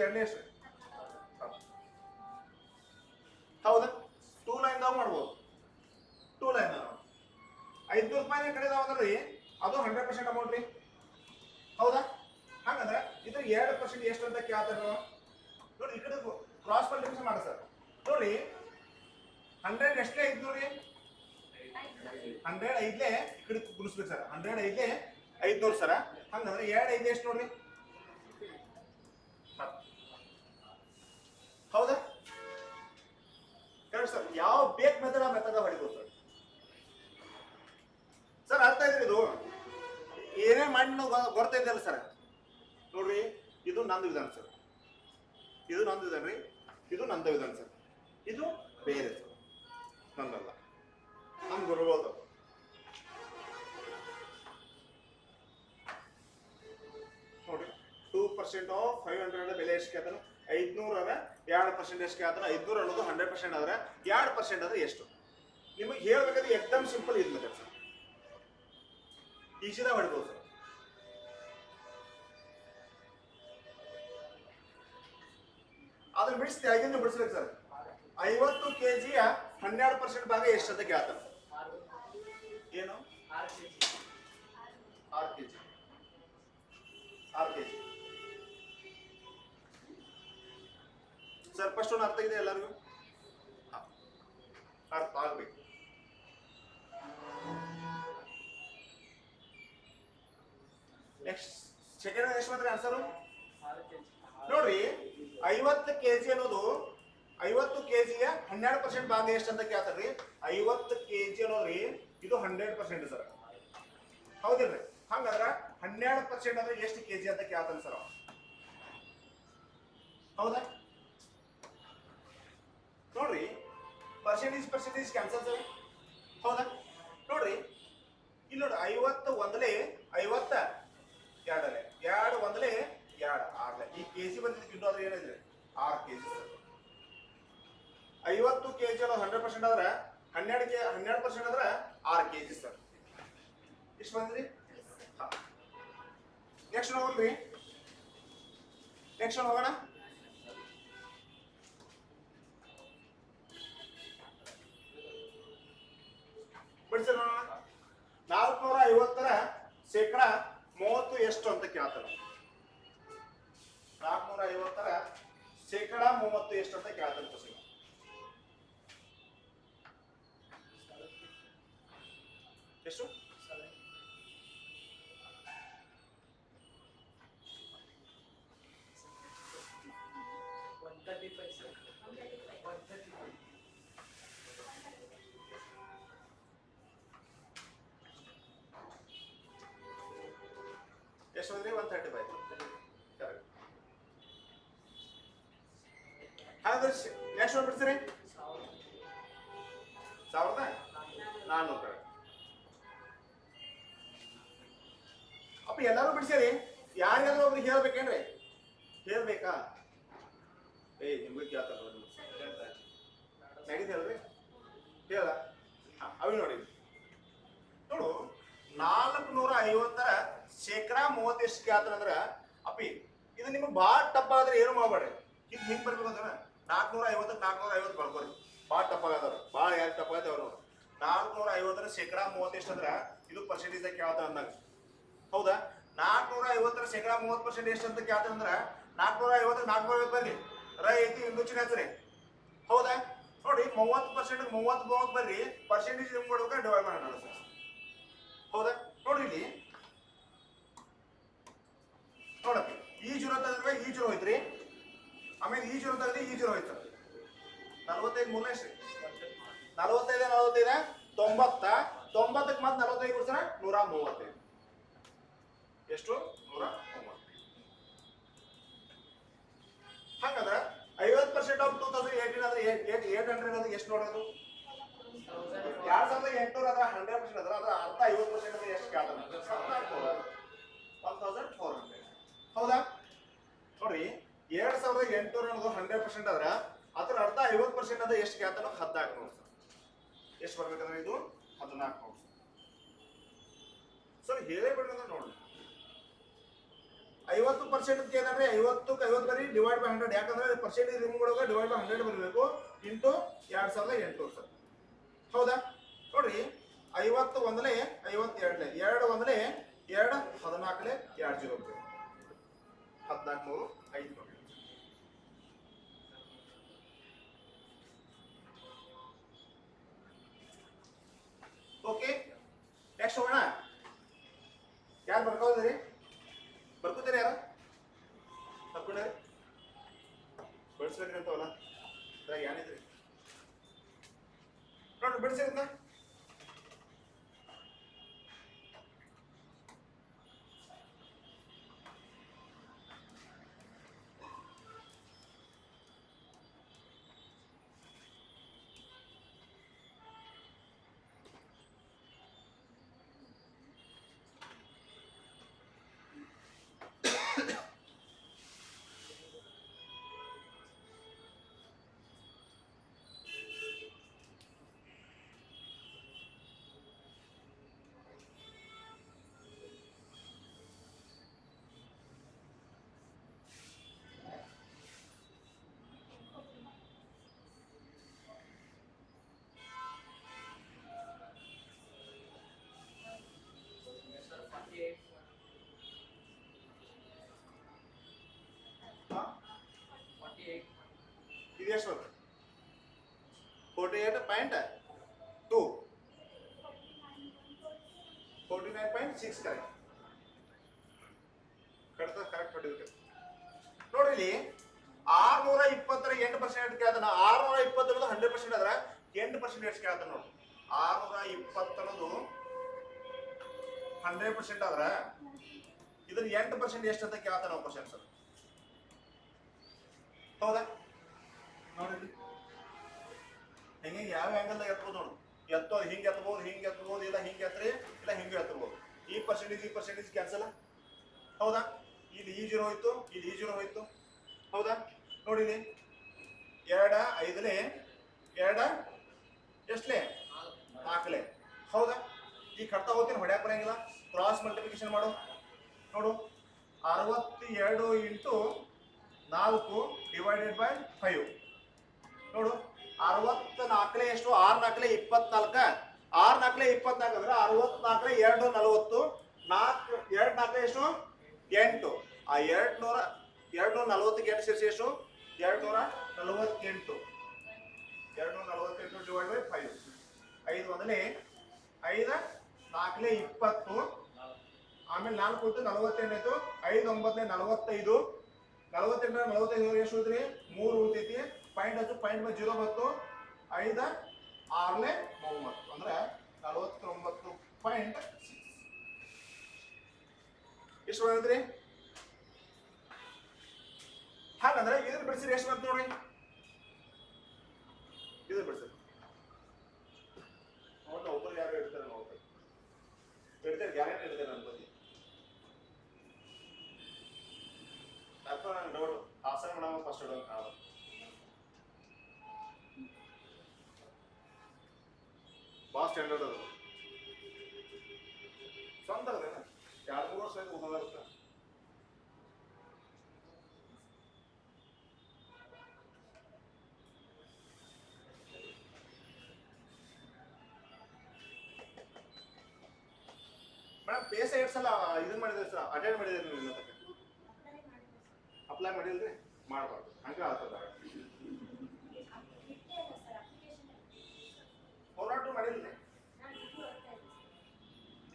2 ಎಷ್ಟು? ಹೌದಾ? 2 ಲೈನ್ ದಾಗ ಮಾಡ್ಬೋದು. 2 ಲೈನ್ 500 ರೂಪಾಯಿ ಕಡೆ ಅಂದ್ರೆ ಅದು 100% ಅಮೌಂಟ್ ರೀ, ಹೌದಾ? ಹಾಗಂದ್ರೆ ಇದ್ರ 2% ಎಷ್ಟು ಅಂತ ಕೇಳ್ತಾರೆ ನೋಡಿ. ಈ ಕಡೆ ಕ್ರಾಸ್ ಮಲ್ಟಿಪ್ಲಿಕೇಶನ್ ಮಾಡಿ ಸರ್. ನೋಡಿ, 100 ಎಷ್ಟೇ 500 ರೀ? 100 5ಲೇ ಈ ಕಡೆ ಗುಣಿಸ್ಬೇಕು ಸರ್. 100 5ಲೇ 500 ಸರ. ಹಂಗಂದ್ರೆ 2 5 ಎಷ್ಟು ನೋಡ್ರಿ? ನೋಡಿ ಸರ್, ಯಾವ ಬೇಕ್ ಮೆಥಡ್ ಆ ಮೆಥಡ್ ಹೊಡಿಬೋದು ಸರ್. ಸರ್ ಅರ್ಥ ಇದ್ರಿ ಇದು ಏನೇ ಮಾಡಿ ನಾವು ಗೊತ್ತಾ ಇದೆಯಲ್ಲ ಸರ್. ನೋಡ್ರಿ, ಇದು ನಂದು ವಿಧಾನ ಸರ್, ಇದು ನಂದು ವಿಧಾನ ರೀ, ಇದು ನಂದು ವಿಧಾನ ಸರ್, ಇದು ಬೇರೆ ಸರ್, ನಂದಲ್ಲ, ನಮ್ಗೆ ಬರ್ಬೋದು. ನೋಡ್ರಿ, 2% ಆಫ್ 500 ಬೆಲೆ ಎಷ್ಟು ಕೇಳ್ತಾನೆ? 500 ಅದ 2% ಎಷ್ಟು ಕೇಳ್ತಾನೆ? 500 ಅನ್ನೋದು 100% ಆದ್ರೆ 2% ಅಂದ್ರೆ ಎಷ್ಟು? ನಿಮಗೆ ಹೇಳ್ಬೇಕಾದ್ರೆ ಎಕ್ದಮ್ ಸಿಂಪಲ್ ಇದು ಮೆಥಡ್ ಸರ್, ಈಸಿದಾಗ ಹೊಡ್ಬೋದು ಸರ್. ಅದನ್ನ ಬಿಡಿಸಿ ತೆಗಿನ ಬಿಡಿಸ್ಬೇಕು ಸರ್. 50 kg 12% ಭಾಗ ಎಷ್ಟು ಅಂತ ಕೇಳ್ತಾನೆ? ಏನು? 6 kg. ಸರ್ ಫಸ್ಟ್ ಒಂದು ಅರ್ಥ ಇದೆ ಎಲ್ಲರಿಗೂ? ಅರ್ಥ ಆಗ್ಬೇಕು. ನೆಕ್ಸ್ಟ್ ಸೆಕೆಂಡ್ ಎಷ್ಟು ಮಾತ್ರ ಆನ್ಸರು ನೋಡ್ರಿ. 50 kg ಅನ್ನೋದು 50 kg 12% ಭಾಗ ಎಷ್ಟು ಅಂತ ಕೇಳ್ತಾರ್ರಿ. 50 kg ಅನ್ನೋದ್ರಿ ಇದು 100% ಸರ್, ಹೌದಿಲ್ರಿ? ಹಂಗಂದ್ರ 12% ಅಂದ್ರೆ ಎಷ್ಟು ಕೆಜಿ ಅಂತ ಕೇಳ್ತಾನೆ ಸರ್, ಹೌದಾ? ನೋಡ್ರಿ, ಪರ್ಸೆಂಟೇಜ್ ಕ್ಯಾನ್ಸಲ್ ಸರ್, ಹೌದಾ? ನೋಡ್ರಿ ಇಲ್ಲಿ ನೋಡಿ, 50 ಒಂದಲೇ 50 ಎರಡಲೆ 2 ಒಂದಲೇ 2 6 ಈ ಕೆಜಿ ಬಂದಿದ್ದಕ್ಕೆ ಇನ್ನೂ ಆದ್ರೆ ಏನಿದ್ರೆ 6 kg ಸರ್. 50 kg ಅನ್ನೋದು 100% ಆದ್ರೆ 12% ಆದ್ರೆ 6 kg ಸರ್. ಎಷ್ಟು ಬಂದ್ರಿ? ನೆಕ್ಸ್ಟ್ ನೋಡ್ರಿ, ನೆಕ್ಸ್ಟ್ ಹೋಗೋಣ. ಬಿಡಿಸಿ ನೋಡೋಣ. 450ರ ಶೇಕಡ 30 ಎಷ್ಟು ಅಂತ ಕೇಳ್ತಾರೆ. 450ರ ಶೇಕಡ 30 ಎಷ್ಟು ಅಂತ ಕೇಳ್ತಾರೆ ಸರ್. ಎಷ್ಟು? 135 sir. 135. ಎಷ್ಟು ಅಂದ್ರೆ 135. ಹಾಗಾದ್ರೆ ನೆಕ್ಸ್ಟ್ ಒಂದು ಬಿಡ್ತೀರಿ 1400. ಅಪ್ಪ ಎಲ್ಲರೂ ಬಿಡಿಸಿರಿ, ಯಾರಿಗಾದ್ರೂ ಒಬ್ರಿಗೆ ಹೇಳ್ಬೇಕೇನ್ರಿ? ಹೇಳ್ಬೇಕಾ? ನಿಮ್ಗೆ ಕೇಳ್ತಾರೆ ನಡೀತಿ ಹೇಳ್ರಿ, ಹೇಳ. ಅವಿ ನೋಡಿ, ನೋಡು, 450ರ ಶೇಕಡ 30 ಎಷ್ಟು ಕೇಳ್ತಾರ ಅಂದ್ರ ಅಪ್ಪಿ ಇದು ನಿಮ್ಗೆ ಭಾಳ ಟಪ್ ಆದ್ರೆ ಏನು ಮಾಡ್ಬೇಡ್ರಿ. ಇದು ಹಿಂಗ್ ಬರ್ಬೇಕು ಅಂದ್ರ 450 ಬರ್ಕೋರಿ. ಭಾಳ ಟಪ್ ಆಗದಾರ, ಭಾಳ ಯಾರು ಟಪ್ ಆಗತ್ತೆ ಅವ್ರು. 450ರ ಶೇಕಡ 30 ಎಷ್ಟು ಅಂದ್ರ ಇದು ಪರ್ಸೆಂಟೇಜ್ ಕೇಳ್ತ ಅಂದಾಗ, ಹೌದಾ? 450ರ ಶೇಕಡ 30% ಎಷ್ಟು ಅಂತ ಕೇಳ್ತ ಅಂದ್ರ 450 ಬರ್ರಿ, ಐತಿ ಇಂದುಚಿನ ಹೆಸರಿ, ಹೌದಾ? ನೋಡಿ, 30% 30 ಬರ್ರಿ, ಪರ್ಸೆಂಟೇಜ್ ನಿಮ್ಗೆ ಕೊಡ್ಬೇಕ ಡಿವೈಡ್ ಮಾಡೋಣ ಸರ್, ಹೌದಾ? ನೋಡ್ರಿ ಇಲ್ಲಿ ನೋಡಪ್ಪ, ಈ 0 ತೆಗೆದ್ರೆ ಈ 0 ಹೋಯ್ತ್ರಿ, ಆಮೇಲೆ ಈ 0 ತೆಗೆದ್ರೆ ಈ 0 ಹೋಯ್ತು. 45 ಮೂರನೇ ಎಷ್ಟು? 45 90 90ಕ್ಕೆ ಮತ್ತೆ 45 ಕೊಡ್ತಾರ 135. ಎಷ್ಟು? 130. ಹಾಗಾದ್ರೆ 50% ಆಫ್ 2018 ಆದ್ರೆ 800 ಅಂದ್ರೆ ಎಷ್ಟು ನೋಡೋದು? 2800 ಆದ್ರೆ 100% ಅದ್ರ ಅರ್ಧ 50% ಅಂದ್ರೆ ಎಷ್ಟು ಕೇಳ್ತಾನೆ? 1400. ಹೌದಾ? ನೋಡ್ರಿ, 2800 ಅನ್ನೋದು 100% ಆದ್ರೆ ಅದ್ರ ಅರ್ಧ 50% ಅಂದ್ರೆ ಎಷ್ಟು ಕೇಳ್ತಾನ? 1400 ಸರ್. ಎಷ್ಟು ಬರ್ಬೇಕಂದ್ರೆ ಇದು 1400 ಸರ್. ಹೇಳೇ ಬಿಡ್ರಿ ನೋಡ್ರಿ, 50% ಕೇಳಿದ್ರೆ 50ಕ್ಕೆ 50 ಬರೀ ಡಿವೈಡ್ ಬೈ 100. ಯಾಕಂದ್ರೆ ಪರ್ಸೆಂಟೇಜ್ ರಿಮೂವ್ ಮಾಡೋಕೆ ಡಿವೈಡ್ ಬೈ 100 ಬರಬೇಕು ಇಂಟು 2800 ಸರ್, ಹೌದಾ? ನೋಡ್ರಿ, 50 ಒಂದಲೇ 52 2 ಒಂದಲೇ 2 14 2 0 1400 5. ಓಕೆ, ನೆಕ್ಸ್ಟ್ ಹೋಗೋಣ. ಯಾರು ಬರ್ಕೋದ್ರಿ? ಬರ್ಕೋತೀರಿ ಯಾರು? ತಪ್ಕೊಂಡ್ರಿ? ಬಡಿಸ್ಬೇಕ್ರಿ ಅಂತವಲ್ಲ, ಇದ್ರಾಗ ಏನಿದ್ರಿ? ಎಷ್ಟು ಬರ್ತದೆ 48.2 49.6 ಕರೆಕ್ಟ್ ಕರೆಕ್ಟ್ ಹೊಡಿಬೇಕು ನೋಡ್ರಿ ಇಲ್ಲಿ 620 8% ಕೇಳ್ತಾನ 620 ಅನ್ನೋದು 100% ಆದ್ರೆ 8% ಎಷ್ಟು ಕೇಳ್ತಾನ ನೋಡಿ 620 ಅನ್ನೋದು 100% ಆದ್ರೆ ಇದನ್ನ 8% ಎಷ್ಟು ಅಂತ ಕೇಳ್ತಾನ ನಾವು ಕ್ವಶನ್ ಸರ್ ಹೌದಾ ನೋಡ್ರಿ ಹೆಂಗೆ ಯಾವ ಆಂಗಲ್ದಾಗ ಎತ್ಬೋದು ನೋಡು ಎತ್ತೋದು ಹಿಂಗೆ ಎತ್ತಬಹುದು ಇಲ್ಲ ಹಿಂಗೆ ಎತ್ತರಿ ಇಲ್ಲ ಹಿಂಗೆ ಎತ್ತಬಹುದು ಈ ಪರ್ಸೆಂಟೇಜ್ ಕ್ಯಾನ್ಸಲ್ ಹೌದಾ ಇಲ್ಲಿ ಈ ಜೀರೋ ಹೋಯ್ತು ಇಲ್ಲಿ ಈ ಜೀರೋ ಹೋಯ್ತು ಹೌದಾ ನೋಡಿ ಇಲ್ಲಿ 2 5 2 ಎಷ್ಟಲೇ 4 ಹೌದಾ ಈಗ ಕಟ್ತಾ ಹೋಗ್ತೀನಿ ಹೊಡ್ಯಾಕ ಬರಂಗಿಲ್ಲ ಕ್ರಾಸ್ ಮಲ್ಟಿಪ್ಲಿಕೇಶನ್ ಮಾಡು ನೋಡು 62 ಇಂಟು 4 ಡಿವೈಡೆಡ್ ಬೈ 5 ನೋಡು 64 ಎಷ್ಟು 6 4 24 6 4 24 ಅಂದ್ರೆ 64 2 40 4 2 4 ಎಷ್ಟು 8 ಆ 240 8 ಸೇರಿಸಿ ಎಷ್ಟು 248 ಡಿವೈಡ್ ಬೈ 5 5 ಒಂದಲೇ 5 4 20 ಆಮೇಲೆ 4 ಹೋಯ್ತು 48 ಆಯ್ತು 5 9 45 48 ಎಷ್ಟು ಹೋದ್ರಿ 3 ಉಳಿತೈತಿ ಪಾಯಿಂಟ್ ಹಚ್ಚು ಪಾಯಿಂಟ್ ಬೈ 0 ಬಂತು 5 6 30 ಅಂದ್ರೆ 49.6 ಎಷ್ಟು ಬಂದ್ರಿ ಹಾಗಂದ್ರೆ ಇದ್ರ ಬಿಡಿಸಿದ್ರೆ ಎಷ್ಟು ಬಂತು ನೋಡ್ರಿ ಇದ್ರ ಬಿಡಿಸಿರಿ ನೋಡ್ರಿ ಒಬ್ಬರು ಯಾರು ಇರ್ತಾರೆ ನೋಡ್ರಿ ಇಡ್ತಾರೆ ಗ್ಯಾರಂಟಿ ಇಡ್ತಾರೆ ನನ್ನ ಬಗ್ಗೆ ಯಾಕೋ ನಂಗೆ ಡೌಟ್ ಹಾಸನ ಮೇಡಮ್ ಫಸ್ಟ್ ಇಡೋದು ನಾವು ಭಾಳ ಸ್ಟ್ಯಾಂಡರ್ಡ್ ಅದು ಸ್ವಂತ ಅದೇನ 2-3 ವರ್ಷ ಆಯ್ತು ಓದೋದಾಗುತ್ತೆ ಮೇಡಮ್ ಪೇಸ ಎಷ್ಟು ಸಲ ಇದನ್ನ ಮಾಡಿದ್ರಿ ಸರ್ ಅಟೆಂಡ್ ಮಾಡಿದ್ರಿ ನೀವು ಇನ್ನೊಂದಕ್ಕೆ ಅಪ್ಲೈ ಮಾಡಿಲ್ರಿ ಮಾಡಬಾರ್ದು ಹಂಗೆ ಆಗ್ತದ ಹೋರಾಟ ಮಾಡಿಲ್ರಿ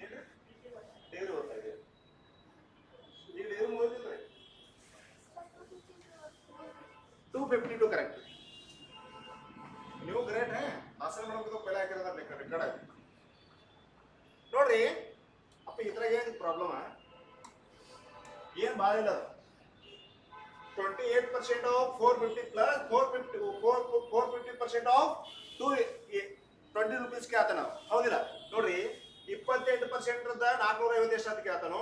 ಏನ್ರಿ ಡೈಲಿ ಓದ್ತಾ ಇದೆ ಈಗ ಡೈಲಿ ಓದಿಲ್ರಿ 252 ಕರೆಕ್ಟ್ ನೀವು ಗ್ರೇಟ್ ಹಾಸನ ಮಾಡೋದು ಪೆಲ ಹಾಕಿರೋದ ರೆಕಾರ್ಡ್ ಆಗಿ ನೋಡ್ರಿ ಅಪ್ಪ ಇದ್ರಾಗ ಏನು ಪ್ರಾಬ್ಲಮ್ ಏನು ಭಾಳ ಇಲ್ಲ ಅದು 28% of 450 plus 450% of 20 rupees के आता ना ಹೌದಿಲ್ಲ ನೋಡ್ರಿ 28% ದ 450 ಎಷ್ಟು ಅಂತ ಕೇಳ್ತಾನೋ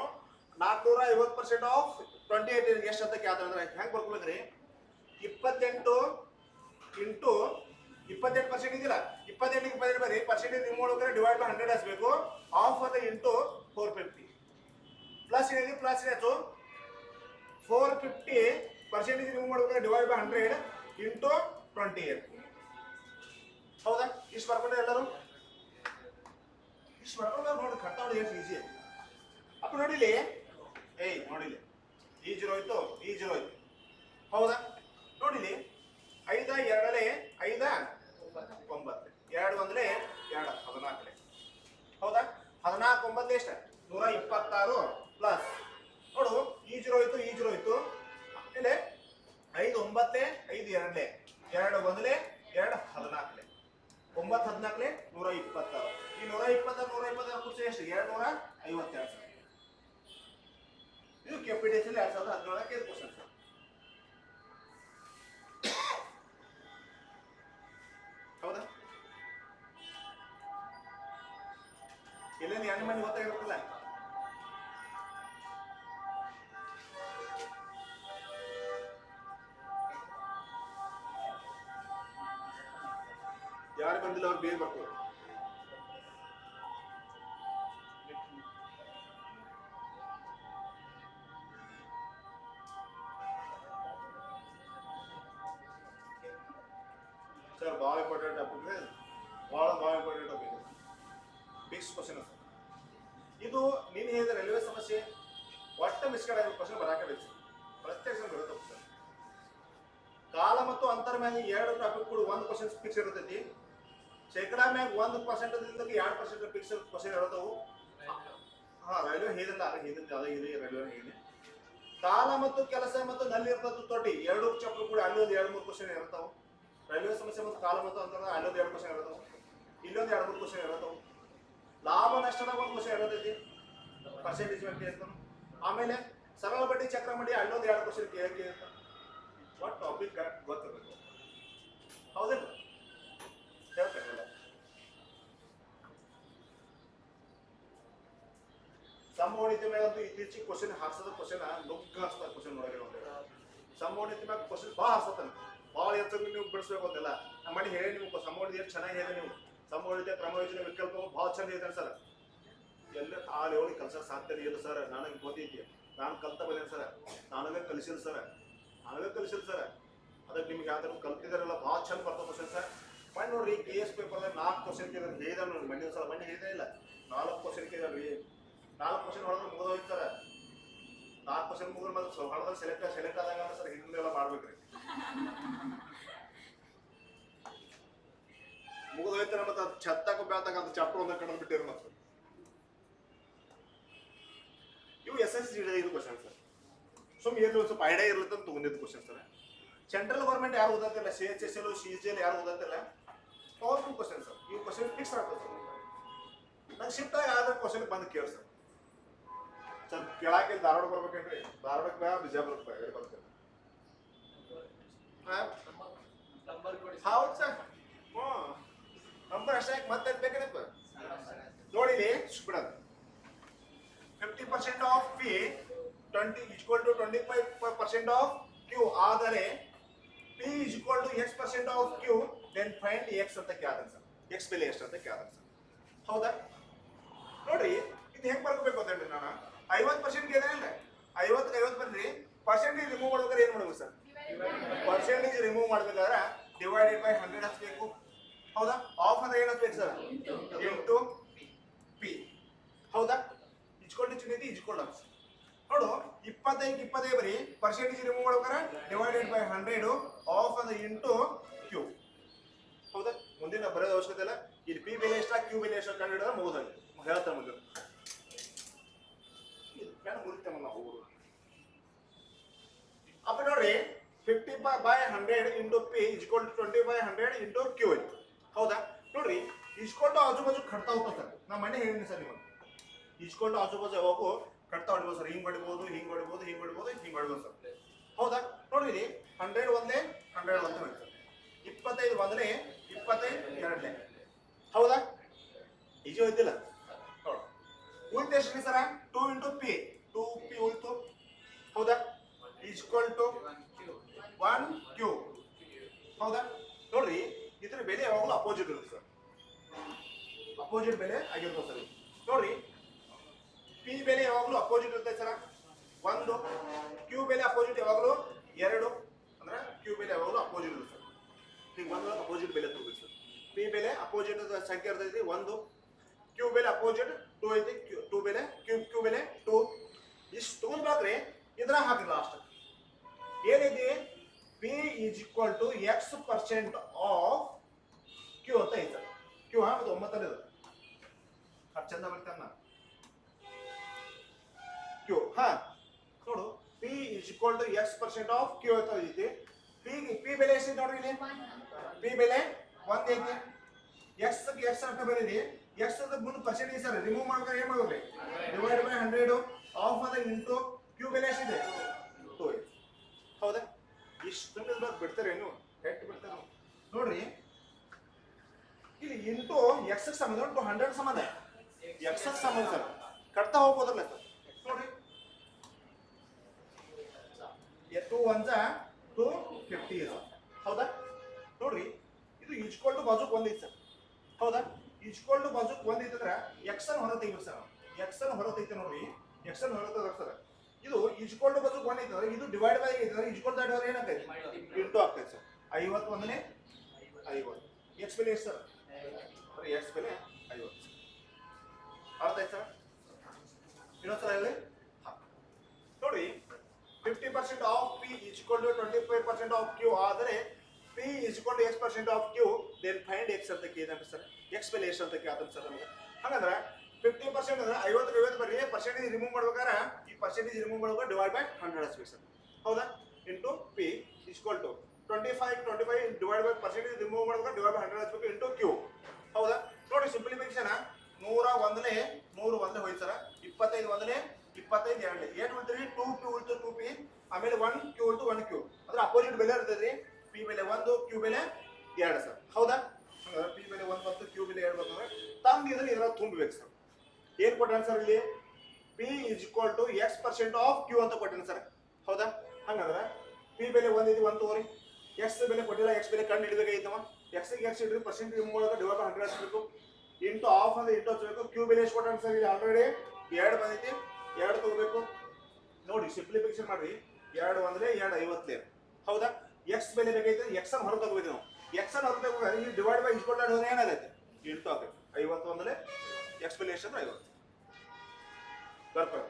450% ಆಫ್ 28 ಎಷ್ಟು ಅಂತ ಕೇಳ್ತಾನ ಅಂದ್ರೆ ಹೆಂಗ್ ಬರ್ಕೊಬೇಕ್ರಿ 28 ಇಂಟು 28% ಇದೆಯಲ್ಲ 28 ಬರೀ ಪರ್ಸೆಂಟೇಜ್ ರಿಮೂವ್ ಮಾಡ್ಬೇಕಾದ್ರೆ ಡಿವೈಡ್ ಬೈ 100 ಹಚ್ಚಬೇಕು ಆಫ್ ಅಂತ ಇಂಟು 450 ಪ್ಲಸ್ ಏನಿದೆ ಪ್ಲಸ್ ಏನಾಯ್ತು 450 ಪರ್ಸೆಂಟೇಜ್ ರಿಮೂವ್ ಮಾಡ್ಬೇಕಾದ್ರೆ ಡಿವೈಡ್ ಬೈ 100 ಇಂಟು 28 ಹೌದಾ ಇಷ್ಟು ಬರ್ಕೊಂಡ್ರೆ ಎಲ್ಲರೂ ಇಷ್ಟು ಬರ್ಕೊಂಡ್ರೆ ನೋಡಿ ಕಟ್ಟ ನೋಡಿ ಎಷ್ಟು ಈಸಿ ಅಪ್ಪ ನೋಡಿಲಿ ಏಯ್ ನೋಡಿಲಿ ಈ ಜೀರೋ ಹೋಯ್ತು ಈ ಜೀರೋ ಹೋಯ್ತು ಹೌದಾ ನೋಡಿಲಿ 5 2 5 9 2 1 2 14 ಹೌದಾ 14 9 ಎಷ್ಟು 126 ಪ್ಲಸ್ ನೋಡು ಈ ಜೀರೋ ಹೋಯ್ತು ಈ ಜೀರೋ ಹೋಯ್ತು ಆಮೇಲೆ 5 9 5 2 2 1 2 14 9 14 126 ಈ 126 ಕುರ್ಚಿ ಎಷ್ಟು 252 ಇದು ಕೆಪಿಟೇಷನ್ 2017 ಇದು ಕ್ವಶನ್ ಹೌದಾ ಎಲ್ಲೇನು ಹೆಣ್ಣು ಮಂದಿ ಗೊತ್ತಾಗಿರುತ್ತಲ್ಲ ಯಾರು ಬಂದಿಲ್ಲ ಅವ್ರು ಬೇಗ ಬರ್ತಾರೆ ಸರ್ ಭಾಳ ಇಂಪಾರ್ಟೆಂಟ್ ಟಾಪಿಕ್ ಭಾಳ ಇಂಪಾರ್ಟೆಂಟ್ ಟಾಪಿಕ್ ಬಿಗ್ಸ್ ಕ್ವಶನ್ ಸರ್ ಇದು ನೀನು ಹೇಳಿದ ರೈಲ್ವೆ ಸಮಸ್ಯೆ ಒಟ್ಟ ಮಿಸ್ಕೇಡ್ ಆಗಿರೋ ಕ್ವಶನ್ ಬರಾಕಬೇಕು ಪ್ರತ್ಯೇಕ ಬರುತ್ತೆ ಸರ್ ಕಾಲ ಮತ್ತು ಅಂತರ ಮ್ಯಾಗ ಎರಡು ಟಾಪಿಕ್ ಕೂಡ 1% ಫಿಕ್ಸ್ ಇರ್ತೈತಿ. ಶೇಕಡಾ ಮ್ಯಾಗ 1% ದಿಂದ 2% ಫಿಕ್ಸ್ ಕ್ವಶನ್ ಇರ್ತಾವು. ಹಾ ರೈಲ್ವೆ ಹೇಳಿಲ್ಲ ಅದೇ ರೈಲ್ವೆ ಹೇಳಿ. ಕಾಲ ಮತ್ತು ಕೆಲಸ ಮತ್ತು ನಲ್ಲಿ ಇರ್ತದ್ದು ತೊಟ್ಟಿ ಎರಡು ಚಾಪ್ಟರ್ ಕೂಡ ಅಲ್ಲಿ ಒಂದು 2-3 ಕ್ವಶನ್ ಇರ್ತಾವು. ರೈಲ್ವೆ ಸಮಸ್ಯೆ ಮತ್ತು ಕಾಲ ಮತ್ತು ಅಂತರ ಅಲ್ಲೊಂದು 2 ಕ್ವಶನ್ ಇರ್ತಾವು. ಇಲ್ಲೊಂದು 2-3 ಕ್ವಶನ್ ಇರ್ತಾವು. ಲಾಭ ನಷ್ಟದಾಗ ಒಂದು ಕ್ವಶನ್ ಇರ್ತೈತಿ, ಪರ್ಸೆಂಟೇಜ್ ಬಗ್ಗೆ ಇರ್ತಾನೆ. ಆಮೇಲೆ ಸರಳ ಬಡ್ಡಿ ಚಕ್ರ ಮಾಡಿ ಅಲ್ಲೊಂದು 2 ಕ್ವಶನ್ ಕೇಳಕ್ಕೆ ಇರ್ತಾನೆ. ಒಟ್ಟು ಟಾಪಿಕ್ ಗೊತ್ತಿರಬೇಕು, ಹೌದಿಲ್ಲ? ಹೇಳ್ತೇನೆ. ಸಂಭವನೀಯತೆ ಮ್ಯಾಗಂತೂ ಇತ್ತೀಚಿಗೆ ಕ್ವಶನ್ ಹಾರ್ಸೋದು ಕ್ವಶನ್ ನುಗ್ಗ ಹಾರಿಸ್ತಾರೆ. ಕ್ವಶನ್ ಒಳಗೆ ಸಂಭವನೀಯತೆ ಮ್ಯಾಗ ಕ್ವಶನ್ ಭಾಳ ಹಾರ್ಸತ್ತಾನೆ. ಭಾಳ ಹೆಚ್ಚು ನೀವು ಬಿಡಿಸ್ಬೇಕು ಅಂತೆಲ್ಲ ನಮ್ಮ ಮನೆ ಹೇಳಿ ನೀವು ಸಂಭವನೀಯತೆ ಎಷ್ಟು ಚೆನ್ನಾಗಿ ಹೇಳಿದೆ. ನೀವು ಸಂಭವನೀಯತೆ ಕ್ರಮ ಯೋಜನೆ ವಿಕಲ್ಪ ಭಾಳ ಚಂದ ಹೇಳ್ತಾರೆ ಸರ್. ಎಲ್ಲ ಆ ಲೆವೆಲ್ ಕಲ್ಸಕ್ಕೆ ಸಾಧ್ಯ ಇಲ್ಲ ಸರ್. ನನಗೆ ಗೊತ್ತೈತಿ, ನಾನು ಕಲ್ತ ಬಂದೇನೆ ಸರ್. ನನಗೆ ಕಲಿಸಿಲ್ಲ ಸರ್. ಅದಕ್ಕೆ ನಿಮ್ಗೆ ಯಾವ ಥರ ಕಲ್ತಿದಾರಲ್ಲ ಭಾಳ ಚಂದ ಬರ್ತದೆ ಕ್ವಶನ್ ಸರ್. ಮಣ್ಣು ನೋಡ್ರಿ KS ಪೇಪರ್ದಾಗ 4 ಕ್ವಶನ್ ಕೇಳಿದ್ರೆ ಹೇಳಿದ ನೋಡಿ. ಮಣ್ಣಿನ ಸಲ ಮಣ್ಣು ಹೇಳಿದೇ ಇಲ್ಲ. 4 ಕ್ವಶನ್ ಕೇಳಿದ್ರಿ. 4 ಕ್ವಶನ್ ಹೊಡೆದ್ರೆ ಮುಗಿದೋಯ್ತು ಸರ್. 4 ಕ್ವಶನ್ ಮುಗಿದ್ರೆ ಮತ್ತೆ ಹೊಡೆದ್ರೆ ಸೆಲೆಕ್ಟ್ ಆದಾಗ ಸರ್ ಹಿಂದೆಲ್ಲ ಮಾಡ್ಬೇಕ್ರಿ. ಮುಗಿದೋಯ್ತಾರೆ ಮತ್ತೆ ಅದು ಛತ್ತಾಕ ಬ್ಯಾತಾಗ ಅದು ಚಾಪ್ಟರ್ ಒಂದ ಕಡೆ ಬಿಟ್ಟಿರೋ ಮತ್ತೆ ಇವು SSC ಇದು ಕ್ವಶನ್ ಸರ್. ಸುಮ್ಮನೆ ಏನು ಸ್ವಲ್ಪ ಐಡಿಯಾ ಇರ್ಲತ್ತ ಅಂತ ತಗೊಂಡಿದ್ದು ಕ್ವಶನ್ ಸರ್. ಸೆಂಟ್ರಲ್ ಗೌರ್ಮೆಂಟ್ ಯಾರು ಓದತ್ತಿಲ್ಲ, CHSL CGL ಯಾರು ಓದತ್ತಿಲ್ಲ, ಪವರ್ಫುಲ್ ಕ್ವಶನ್ ಸರ್. ಇವು ಕ್ವಶನ್ ಫಿಕ್ಸ್ ಆಗ್ತದೆ ಸರ್. ನಂಗೆ ಶಿಫ್ಟ್ ಆಗಿ ಆದ್ರೆ ಕ್ವಶನ್ ಬಂದು ಕೇಳಿ ಸರ್. ಸ್ವಲ್ಪ ಕೇಳಾಕೆ ಧಾರವಾಡ ಬರ್ಬೇಕೇನ್ರಿ? ಧಾರವಾಡಕ್ಕೆ ಬಾ, ಬಿಜಾಪುರಕ್ಕೆ ಬಾ, ಹೇಳಿ ಬರ್ತೇನೆ. ಹೌದು ಸರ್. ನಂಬರ್ ಅಷ್ಟೇ ಮತ್ತೆ ಬೇಕೇನಪ್ಪ ನೋಡಿ ಬಿಡೋದು. 50% of P 20 equal to 25% of Q ಆದರೆ P is equal to X% of Q, then find X ಅಂತ ಕೇಳ್ತಾನೆ ಸರ್. X ಬೆಲೆ ಎಷ್ಟು ಅಂತ ಕೇಳ್ತಾನೆ ಸರ್. ಹೌದಾ? ನೋಡ್ರಿ ಇದು ಹೆಂಗ್ ಬರ್ಕೋಬೇಕು ಅಂತ ಹೇಳಿ ನಾನು 50% ಕೇಳಿದ್ರೆ 50 ಬರ್ರಿ. ಪರ್ಸೆಂಟೇಜ್ ರಿಮೂವ್ ಮಾಡ್ಬೇಕಾದ್ರೆ ಏನ್ ಮಾಡ್ಬೇಕು ಸರ್? ಪರ್ಸೆಂಟೇಜ್ ರಿಮೂವ್ ಮಾಡ್ಬೇಕಾದ್ರೆ ಡಿವೈಡೆಡ್ ಬೈ 100 ಹಚ್ಬೇಕು. ಹೌದಾ? ಆಫ್ ಅಂದ್ರೆ ಏನು ಹಚ್ಬೇಕು ಸರ್? Into P. ಹೌದಾ? ಇಚ್ಕೊಂಡು ಚಿನ್ನೈತಿ ಇಚ್ಕೊಂಡು ಹಾಕ್ಸಿ. ನೋಡು 25 ಬರೀ ಪರ್ಸೆಂಟೇಜ್ ರಿಮೂವ್ ಮಾಡ್ಬೇಕಾರೆ ಡಿವೈಡೆಡ್ ಬೈ 100 ಆಫ್ ಅಂದ್ರೆ ಇಂಟು Q. ಹೌದಾ? ಮುಂದಿನ ಬರೋದ ಅವಶ್ಯಕತೆ ಇಲ್ಲ. ಇಲ್ಲಿ P ಬೆಲೆ ಎಷ್ಟ Q ಬೆಲೆ ಎಷ್ಟು ಕಂಡು ಹಿಡಿದ್ರೆ ಮುಗಿದಂಗೆ ಹೇಳ್ತಾರೆ ಮುಂದೆ. ನಾವು ಅಪ್ಪ ನೋಡ್ರಿ 50/100 into P is equal 20/100 into Q. ಹೌದಾ? ನೋಡ್ರಿ ಇಸ್ಕೊಂಡು ಆಜು ಬಾಜು ಕಟ್ತಾ ಹೋಗ್ತಾ ಸರ್. ನಮ್ಮ ಮನೆ ಹೇಳಿನಿ ಸರ್ ನೀವು ಇಸ್ಕೊಂಡು ಆಜು ಬಾಜು ಯಾವಾಗೂ ಕಟ್ತಾ ಹೊಡಿಬೋದು ಸರ್. ಹಿಂಗ್ ಹೊಡಿಬೋದು, ಹಿಂಗ್ ಹೊಡಿಬೋದು, ಹಿಂಗ್ ಹೊಡಿಬೋದು, ಹಿಂಗ್ ಹೊಡಿಬೋದು ಸರ್. ಹೌದಾ? ನೋಡ್ರಿ 100 ಒಂದೇ 100 ಒಂದೇ ಸರ್. 25 ಒಂದನೇ 25 ಎರಡನೇ. ಹೌದಾ? ಈಜಿ ಹೋಯ್ತಿಲ್ಲ? ನೋಡು ಉಳಿತು ಎಷ್ಟು ಸರ? 2 ಇಂಟು P 2P ಉಳಿತು. ಹೌದಾ? Equal to 1Q. ಹೌದಾ? ನೋಡ್ರಿ ಇದ್ರ ಬೆಲೆ ಯಾವಾಗಲೂ ಅಪೋಸಿಟ್ ಇರುತ್ತೆ ಸರ್. ಅಪೋಸಿಟ್ ಬೆಲೆ ಆಗಿರ್ತದೆ ಸರ್. ನೋಡ್ರಿ P ಬೆಲೆ ಯಾವಾಗಲೂ ಅಪೋಸಿಟ್ ಇರುತ್ತೆ ಸರ್ 1. Q ಬೆಲೆ ಅಪೋಸಿಟ್ ಯಾವಾಗಲೂ 2. ಅಂದ್ರೆ Q ಬೆಲೆ ಯಾವಾಗಲೂ ಅಪೋಸಿಟ್ ಇರುತ್ತೆ ಸರ್. ಈಗ 1 ಅಪೋಸಿಟ್ ಬೆಲೆ ತಗೋಬೇಕು ಸರ್. P ಬೆಲೆ ಅಪೋಸಿಟ್ ಸಂಖ್ಯೆ ಇರ್ತೈತಿ 1. Q ಬೆಲೆ ಅಪೋಸಿಟ್ 2 ಐತಿ. Q ಬೆಲೆ Q ಬೆಲೆ 2. ಇಷ್ಟು ತಗೊಂಡ್ಬಾಕ್ರಿ ಇದ್ರ ಹಾಕಿ ಲಾಸ್ಟ್ ಏನಿದೆ? P is equal to X% of Q ಅಂತ ಐತೆ. Q ಹಾಕೋದು 9 ಅದು ಚಂದ ಬರ್ತಾನ Q. ಹಾ ನೋಡು P is equal to X% of Q ಅಂತ ಐತಿ. P ಬೆಲೆ ಎಷ್ಟು ನೋಡ್ರಿ ಇಲ್ಲಿ? P ಬೆಲೆ 1 ಐತಿ. X ಅಂತ ಬರೀರಿ. X ಅಂತ ಮುಂದೆ ಪರ್ಸೆಂಟೇಜ್ ಸರ್ ರಿಮೂವ್ ಮಾಡ್ಬೇಕಾದ್ರೆ ಏನ್ ಮಾಡ್ಬೇಕ್ರಿ? ಡಿವೈಡ್ ಬೈ 100 ಆಫ್ ಅದ ಇಂಟು Q ಬೆಲೆ ಎಷ್ಟಿದೆ? 2 ಐತಿ. ಹೌದಾ? ಇಷ್ಟು ಬಿಡ್ತಾರೆ ಏನು ಹೆಟ್ ಬಿಡ್ತಾರೆ ನೋಡ್ರಿ. ಇಲ್ಲಿ ಇಂಟು X ಸಂಬಂಧ ಟು 100 ಸಂಬಂಧ X ಸಂಬಂಧ ಸರ್ ಕಟ್ತಾ ಹೋಗ್ಬೋದಲ್ಲ ಸರ್. ನೋಡ್ರಿ 2 1 250 ಸರ್. ಹೌದಾ? ನೋಡ್ರಿ ಇದು ಈಜ್ಕೊಲ್ ಟು ಬಾಜುಕ್ 1 ಐತಿ ಸರ್. ಹೌದಾ? ಈಜ್ಕೊಲ್ ಟು ಬಾಜುಕ್ 1 ಐತಂದ್ರೆ X ಅನ್ನು ಹೊರ ತೆಗಿಬೇಕು ಸರ್. X ಅನ್ನು ಹೊರ ತೆಗಿತೆ ನೋಡ್ರಿ. X ಅನ್ನು ಹೊರ ತೆಗಿದ್ರೆ ಸರ್ ಇದು ಈಜ್ಕೊಲ್ ಟು ಬಾಜುಕ್ 1 ಐತಂದ್ರೆ ಇದು ಡಿವೈಡ್ ಬೈ ಐತಂದ್ರೆ ಈಜ್ಕೊಲ್ ದಾಟಿದ್ರೆ ಏನಾಗ್ತೈತಿ? ಇಂಟು ಆಗ್ತೈತಿ ಸರ್. 50 ಒಂದನೇ 50. X ಬೆಲೆ ಎಷ್ಟು ಸರ್? ಬರೀ X ಬೆಲೆ 50. ಅರ್ಥ ಆಯ್ತು ಸರ್? ಇನ್ನೊಂದ್ಸಲ ಹೇಳಿ. ನೋಡ್ರಿ 50% of P is equal to 25% of Q ಆದರೆ P is equal to X% of Q, then find X ಅಂತ ಕೇಳಿದಂತ ಸರ್. X ಬೆಲೆ ಎಷ್ಟು ಅಂತ ಕೇಳ್ತಾನೆ ಸರ್ ನಮಗೆ. ಹಾಗಂದ್ರೆ 50% ಅಂದ್ರೆ 50 ಬರ್ರಿ ಪರ್ಸೆಂಟೇಜ್ ರಿಮೂವ್ ಮಾಡ್ಬೇಕಾರೆ ಈ ಪರ್ಸೆಂಟೇಜ್ ರಿಮೂವ್ ಮಾಡ್ಬೇಕು ಡಿವೈಡ್ ಬೈ 100 ಹಚ್ಬೇಕು ಸರ್. ಹೌದಾ? Into P is equal to 25 divide by percentage remove ಮಾಡ್ಬೇಕು ಡಿವೈಡ್ ಬೈ 100 ಹಚ್ಬೇಕು ಇಂಟು Q. ಹೌದಾ? ನೋಡಿ ಸಿಂಪ್ಲಿಫಿಕೇಶನ್ 100 100 ಹೋಯ್ತು ಸರ್. 25 1 25 2 ಏನು ಉಳಿದ್ರಿ 2Q ಉಳಿತು 2P ಆಮೇಲೆ 1Q ಉಳಿತು 1Q. ಅಂದ್ರೆ ಅಪೋಸಿಟ್ ಬೆಲೆ ಇರ್ತದ್ರಿ. P ಬೆಲೆ 1 Q ಬೆಲೆ 2 ಸರ್. ಹೌದಾ? ಹಾಗಾದ್ರೆ P ಬೆಲೆ 1 ಮತ್ತು Q ಬೆಲೆ 2 ಬರ್ತದೆ. ತಂದು ಇದನ್ನ ತುಂಬಬೇಕು ಸರ್. ಏನು ಕೊಟ್ಟಾನ ಸರ್ ಇಲ್ಲಿ P is equal to X% of Q ಅಂತ ಕೊಟ್ಟಾನ ಸರ್. ಹೌದಾ? ಹಾಗಾದ್ರೆ P ಬೆಲೆ 1 ಇದೆ 1 ತಗೋರಿ. X ಬೆಲೆ ಕೊಟ್ಟಿಲ್ಲ, X ಬೆಲೆ ಕಂಡು ಹಿಡಿಬೇಕಾಗಿತ್ತವ. X ಗೆ X ಹಿಡಿದು ಪರ್ಸೆಂಟ್ ರಿಮೂವ್ ಮಾಡೋದು ಡಿವೈಡ್ ಬೈ 100 ಹಚ್ಚಬೇಕು ಇಂಟು ಆಫ್ ಅಂದ್ರೆ ಇಂಟು ಹಚ್ಚಬೇಕು. Q ಬೆಲೆ ಎಷ್ಟು ಕೊಟ್ಟಾನ ಸರ್ ಇಲ್ಲಿ ಆಲ್ರೆಡಿ 2 ಬಂದೈತಿ, 2 ತಗೋಬೇಕು. ನೋಡಿ ಸಿಂಪ್ಲಿಫಿಕೇಶನ್ ಮಾಡ್ರಿ 2 1 2 50. ಹೌದಾ? X ಬೆಲೆ ಬೇಕೈತೆ, X ಅನ್ನು ಹೊರ ತಗೋಬೇಕು ನಾವು. X ಅನ್ನು ಹೊರ ತಗೋಬೇಕು ಇಲ್ಲಿ ಡಿವೈಡ್ ಬೈ ಇಸ್ಕೊಳ್ತಾ ಹೋದ್ರೆ ಏನಾಗೈತೆ ಇಂಟು ಆಗೈತೆ. 50 1 X ಬೆಲೆ ಎಷ್ಟು ಅಂದ್ರೆ 50 ಬರ್ತಾರೆ.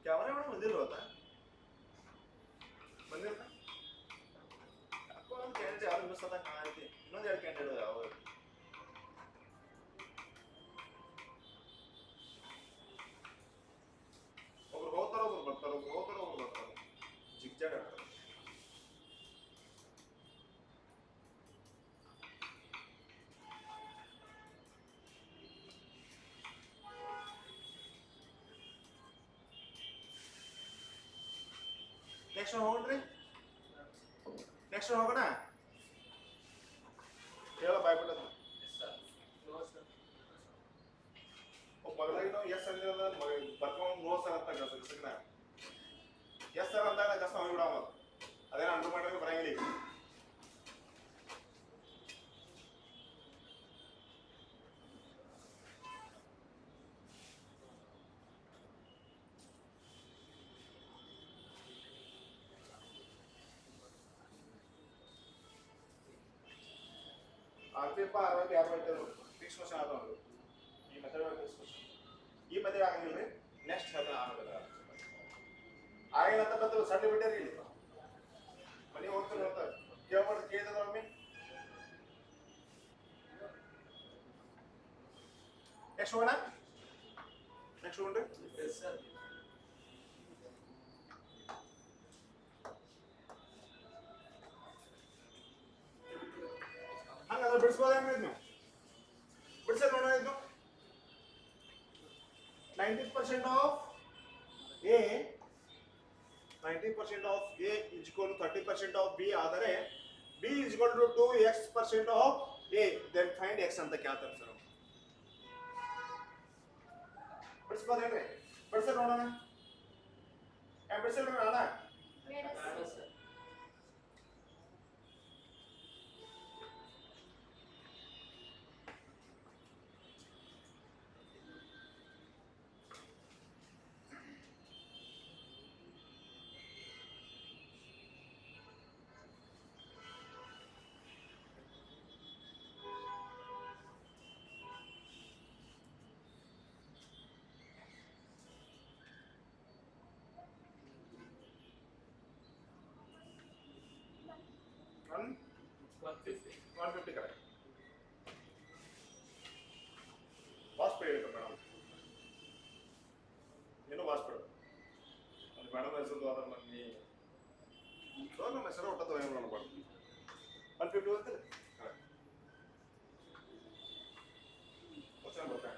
ಕ್ಯಾಮರಾ ಮೇಡಮ್ ಬಂದಿಲ್ವತ್ತ ಬಂದಿಲ್ಲ ಒಂದು ಕ್ಯಾಂಡಿಡೇಟ್ ಯಾರು ಮಿಸ್ ಆದಾಗ ಕಾಣೈತಿ. ಇನ್ನೊಂದು 2 ಕ್ಯಾಂಡಿಡೇಟ್ ಯಾವ ಒಬ್ರು ಹೋಗ್ತಾರ ಒಬ್ರು ಬರ್ತಾರ, ಒಬ್ರು ಹೋಗ್ತಾರ ಒಬ್ರು ಬರ್ತಾರ, ಜಿಗ್ಜಾಗ್ ಆಗ್ತಾರೆ. ನೆಕ್ಸ್ಟ್ ಹೋಗ್ರಿ, ನೆಕ್ಸ್ಟ್ ಹೋಗೋಣ. ಹೇಳ ಬಾಯ್ಬಿಟ್ಟದ ಮಗಳಾಗಿ ನಾವು ಎಸ್ ಅಂದಿರೋದ ಬರ್ಕೊಂಡು ನೋ ಸರ್ ಅಂತ ಗಸಗಸಗ್ನ ಎಸ್ ಸರ್ ಅಂದಾಗ ಗಸ ಹೋಗ್ಬಿಡ ಅದೇನ ಅಂಡರ್ ಮಾಡಿದ್ರೆ ಬರಂಗಿಲ್ಲ. ಆರ್ಪಿಪ್ಪ 60 ಯಾರು ಹೇಳ್ತಾರೆ ಫಿಕ್ಸ್ ಕ್ವಶನ್ ಆದ ಒಂದು ಈ ಮೆಥಡ್ ಫಿಕ್ಸ್ ಕ್ವಶನ್ ಈ ಮೆಥಡ್ ಆಗಂಗಿಲ್ಲ ರೀ. ನೆಕ್ಸ್ಟ್ ಹೇಳ್ತಾನೆ ಆಮೇಲೆ ಆಗಿಲ್ಲ ಅಂತ ಬರ್ತದೆ ಸಣ್ಣ ಬಿಟ್ಟರಿ ಇಲ್ಲಿ ಮನೆ ಹೋಗ್ತಾರೆ ಹೋಗ್ತಾರೆ ಕೇಳ್ಬಾರ್ದು ಕೇಳಿದ ಒಮ್ಮೆ. ನೆಕ್ಸ್ಟ್ ಹೋಗೋಣ, ನೆಕ್ಸ್ಟ್ ಹೋಗ್ರಿ. ಹಂಗಾದ್ರೆ ಬಿಡಿಸ್ಬೋದ ನೀವು ಬಿಡಿಸೋದು ನೋಡೋಣ. ಇದು 90% of A 90% of A is equal to 30% of B ಆದರೆ B is equal to 2x% of A, then find x ಅಂತ ಕೇಳ್ತಾರೆ ಸರ್. ಬಿಡಿಸ್ಬೋದೇನ್ರಿ? ಬಿಡಿಸೋದು ನೋಡೋಣ. ಬಿಡಿಸೋಣ ಅಣ್ಣ. One 150 correct. ವಾಸ್ ಪೇ ಹೇಳ್ತಾರೆ ಮೇಡಮ್, ಏನು ವಾಸ್ ಪೇ ಅದು ಮೇಡಮ್ ಹೆಸರು ಅದ್ರ ಮಂದಿ ಸೊ ನಮ್ಮ ಹೆಸರು ಒಟ್ಟದ ಏನು ಮಾಡ್ಬಾರ್ದು 150 ಅಂತಿಲ್ಲ ಕರೆಕ್ಟ್ ಕ್ವಶನ್ ಬರ್ತಾನೆ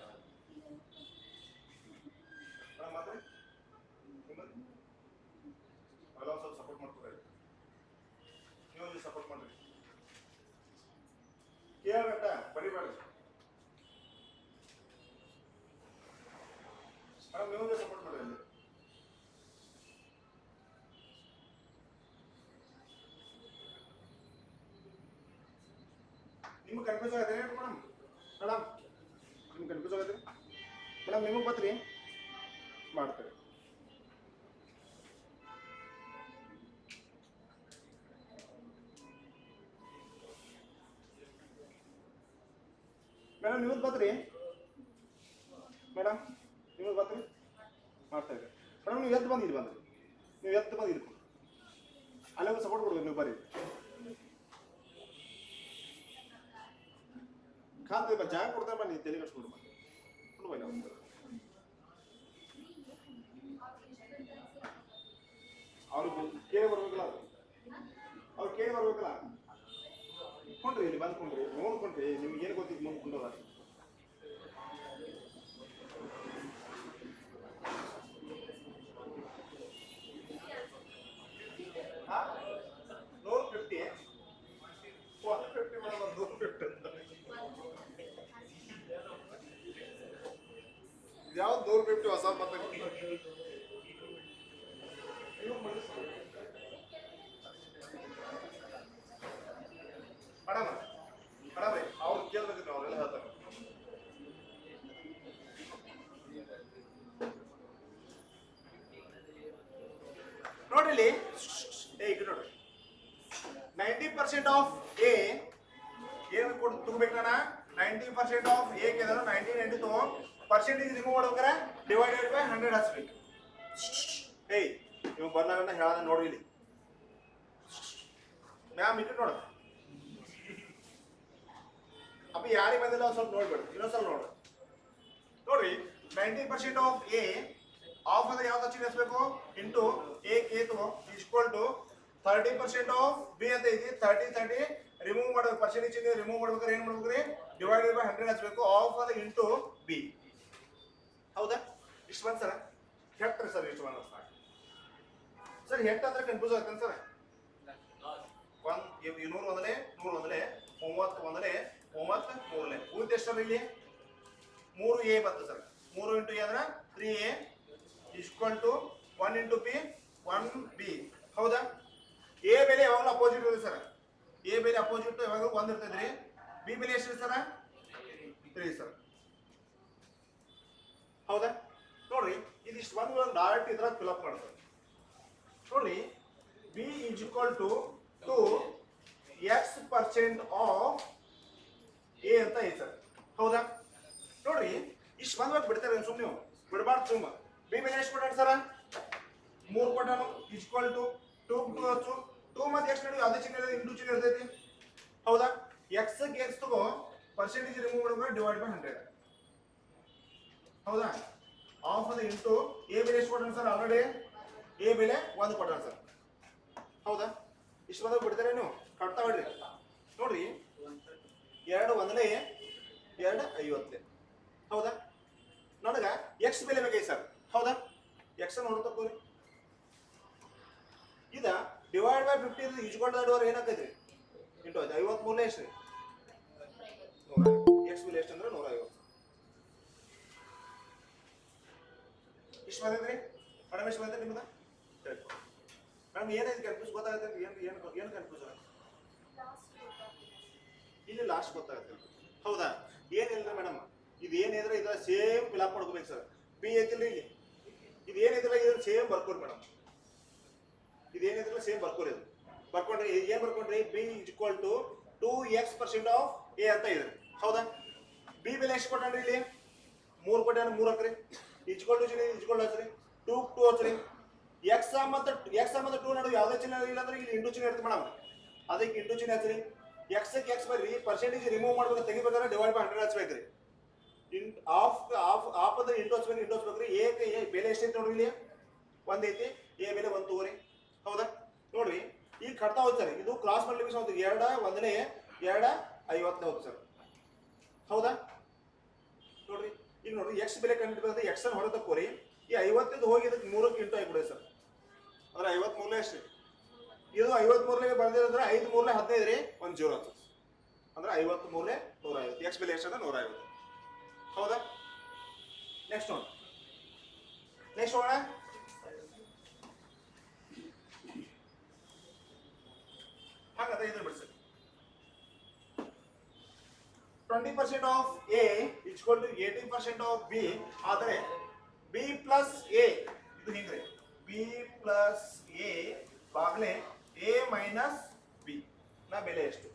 ಮೇಡಮ್ ಮಾತ್ರಿ ನಿಮ್ಮದು ಅಲ್ಲ ಸ್ವಲ್ಪ ಸಪೋರ್ಟ್ ಮಾಡ್ತಾರೆ ನೀವು ಸಪೋರ್ಟ್ ಮಾಡ್ರಿ ಕೇಳಬೇಕ ಬರಿಬೇಡ್ರಿ ಮೇಡಮ್ ನೀವು ಸಪೋರ್ಟ್ ಮಾಡ್ರಿ ಅಲ್ಲಿ ನಿಮ್ಗೆ ಕನ್ಫ್ಯೂಸ್ ಆಗತ್ತೆ ಮೇಡಮ್ ಮೇಡಮ್ ನಿಮ್ಗೆ ಕನ್ಫ್ಯೂಸ್ ಆಗತ್ತೆ ಮೇಡಮ್ ನಿಮಗೆ ಬತ್ರಿ ಮಾಡ್ತೇವೆ. ಮೇಡಮ್ ನಿಮ್ಮದು ಬಂದ್ರಿ? ಮೇಡಮ್ ನಿಮ್ಮದು ಬಂದ್ರಿ? ಮಾಡ್ತಾ ಇದ್ದೆ ಮೇಡಮ್. ನೀವು ಎದ್ದು ಬಂದು ಇಲ್ಲಿ ಬಂದ್ರಿ, ನೀವು ಎದ್ದು ಬಂದು ಇಲ್ಲಿ ಅಲ್ಲೇ ಒಂದು ಸಪೋರ್ಟ್ ಕೊಡ್ಬೇಕು ನೀವು ಬರ್ರಿ. ಖಾತೆ ಜಾಗ ಕೊಡ್ತಾರೆ ಬನ್ನಿ, ತಲೆ ಕಟ್ಸ್ಕೊಂಡು ಬನ್ನಿ. ಅವ್ರಿಗೆ ಕೇಳಿ ಬರ್ಬೇಕಲ್ಲ, ಅವ್ರು ಕೇಳಿ ಬರ್ಬೇಕಲ್ಲ. ಕೊಂಡ್ರಿ ಇಲ್ಲಿ ಬಂದ್ಕೊಂಡ್ರಿ, ನೋಡ್ಕೊಂಡ್ರಿ, ನಿಮ್ಗೆ ಏನು ಗೊತ್ತಿದ್ದು ಮುಂದ್ಕೊಂಡದ. $150 ಮೇಡಮ್, $150 ಯಾವ್ದು $150 ಹೊಸ ಮತ್ತೆ ಮೇಡಮ್ ಮೇಡಮ್ ರೀ ಅವ್ರು ಕೇಳ್ಬೇಕ್ರಿ, ಅವ್ರೆಲ್ಲ ಹೇಳ್ತಾರೆ. ನೋಡ್ರಿ ಇಲ್ಲಿ ನೋಡ್ರಿ, 90% ಆಫ್ ಎ ಏನು ತಗೋಬೇಕು ನಾನು, 90% ಆಫ್ ಎ ಕೇಳಿದ್ರೆ 90 ತಗೋ, ಪರ್ಸೆಂಟೇಜ್ ರಿಮೂವ್ ಮಾಡ್ಬೇಕಾರೆ ಡಿವೈಡೆಡ್ ಬೈ 100 ಹಚ್ಬೇಕು. ಏಯ್ ನೀವು ಬರ್ಲಾಗಣ್ಣ ಹೇಳ ನೋಡ್ರಿ ಇಲ್ಲಿ ಮ್ಯಾಮ್ ಇಟ್ಟು ನೋಡ ಅಪ್ಪ ಯಾರಿಗೆ ಬಂದಿಲ್ಲ ಒಂದು ಸ್ವಲ್ಪ ನೋಡ್ಬೇಡಿ, ಇನ್ನೊಂದ್ಸಲ ನೋಡ್ರಿ. ನೋಡ್ರಿ 90% ಆಫ್ ಎ ಆಫ್ ಅಂದ್ರೆ ಯಾವ್ದು ಚಿಹ್ನೆ ಹಚ್ಬೇಕು, ಇಂಟು ಎ ಕೆ ತಗೋ ಈಕ್ವಲ್ ಟು 30% ಆಫ್ ಬಿ ಅಂತ ಐತಿ. 30 ರಿಮೂವ್ ಮಾಡ್ಬೇಕು, ಪರ್ಸೆಂಟೇಜ್ ಚಿಹ್ನೆ ರಿಮೂವ್ ಮಾಡ್ಬೇಕಾದ್ರೆ ಏನ್ ಮಾಡ್ಬೇಕ್ರಿ, ಡಿವೈಡೆಡ್ ಬೈ 100 ಹಚ್ಬೇಕು. ಆಫ್ ಅಂದ್ರೆ ಇಂಟು ಬಿ. ಹೌದಾ? ಇಷ್ಟು ಬಂದ್ ಸರ್ ಹೆಕ್ಟ್ರಿ ಸರ್, ಇಷ್ಟು ಬಂದ ಸರ್. ಹೆಕ್ಟ್ ಅಂದ್ರೆ ಕನ್ಫ್ಯೂಸ್ ಆಗ್ತಾನೆ ಸರ್. 100 ಒಂದಲೇ 100 ಒಂದಲೇ 30 ಒಂದಲೇ 30 ಮೂರಲೇ ಉಳಿದ ಎಷ್ಟು ಇಲ್ಲಿ 3a ಬರ್ತದೆ ಸರ್. 3 ಇಂಟು ಎ ಅಂದ್ರೆ 3a equal to 1 into B 1b. ಹೌದಾ? ಎ ಬೆಲೆ ಯಾವಾಗಲೂ ಅಪೋಸಿಟ್ ಇರುತ್ತೆ ಸರ್. ಎ ಬೆಲೆ ಅಪೋಸಿಟ್ ಯಾವಾಗಲೂ 1 ಇರ್ತೈತ್ರಿ. ಬಿ ಬೆಲೆ ಎಷ್ಟು ಸರ್? 3 ಸರ್. ಹೌದಾ? ನೋಡ್ರಿ ಇದಿಷ್ಟು ಒಂದು ಡೈರೆಕ್ಟ್ ಇದ್ರ ಫಿಲ್ ಅಪ್ ಮಾಡ್ತಾರೆ. ನೋಡ್ರಿ B is equal to 2x% of A ಅಂತ ಐತೆ ಸರ್. ಹೌದಾ? ನೋಡ್ರಿ ಇಷ್ಟು ಬಂದ್ವಾಗ ಬಿಡ್ತಾರೆ ಸುಮ್ಮನೆ, ನೀವು ಬಿಡಬಾರ್ದು ಸುಮ್ಮ. ಬಿ ಬೆಲೆ ಎಷ್ಟು ಕೊಟ್ಟಾನ ಸರ? 3 ಕೊಟ್ಟಾನು. ಈಕ್ವಲ್ ಟು 2 ಹಚ್ಚು 2 ಮತ್ತೆ ಎಷ್ಟು ನಡುವೆ ಯಾವುದೇ ಚಿಹ್ನೆ ಇಂಟು ಚಿಹ್ನೆ ಇರ್ತೈತಿ. ಹೌದಾ? ಎಕ್ಸ್ ತಗೋ, ಪರ್ಸೆಂಟೇಜ್ ರಿಮೂವ್ ಮಾಡ್ಬೇಕು ಡಿವೈಡ್ ಬೈ 100. ಹೌದಾ? ಆಫ್ ಅದ ಇಂಟು ಎ ಬೆಲೆ ಎಷ್ಟು ಕೊಟ್ಟಾನ ಸರ್? ಆಲ್ರೆಡಿ ಎ ಬೆಲೆ 1 ಕೊಟ್ಟಾನ ಸರ್. ಹೌದಾ? ಇಷ್ಟು ಬಂದಾಗ ಬಿಡ್ತಾರೆ ನೀವು ಕಟ್ತಾ ಬಿಡ್ರಿ. ನೋಡ್ರಿ 2 ಒಂದಲೇ 2 50. ಹೌದಾ? ನನಗ ಎಕ್ಸ್ ಬೆಲೆ ಬೇಕೈತಿ ಸರ್. ಹೌದಾ? ಎಕ್ಸ್ ನೋಡ್ತಕ್ಕೋರಿ. ಇದ ಡಿವೈಡ್ ಬೈ 50 ಈಜ್ಕೊಂಡು ದೊಡ್ಡವ್ರು ಏನಾಕೈತ್ರಿ ಇಂಟು ಆಯ್ತು 53 ಎಷ್ಟು ರೀ? 150. ಎಕ್ಸ್ ಬೆಲೆ ಎಷ್ಟು ಅಂದ್ರೆ 150. ಇಷ್ಟು ಬಂದಿದ್ರಿ ಮೇಡಮ್? ಎಷ್ಟು ಬಂದಿದೆ ನಿಮ್ದ? ಮೇಡಮ್ ಏನೈತಿ ಕನ್ಫ್ಯೂಸ್ ಗೊತ್ತಾಗುತ್ತೆ? ಏನು ಕನ್ಫ್ಯೂಸ್ ಇಲ್ಲಿ ಲಾಸ್ಟ್ ಗೊತ್ತಾಗುತ್ತೆ. ಹೌದಾ? ಏನಿಲ್ಲ ಮೇಡಮ್, ಇದು ಏನಿದ್ರೆ ಇದ್ರ ಸೇಮ್ ಫಿಲಪ್ ಮಾಡ್ಕೋಬೇಕು ಸರ್. ಬಿ ಐತಿಲ್ಲ ಇಲ್ಲಿ, ಇದು ಏನಿದ್ರೆ ಇದ್ರ ಸೇಮ್ ಬರ್ಕೋರಿ ಮೇಡಮ್. ಇದೇನಿದ್ರಲ್ಲ ಸೇಮ್ ಬರ್ಕೋರಿ. ಇದು ಬರ್ಕೊಂಡ್ರಿ ಏನ್ ಬರ್ಕೊಂಡ್ರಿ? B equal to 2x% of A ಅಂತ ಇದೆ. ಹೌದಾ? ಬಿ ಬೆಲೆ ಎಷ್ಟು ಕೊಟ್ಟಾನ್ರಿ ಇಲ್ಲಿ? 3 ಕೊಟ್ಟಾನ. 3 ಹಾಕ್ರಿ. ಈಜ್ಕೊಲ್ ಟು ಚಿಹ್ನೆ ಈಜ್ಕೊಲ್ ಹಚ್ರಿ. 2 ಹಚ್ರಿ. ಎಕ್ಸ್ ಮತ್ತು 2 ನಡುವೆ ಯಾವುದೇ ಚಿಹ್ನೆ ಇಲ್ಲ ಅಂದ್ರೆ ಇಲ್ಲಿ ಇಂಟು ಚಿಹ್ನೆ ಇರುತ್ತೆ ಮೇಡಮ್. ಅದಕ್ಕೆ ಇಂಟು ಚಿಹ್ನೆ ಹಚ್ರಿ. ಎಕ್ಸ್ಗೆ ಎಕ್ಸ್ ಬರ್ರಿ, ಪರ್ಸೆಂಟೇಜ್ ರಿಮೂವ್ ಮಾಡ್ಬೇಕು, ತೆಗಿಬೇಕಾದ್ರೆ ಡಿವೈಡ್ ಬೈ 100 ಹಚ್ಬೇಕ್ರಿ. ಆಫ್ ಅಂದ್ರೆ ಇಂಟು ಹಚ್ಬೇಕ್ರಿ. ಎ ಬೆಲೆ ಎಷ್ಟೈತಿ ನೋಡ್ರಿ ಇಲ್ಲಿ? 1 ಐತಿ. ಎ ಬೆಲೆ 1 ತಗೋರಿ. ಹೌದಾ? ನೋಡ್ರಿ ಈಗ ಕಟ್ತಾ ಹೋದ್ ಸರ್. ಇದು ಕ್ರಾಸ್ ಮಲ್ಟಿಪ್ಲಿಕೇಶನ್ ಹೋಗ್ತದೆ. 2 ಒಂದಲೇ 2 50 ಹೋಗ್ತದೆ ಸರ್. ಹೌದಾ? ನೋಡ್ರಿ ಈಗ ನೋಡ್ರಿ ಎಕ್ಸ್ ಬೆಲೆ ಕಂಡುಹಿಡಿದ್ರೆ ಎಕ್ಸ್ ಅನ್ನು ಹೊರ ತಕ್ಕೋರಿ. ಈ 50 ಹೋಗಿ ಇದಕ್ಕೆ 3ಕ್ಕೆ ಇಂಟು ಆಗಿಬಿಡಿ ಸರ್. ಅಂದ್ರೆ 53 ಎಷ್ಟು? ಇದು 53 ಬಂದಿದ್ರೆ 5 3 15 ರೀ, 1 0 ಆಗ್ತದೆ. ಅಂದ್ರೆ 53 150. ಎಕ್ಸ್ ಬೆಲೆ ಎಷ್ಟು ಅಂದ್ರೆ 150. ಹೌದಾ? ನೆಕ್ಸ್ಟ್ ನೋಡ, ನೆಕ್ಸ್ಟ್ ನೋಡೋಣ. ಹಾಗಾದ್ರೆ ಇದನ್ನ ಬಿಡಿಸಿ. 20% of A equal to 80% of B. ಆದರೆ ಬಿ ಪ್ಲಸ್ ಎ ಇದು ಹಿಂಗ್ರಿ ಬಿ ಪ್ಲಸ್ ಎ ಬಾಗ್ಲೆ ಎ ಮೈನಸ್ ಬಿ ನ ಬೆಲೆ ಎಷ್ಟು?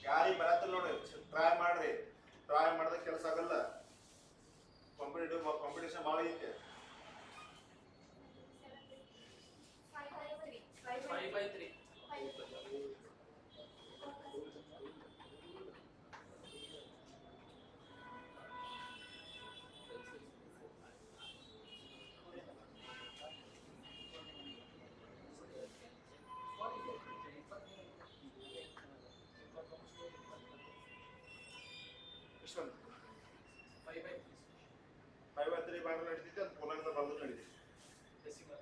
ಯಾರಿ ಬರತ್ತಲ್ಲ ನೋಡಿ, ಟ್ರೈ ಮಾಡ್ರಿ. ಟ್ರೈ ಮಾಡಿದ್ರೆ ಕೆಲಸ ಆಗಲ್ಲ. ಕಾಂಪಿಟೇಷನ್ ಭಾಳ ಐತೆ. 5/3. ಎಷ್ಟು 5/3. 5/3 ಬಾಳ ನಡೀತಿತ್ತು, ಅದು ಪೂರ್ಣಾಂಕದ ಬರೆದು ನಡೀತಿತ್ತು. Decimal.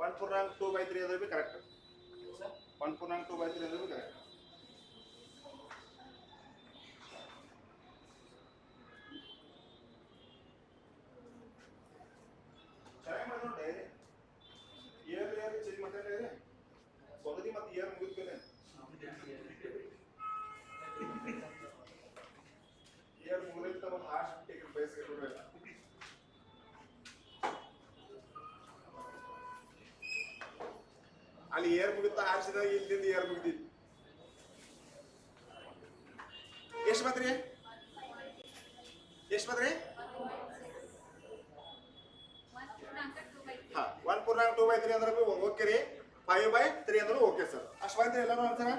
ಒನ್ ಪೂರ್ಣಾಂಕ 2/3 ಅಂದ್ರೆ ಬಿ ಕರೆಕ್ಟ್. Sir? 1 ಪೂರ್ಣಾಂಕ 2/3 ಅಂದ್ರೆ ಬಿ ಕರೆಕ್ಟ್. ಚೆನ್ನಾಗಿ ಮಾಡಿ ನೋಡಿ. ಏರ್ ಚೇಂಜ್ ಮಾಡ್ತಾರೆ ಸೊಗದಿ ಮತ್ತೆ ಏರ್ ಮುಗಿದ್ಮೇಲೆ ಏರ್ ಮುಗಿದ ಒಂದು ಹಾಸ್ಟ್ ಟಿಕೆಟ್ ಬಯಸ್ಕೊಂಡು ಅಲ್ಲಿ ಏರ್ ಮುಗಿತಾ ಹಾರಿಸಿದಾಗ ಇಲ್ಲಿಂದ ಏರ್ ಮುಗಿದಿತ್ತು. ಎಷ್ಟು ಬಂದ್ರಿ? ಎಷ್ಟು ಬಂದ್ರಿ? ಹಾ 1 ಪೂರ್ಣಾಂಕ 2/3 ಅಂದ್ರೆ ಓಕೆ ರೀ. 5/3 ಅಂದ್ರೆ ಓಕೆ ಸರ್. ಅಷ್ಟು ಬಂದ್ರಿ ಎಲ್ಲಾನು ಆನ್ಸರ್.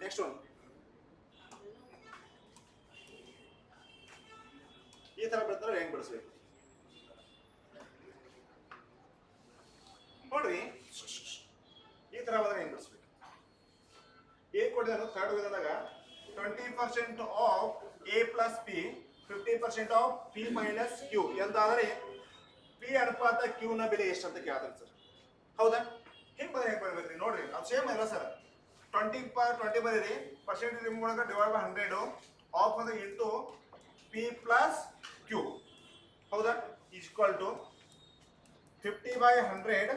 ನೆಕ್ಸ್ಟ್ ಒನ್ ಈ ತರ ಬಂದ್ರೆ ಹೆಂಗ್ ಬಿಡಿಸ್ಬೇಕು ನೋಡ್ರಿ. ಈ ತರ ಬಂದ್ರೆ ಹೆಂಗ್ ಬಿಡಿಸ್ಬೇಕು? ಏನ್ ಕೊಟ್ಟಿದ್ದಾನು ಥರ್ಡ್ ವಿಧಾನದಾಗ 20% of A plus P 50% of P minus Q ಎಂದಾದರೆ ಪಿ ಅನುಪಾತ ಕ್ಯೂ ನ ಬೆಲೆ ಎಷ್ಟು ಅಂತ ಕೇಳ್ತಾನೆ ಸರ್. ಹೌದಾ? ಹಿಂಗ್ ಬಂದ್ರೆ ಹೆಂಗ್ ಬರ್ಬೇಕ್ರಿ ನೋಡ್ರಿ. ಅದು ಸೇಮ್ ಇಲ್ಲ ಸರ್. 20 ಬರೀರಿ, ಪರ್ಸೆಂಟೇಜ್ ಒಳಗೆ ಡಿವೈಡ್ ಬೈ 100 ಆಫ್ ಅಂದ್ರೆ ಇಂಟು ಪಿ ಪ್ಲಸ್ ಕ್ಯೂ. ಹೌದಾ? Equal to 50/100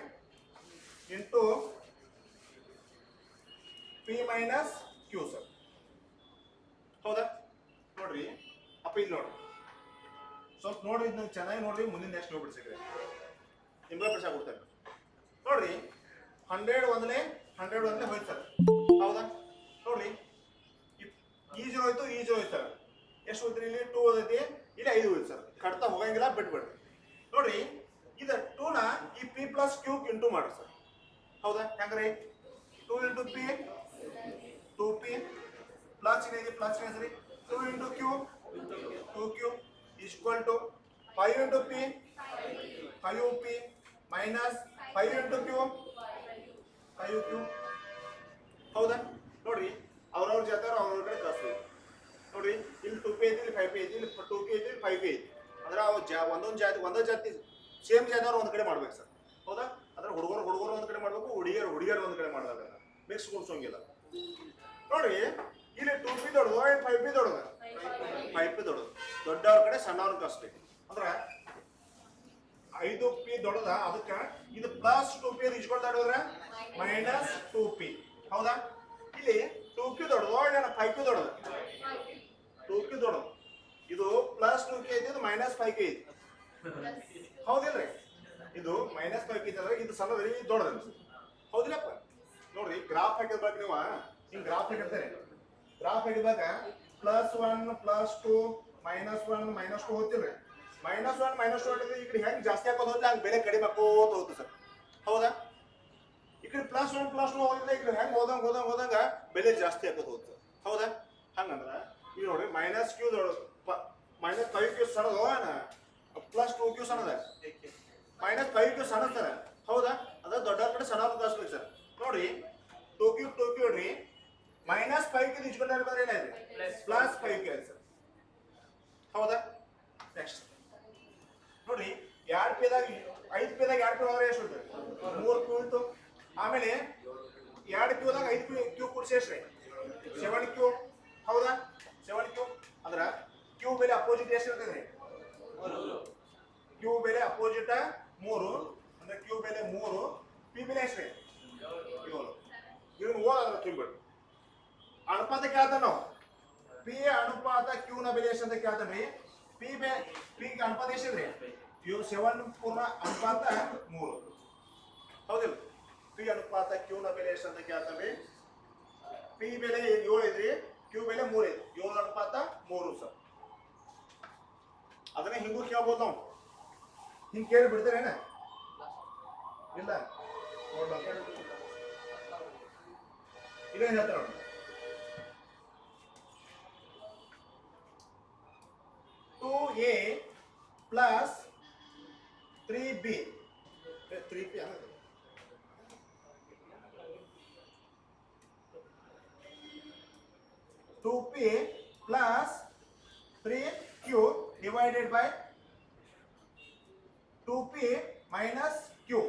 into P minus Q sir. ಹೌದಾ? ನೋಡ್ರಿ ಅಪ್ಪ ಇಲ್ಲಿ ನೋಡ್ರಿ, ಸ್ವಲ್ಪ ನೋಡ್ರಿ, ಇದನ್ನ ಚೆನ್ನಾಗಿ ನೋಡ್ರಿ. ಮುಂದಿನ ನೆಕ್ಸ್ಟ್ ನೋಡ್ಬಿಡ್ಸಿಕ್ರಿ ನಿಮ್ಗೆ ಬಿಡ್ಸಾಕ್ಬಿಡ್ತಾರೆ ನೋಡ್ರಿ. 100 ಒಂದಲೇ ಹೋಯ್ತು ಸರ್. ಹೌದಾ? ನೋಡ್ರಿ ಈ 0 ಹೋಯ್ತು, ಈ 0 ಹೋಯ್ತು ಸರ್. ಎಷ್ಟು ಹೋಯ್ತು? ಇಲ್ಲಿ 2 ಹೋದೈತಿ, ಇಲ್ಲಿ 5 ಹೋಯ್ತು ಸರ್. ಕಟ್ತಾ ಹೋಗಂಗಿಲ್ಲ, ಬಿಟ್ಬಿಡ್ರಿ. ನೋಡ್ರಿ ಇದು 2ನ ಈ ಪಿ ಪ್ಲಸ್ ಕ್ಯೂ ಇಂಟು ಮಾಡ್ರಿ ಸರ್. ಹೌದಾ? ಹೆಂಗ್ರಿ? 2 ಇಂಟು ಪಿ 2p ಪ್ಲಸ್ ಏನಿದೆ ಪ್ಲಸ್ ಏನಿದೆ 2 into Q 2q equal to 5 into P 5p minus 5 into Q 5q. ಹೌದಾ? ನೋಡ್ರಿ ಅವ್ರವ್ರ ಜಾತಿ ಅವ್ರವ್ರ ಕಡೆ ಕಳಿಸ್ಬೇಕು. ನೋಡ್ರಿ ಇಲ್ಲಿ 2p ಐತಿ, ಇಲ್ಲಿ 5p ಐತಿ, ಇಲ್ಲಿ 2q ಐತಿ, ಇಲ್ಲಿ 5p ಐತಿ. ಅಂದ್ರೆ ಅವು ಒಂದೊಂದು ಜಾತಿ ಸೇಮ್ ಜಾತಿಯವ್ರು ಒಂದ್ ಕಡೆ ಮಾಡ್ಬೇಕು ಸರ್. ಹೌದಾ? ಅಂದ್ರೆ ಹುಡುಗರು ಒಂದ್ ಕಡೆ ಮಾಡ್ಬೇಕು, ಹುಡುಗಿಯರು ಒಂದ್ ಕಡೆ ಮಾಡ್ದಾಗ ಮಿಕ್ಸ್ ಕುಡ್ಸೋಂಗಿಲ್ಲ. ನೋಡ್ರಿ ಇಲ್ಲಿ 2p ದೊಡ್ಡದು, 5p ದೊಡ್ಡದು. 5p ದೊಡ್ಡದು. ದೊಡ್ಡವ್ರ ಕಡೆ ಸಣ್ಣವ್ರ ಕಳಿಸ್ಬೇಕು. ಅಂದ್ರೆ 5p ದೊಡ್ಡದ, ಅದಕ್ಕೆ ಇದು ಪ್ಲಸ್ 2p ಇಸ್ಕೊಳ್ತಾಡಿದ್ರೆ ಮೈನಸ್ 2p. ಹೌದಾ? ಇಲ್ಲಿ 2q ದೊಡ್ಡದು, 5q ದೊಡ್ಡದು. 2q ದೊಡ್ಡದು, ಇದು ಪ್ಲಸ್ 2k ಐತಿ, ಇದು ಮೈನಸ್ 5k ಐತಿ. ಹೌದಿಲ್ರಿ? ಇದು ಮೈನಸ್ 5k ಐತಂದ್ರೆ ಇದು ಸಣ್ಣದ್ರಿ, ಇದು ದೊಡ್ಡದ್ರಿ. ಹೌದಿಲ್ಲಪ್ಪ? ನೋಡ್ರಿ ಗ್ರಾಫ್ ಹಾಕಿದ್ರಾಗ ನೀವು ಹಿಂಗ್ ಗ್ರಾಫ್ ಹಾಕಿರ್ತಾರೆ. ಗ್ರಾಫ್ ಹಾಕಿದಾಗ +1 +2 -1 -2 ಹೋಗ್ತಿಲ್ರಿ. -1 -2 ಈ ಕಡೆ ಹೆಂಗ್ ಜಾಸ್ತಿ ಹಾಕೋದು ಹೋದ್ರೆ ಹಂಗೆ ಬೆಲೆ ಕಡಿಮೆ ಹಾಕೋತ ಹೋಗುತ್ತೆ ಸರ್. ಹೌದಾ? ಈ ಕಡೆ +1 +2 ಹೋಗಿದ್ರೆ ಈ ಕಡೆ ಹೆಂಗ್ ಹೋದಂಗ ಬೆಲೆ ಜಾಸ್ತಿ ಹಾಕೋದು ಹೋಗುತ್ತೆ. ಹೌದಾ? ಹಂಗಂದ್ರ ಈಗ ನೋಡ್ರಿ -q -5q ಸಣ್ಣದು, +2q ಸಣ್ಣದ, -5q ಸಣ್ಣ ಸರ್. ಹೌದಾ? ಅದ ದೊಡ್ಡವ್ರ ಕಡೆ ಸಣ್ಣವ್ರ ಕಳಿಸ್ಬೇಕು ಸರ್. ನೋಡ್ರಿ 2q ನೋಡ್ರಿ -5q ಇಸ್ಕೊಂಡ್ರೆ ಬಂದ್ರೆ ಏನಾಯ್ತು? +5q ಆಯ್ತು ಸರ್. ಹೌದಾ? ನೆಕ್ಸ್ಟ್ ನೋಡ್ರಿ 2pದಾಗ 5pದಾಗ 2p ಹೋದ್ರೆ ಎಷ್ಟು ಉಂಟು? 3q ಇತ್ತು. ಆಮೇಲೆ 2qದಾಗ 5q ಕೂಡಿಸಿ ಎಷ್ಟ್ರಿ? 7q ಹೌದಾ 7q ಅಂದ್ರೆ q ಬೆಲೆ ಅಪೋಸಿಟ್ ಎಷ್ಟು ಇರ್ತದೆ q ಬೆಲೆ ಅಪೋಸಿಟ್ 3 ಅಂದ್ರೆ q ಬೆಲೆ 3 p ಬೆಲೆ ಎಷ್ಟು 7 ಇದನ್ನು ಓದಾದ್ರೆ ತುಂಬಿಟ್ಟು ಅನುಪಾತ ಕೇಳ್ತಾನ ನಾವು p ಅನುಪಾತ q ನ ಬೆಲೆ ಎಷ್ಟು ಅಂತ ಕೇಳ್ತಾನ್ರಿ p ಗೆ ಅನುಪಾತ ಎಷ್ಟಿದ್ರಿ q 7 ಪೂರ್ಣ ಅನುಪಾತ 3 ಹೌದಿಲ್ಲ p ಅನುಪಾತ q ನ ಬೆಲೆ ಎಷ್ಟು ಅಂತ ಕೇಳ್ತಾನ್ರಿ p ಬೆಲೆ 7 ಇದ್ರಿ q ಬೆಲೆ 3 ಐತಿ 7 ಅನುಪಾತ 3 ಸರ್ ಅದನ್ನೇ ಹಿಂಗೂ ಕೇಳ್ಬೋದು ನಾವು ಹಿಂಗೆ ಕೇಳಿ ಬಿಡ್ತೀರೇನ ಇಲ್ಲ ಇದೇನು ಹೇಳ್ತಾರೆ ನೋಡಿ 2a plus 3b 3p 2p plus 3q divided by 2p minus q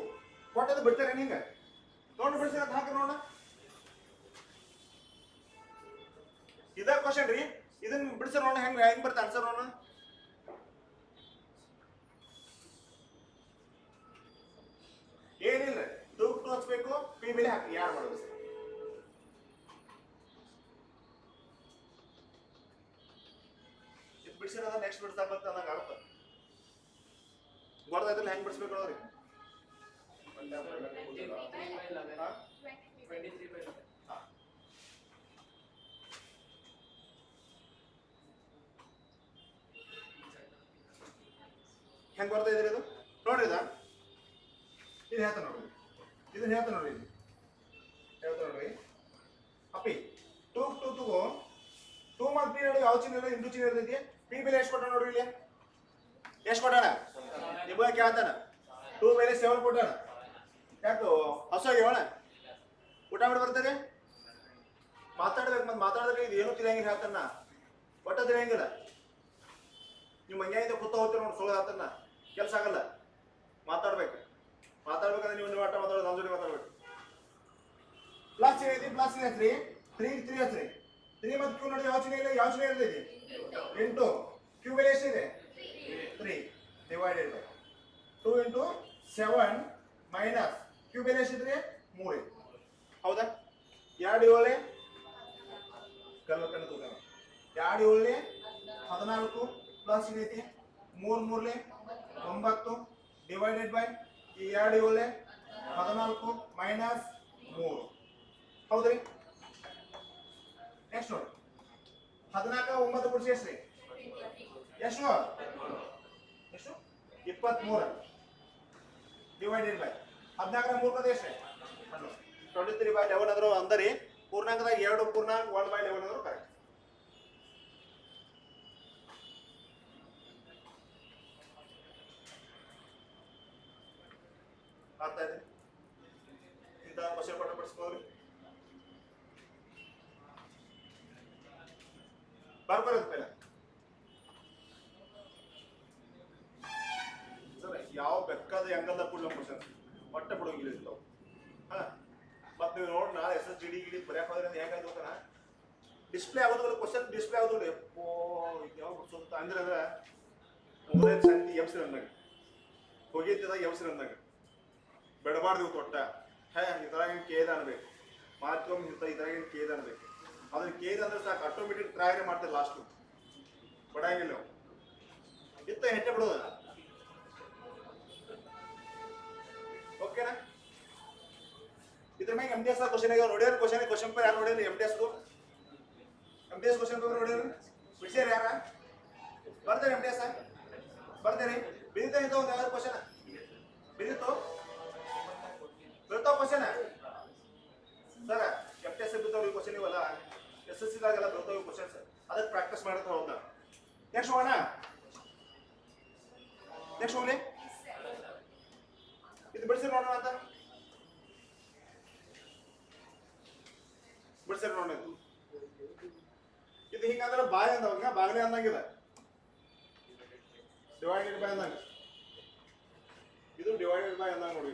ಕೊಟ್ಟದ್ದು ಬಿಡ್ತಾರೆ ನಿಂಗೆ ನೋಡಿ ಬಿಡಿಸಿ ಅಂತ ಹಾಕಿ ನೋಡೋಣ ಇದ ಕ್ವಶನ್ ರೀ ಇದನ್ನ ಬಿಡಿಸಿ ನೋಡೋಣ ಹೆಂಗ್ ಬರುತ್ತೆ ಆನ್ಸರ್ ನೋಡೋಣ ಏನಿಲ್ಲ ತೂಕ ತೋರಿಸ್ಬೇಕು ಪಿ ಬೆಲೆ ಹಾಕಿ ಯಾರು ಮಾಡೋದು ಇದು ಬಿಡಿಸಿರೋದ ನೆಕ್ಸ್ಟ್ ಬಿಡಿಸ್ತಾ ನಂಗೆ ಆಗುತ್ತೆ ಗೊತ್ತಾಯ್ತಲ್ಲ ಹೆಂಗ್ ಬಿಡಿಸ್ಬೇಕು ನೋಡ್ರಿ 23 by 11. ಹೆಂಗ್ ಬರ್ತಾ ಇದ್ರಿ ಇದು ನೋಡ್ರಿ ಇದು ಹೇಳ್ತಾ ನೋಡ್ರಿ ಇದನ್ನ ಹೇಳ್ತಾ ನೋಡ್ರಿ ಇದು ಹೇಳ್ತಾ ನೋಡ್ರಿ ಅಪ್ಪಿ 2 2 2 ಮತ್ತು ಪಿ ಯಾವ ಚಿಹ್ನೆ ಇಲ್ಲ ಇಂದು ಚಿಹ್ನೆ ಇರ್ತೈತಿ ಪಿ ಬೆಲೆ ಎಷ್ಟು ಕೊಟ್ಟ ನೋಡ್ರಿ ಇಲ್ಲಿ ಎಷ್ಟು ಕೊಟ್ಟಾನ ನಿಮಗೆ ಕೇಳ್ತಾನ 2 ಬೆಲೆ 7 ಕೊಟ್ಟಾನ ಯಾಕೆ ಹೊಸ ಆಗ್ಯಾವಣ ಊಟ ಮಾಡಿ ಬರ್ತದೆ ಮಾತಾಡ್ಬೇಕು ಮತ್ತೆ ಮಾತಾಡಿದ್ರೆ ಇದು ಏನು ತಿಳಿಯಂಗಿಲ್ಲ ಹೇಳ್ತಾನ ಒಟ್ಟ ತಿಳಿಯಂಗಿಲ್ಲ ನೀವು ಮಂಗ್ಯಾಯಿಂದ ಕೂತ ಹೋಗ್ತೀರ ನೋಡಿ ಸುಳ್ಳು ಹೇಳ್ತಾನ ಕೆಲಸ ಆಗಲ್ಲ ಮಾತಾಡ್ಬೇಕಂದ್ರೆ ನೀವು ಆಟ ಮಾತಾಡೋದು ನಮ್ಮ ಜೊತೆ ಮಾತಾಡ್ಬೇಕು ಪ್ಲಸ್ ಏನೈತಿ ಪ್ಲಸ್ ಏನೈತ್ರಿ 3 ಹಚ್ರಿ 3 ಮತ್ತು ಕ್ಯೂ ನೋಡಿ ಯಾವ ಚಿಹ್ನೆ ಇಲ್ಲ ಯಾವ ಚಿಹ್ನೆ ಇರ್ತೈತಿ ಇಂಟು ಕ್ಯೂ ಬೆಲೆ ಎಷ್ಟಿದೆ 3 divided by 2 into 7 minus Q ಬೆಲೆ ಎಷ್ಟಿದ್ರಿ 3 ಹೌದಾ 2 ಏಳೆ ಕಲ್ಲು ತಗೋಣ 2 ಏಳೆ 14 ಪ್ಲಸ್ ಏನೈತಿ 3 ಮೂರ್ಲೆ 9 ಡಿವೈಡೆಡ್ ಬೈ ಈ 2 ಏಳೆ 14 ಮೈನಸ್ 3 ಹೌದ್ರಿ ನೆಕ್ಸ್ಟ್ ನೋಡಿ 14 9 ಕೂಡಿಸಿ ಎಷ್ಟ್ರಿ ಎಷ್ಟು 23 ಡಿವೈಡೆಡ್ ಬೈ 14 3 ಕದ ಎಷ್ಟ್ರಿ 23 by 11 ಅಂದ್ರು ಅಂದರೆ ಪೂರ್ಣಾಂಕದಾಗ 2 ಪೂರ್ಣಾಂಕ 1 by 11 ಅಂದ್ರು ಕರೆಕ್ಟ್ ಅರ್ಥ ಇದೆ ಇಂಥ ಕ್ವಶನ್ ಪಟ್ಟ ಪಡಿಸ್ಬೋದ್ರಿ ಬರ್ಬರೋದು ಪೇಲ ಸರ್ ಯಾವ ಬೆಕ್ಕಾದ ಹೆಂಗಲ್ಲ ಕೊಡ್ಲ ಕ್ವಶನ್ ಒಟ್ಟ ಬಿಡೋಂಗಿಲ್ಲ ಇರ್ತಾವ ಹಾ ಮತ್ತೆ ನೀವು ನೋಡಿ ನಾಳೆ ಎಸ್ ಎಸ್ ಜಿ ಡಿ ಗಿಡಿ ಬರ್ಯಾಕ ಹೋದ್ರೆ ಹೇಗಾಯ್ತು ಗೊತ್ತಾನ ಡಿಸ್ಪ್ಲೇ ಆಗೋದಿಲ್ಲ ಕ್ವಶನ್ ಡಿಸ್ಪ್ಲೇ ಆಗೋದಿಲ್ಲ ಎಪ್ಪೋ ಯಾವ ಬಿಡ್ಸೋದು ಅಂದ್ರೆ ಮೊದಲೇ ಸಂತಿ ಎಬ್ಸಿರ ಅಂದಾಗ ಹೋಗಿದ್ದಾಗ ಎಬ್ಸಿರ ಅಂದಾಗ ಬೆಡಬಾರ್ದು ತೊಟ್ಟ ಹೇ ಇದ್ರಾಗಿನ ಕೇದ ಅನ್ಬೇಕು ಮಾತ್ಕೊಮ್ಮೆ ಇದ್ರಾಗಿನ ಕೇದ ಅನ್ಬೇಕು ಅದನ್ನ ಕೇದ ಅಂದ್ರೆ ಸಾಕು ಆಟೋಮೆಟಿಕ್ ಟ್ರೈನೇ ಮಾಡ್ತಾರೆ ಲಾಸ್ಟು ಬಡಂಗಿಲ್ಲ ಇತ್ತ ಹೆಟ್ಟೆ ಬಿಡೋದ ಓಕೆನಾ ಇದ್ರ ಮ್ಯಾಗ ಎಮ್ ಡಿ ಎಸ್ ಕ್ವಶನ್ ಆಗ್ಯಾವ ನೋಡ್ಯಾರ ಕ್ವಶನ್ ಪೇಪರ್ ಯಾರು ನೋಡ್ಯಾರ M D S question paper ನೋಡ್ಯಾರ ಬಿಡ್ಸ್ಯಾರ ಯಾರ ಬರ್ತಾರೆ ಎಮ್ ಡಿ ಎಸ್ ಬರ್ತಾರೆ ಬಿದ್ದಿತ್ತ ಇಂತ ಒಂದು ಯಾವ್ದಾರು ಕ್ವಶನ್ ಬಿದ್ದಿತ್ತು ಬರ್ತಾವ question sir F T S ಬಿದ್ದವ್ರು ಈ ಕ್ವಶನ್ ಇವಲ್ಲ ಎಸ್ ಎಸ್ ಸಿದಾಗೆಲ್ಲ ಬರ್ತಾವ ಕ್ವಶನ್ಸ್ ಅದಕ್ಕೆ ಪ್ರಾಕ್ಟೀಸ್ ಮಾಡತ್ತ ಹೋದ ನೆಕ್ಸ್ಟ್ ಹೋಗೋಣ ನೆಕ್ಸ್ಟ್ ಹೋಗ್ಲಿ ಇದು ಬಿಡಿಸಿ ನೋಡೋಣ ಅಂತ ಬಿಡಿಸಿ ನೋಡೋಣ ಇದು ಹಿಂಗಂದ್ರೆ ಬಾಯಿ ಅಂದವಾಗ ಬಾಗ್ಲಿ ಅಂದಂಗಿದೆ ಡಿವೈಡೆಡ್ ಬೈ ಅಂದಂಗ ಇದು ಡಿವೈಡೆಡ್ ಬೈ ಅಂದಂಗ ನೋಡಿ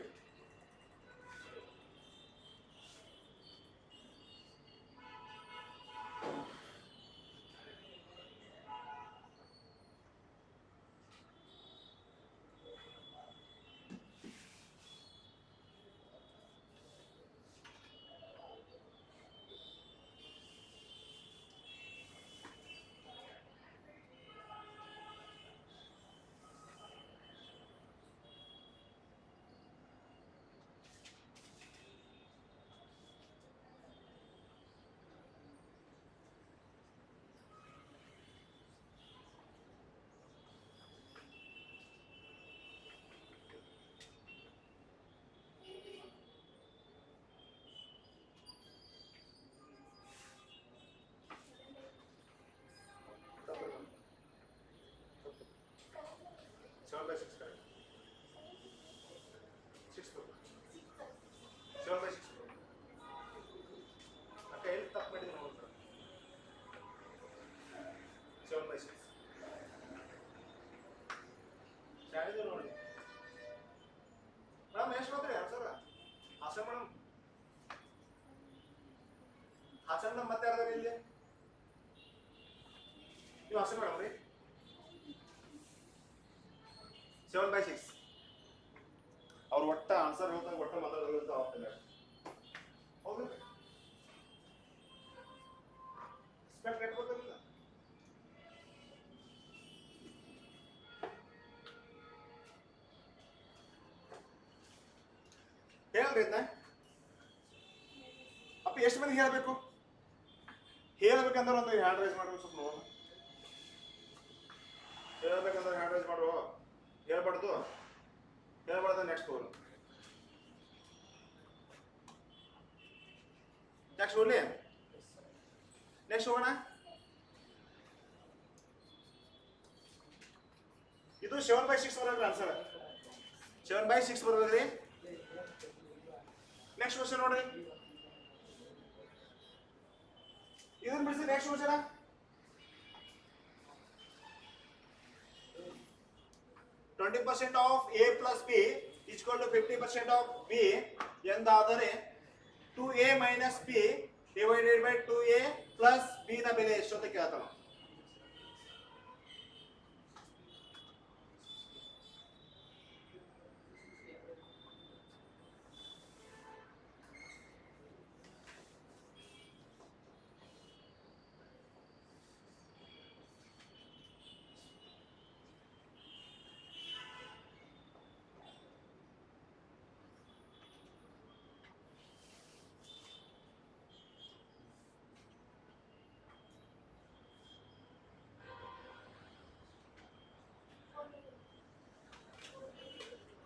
ಸಣ್ಣ ಮತ್ತೆ ಯಾರ್ದಾರ ಇಲ್ಲಿ ನೀವು ಆನ್ಸರ್ ಮಾಡಮ್ರಿ 7/6 ಅವ್ರು ಒಟ್ಟ ಆನ್ಸರ್ ಹೇಳ್ತಾಗ ಒಟ್ಟ ಮಾತಾಡೋದು ಆಗ್ತದೆ ಹೌದು ಸ್ಪೆಕ್ಟ್ ರೇಟ್ ಗೊತ್ತಿಲ್ಲ ಹೇಳ್ರಿ ಇದನ್ನ ಅಪ್ಪ ಎಷ್ಟು ಮಂದಿ ಹೇಳ್ಬೇಕು ಹೇಳ್ಬೇಕಂದ್ರೆ ಒಂದು ಹ್ಯಾಂಡ್ ರೈಸ್ ಮಾಡ್ಬೇಕು ಸ್ವಲ್ಪ ನೋಡೋಣ ಹೇಳ್ಬೇಕಂದ್ರೆ ಹ್ಯಾಂಡ್ ರೈಸ್ ಮಾಡುವ ಹೇಳ್ಬಾರ್ದು ನೆಕ್ಸ್ಟ್ ಹೋಗೋಣ ನೆಕ್ಸ್ಟ್ ಹೋಗ್ಲಿ ನೆಕ್ಸ್ಟ್ ಹೋಗೋಣ ಇದು 7/6 ಬರೋದ್ರಿ ಆನ್ಸರ್ 7/6 ಬರೋದ್ರಿ ನೆಕ್ಸ್ಟ್ ಕ್ವಶನ್ ನೋಡ್ರಿ ಇದನ್ನ ಬಿಡಿಸಿ next question 20% of A plus B is equal to 50% of B ಎಂದಾದರೆ 2A minus B divided by 2A plus B ನ ಬೆಲೆ ಎಷ್ಟು ಅಂತ ಕೇಳ್ತಾನ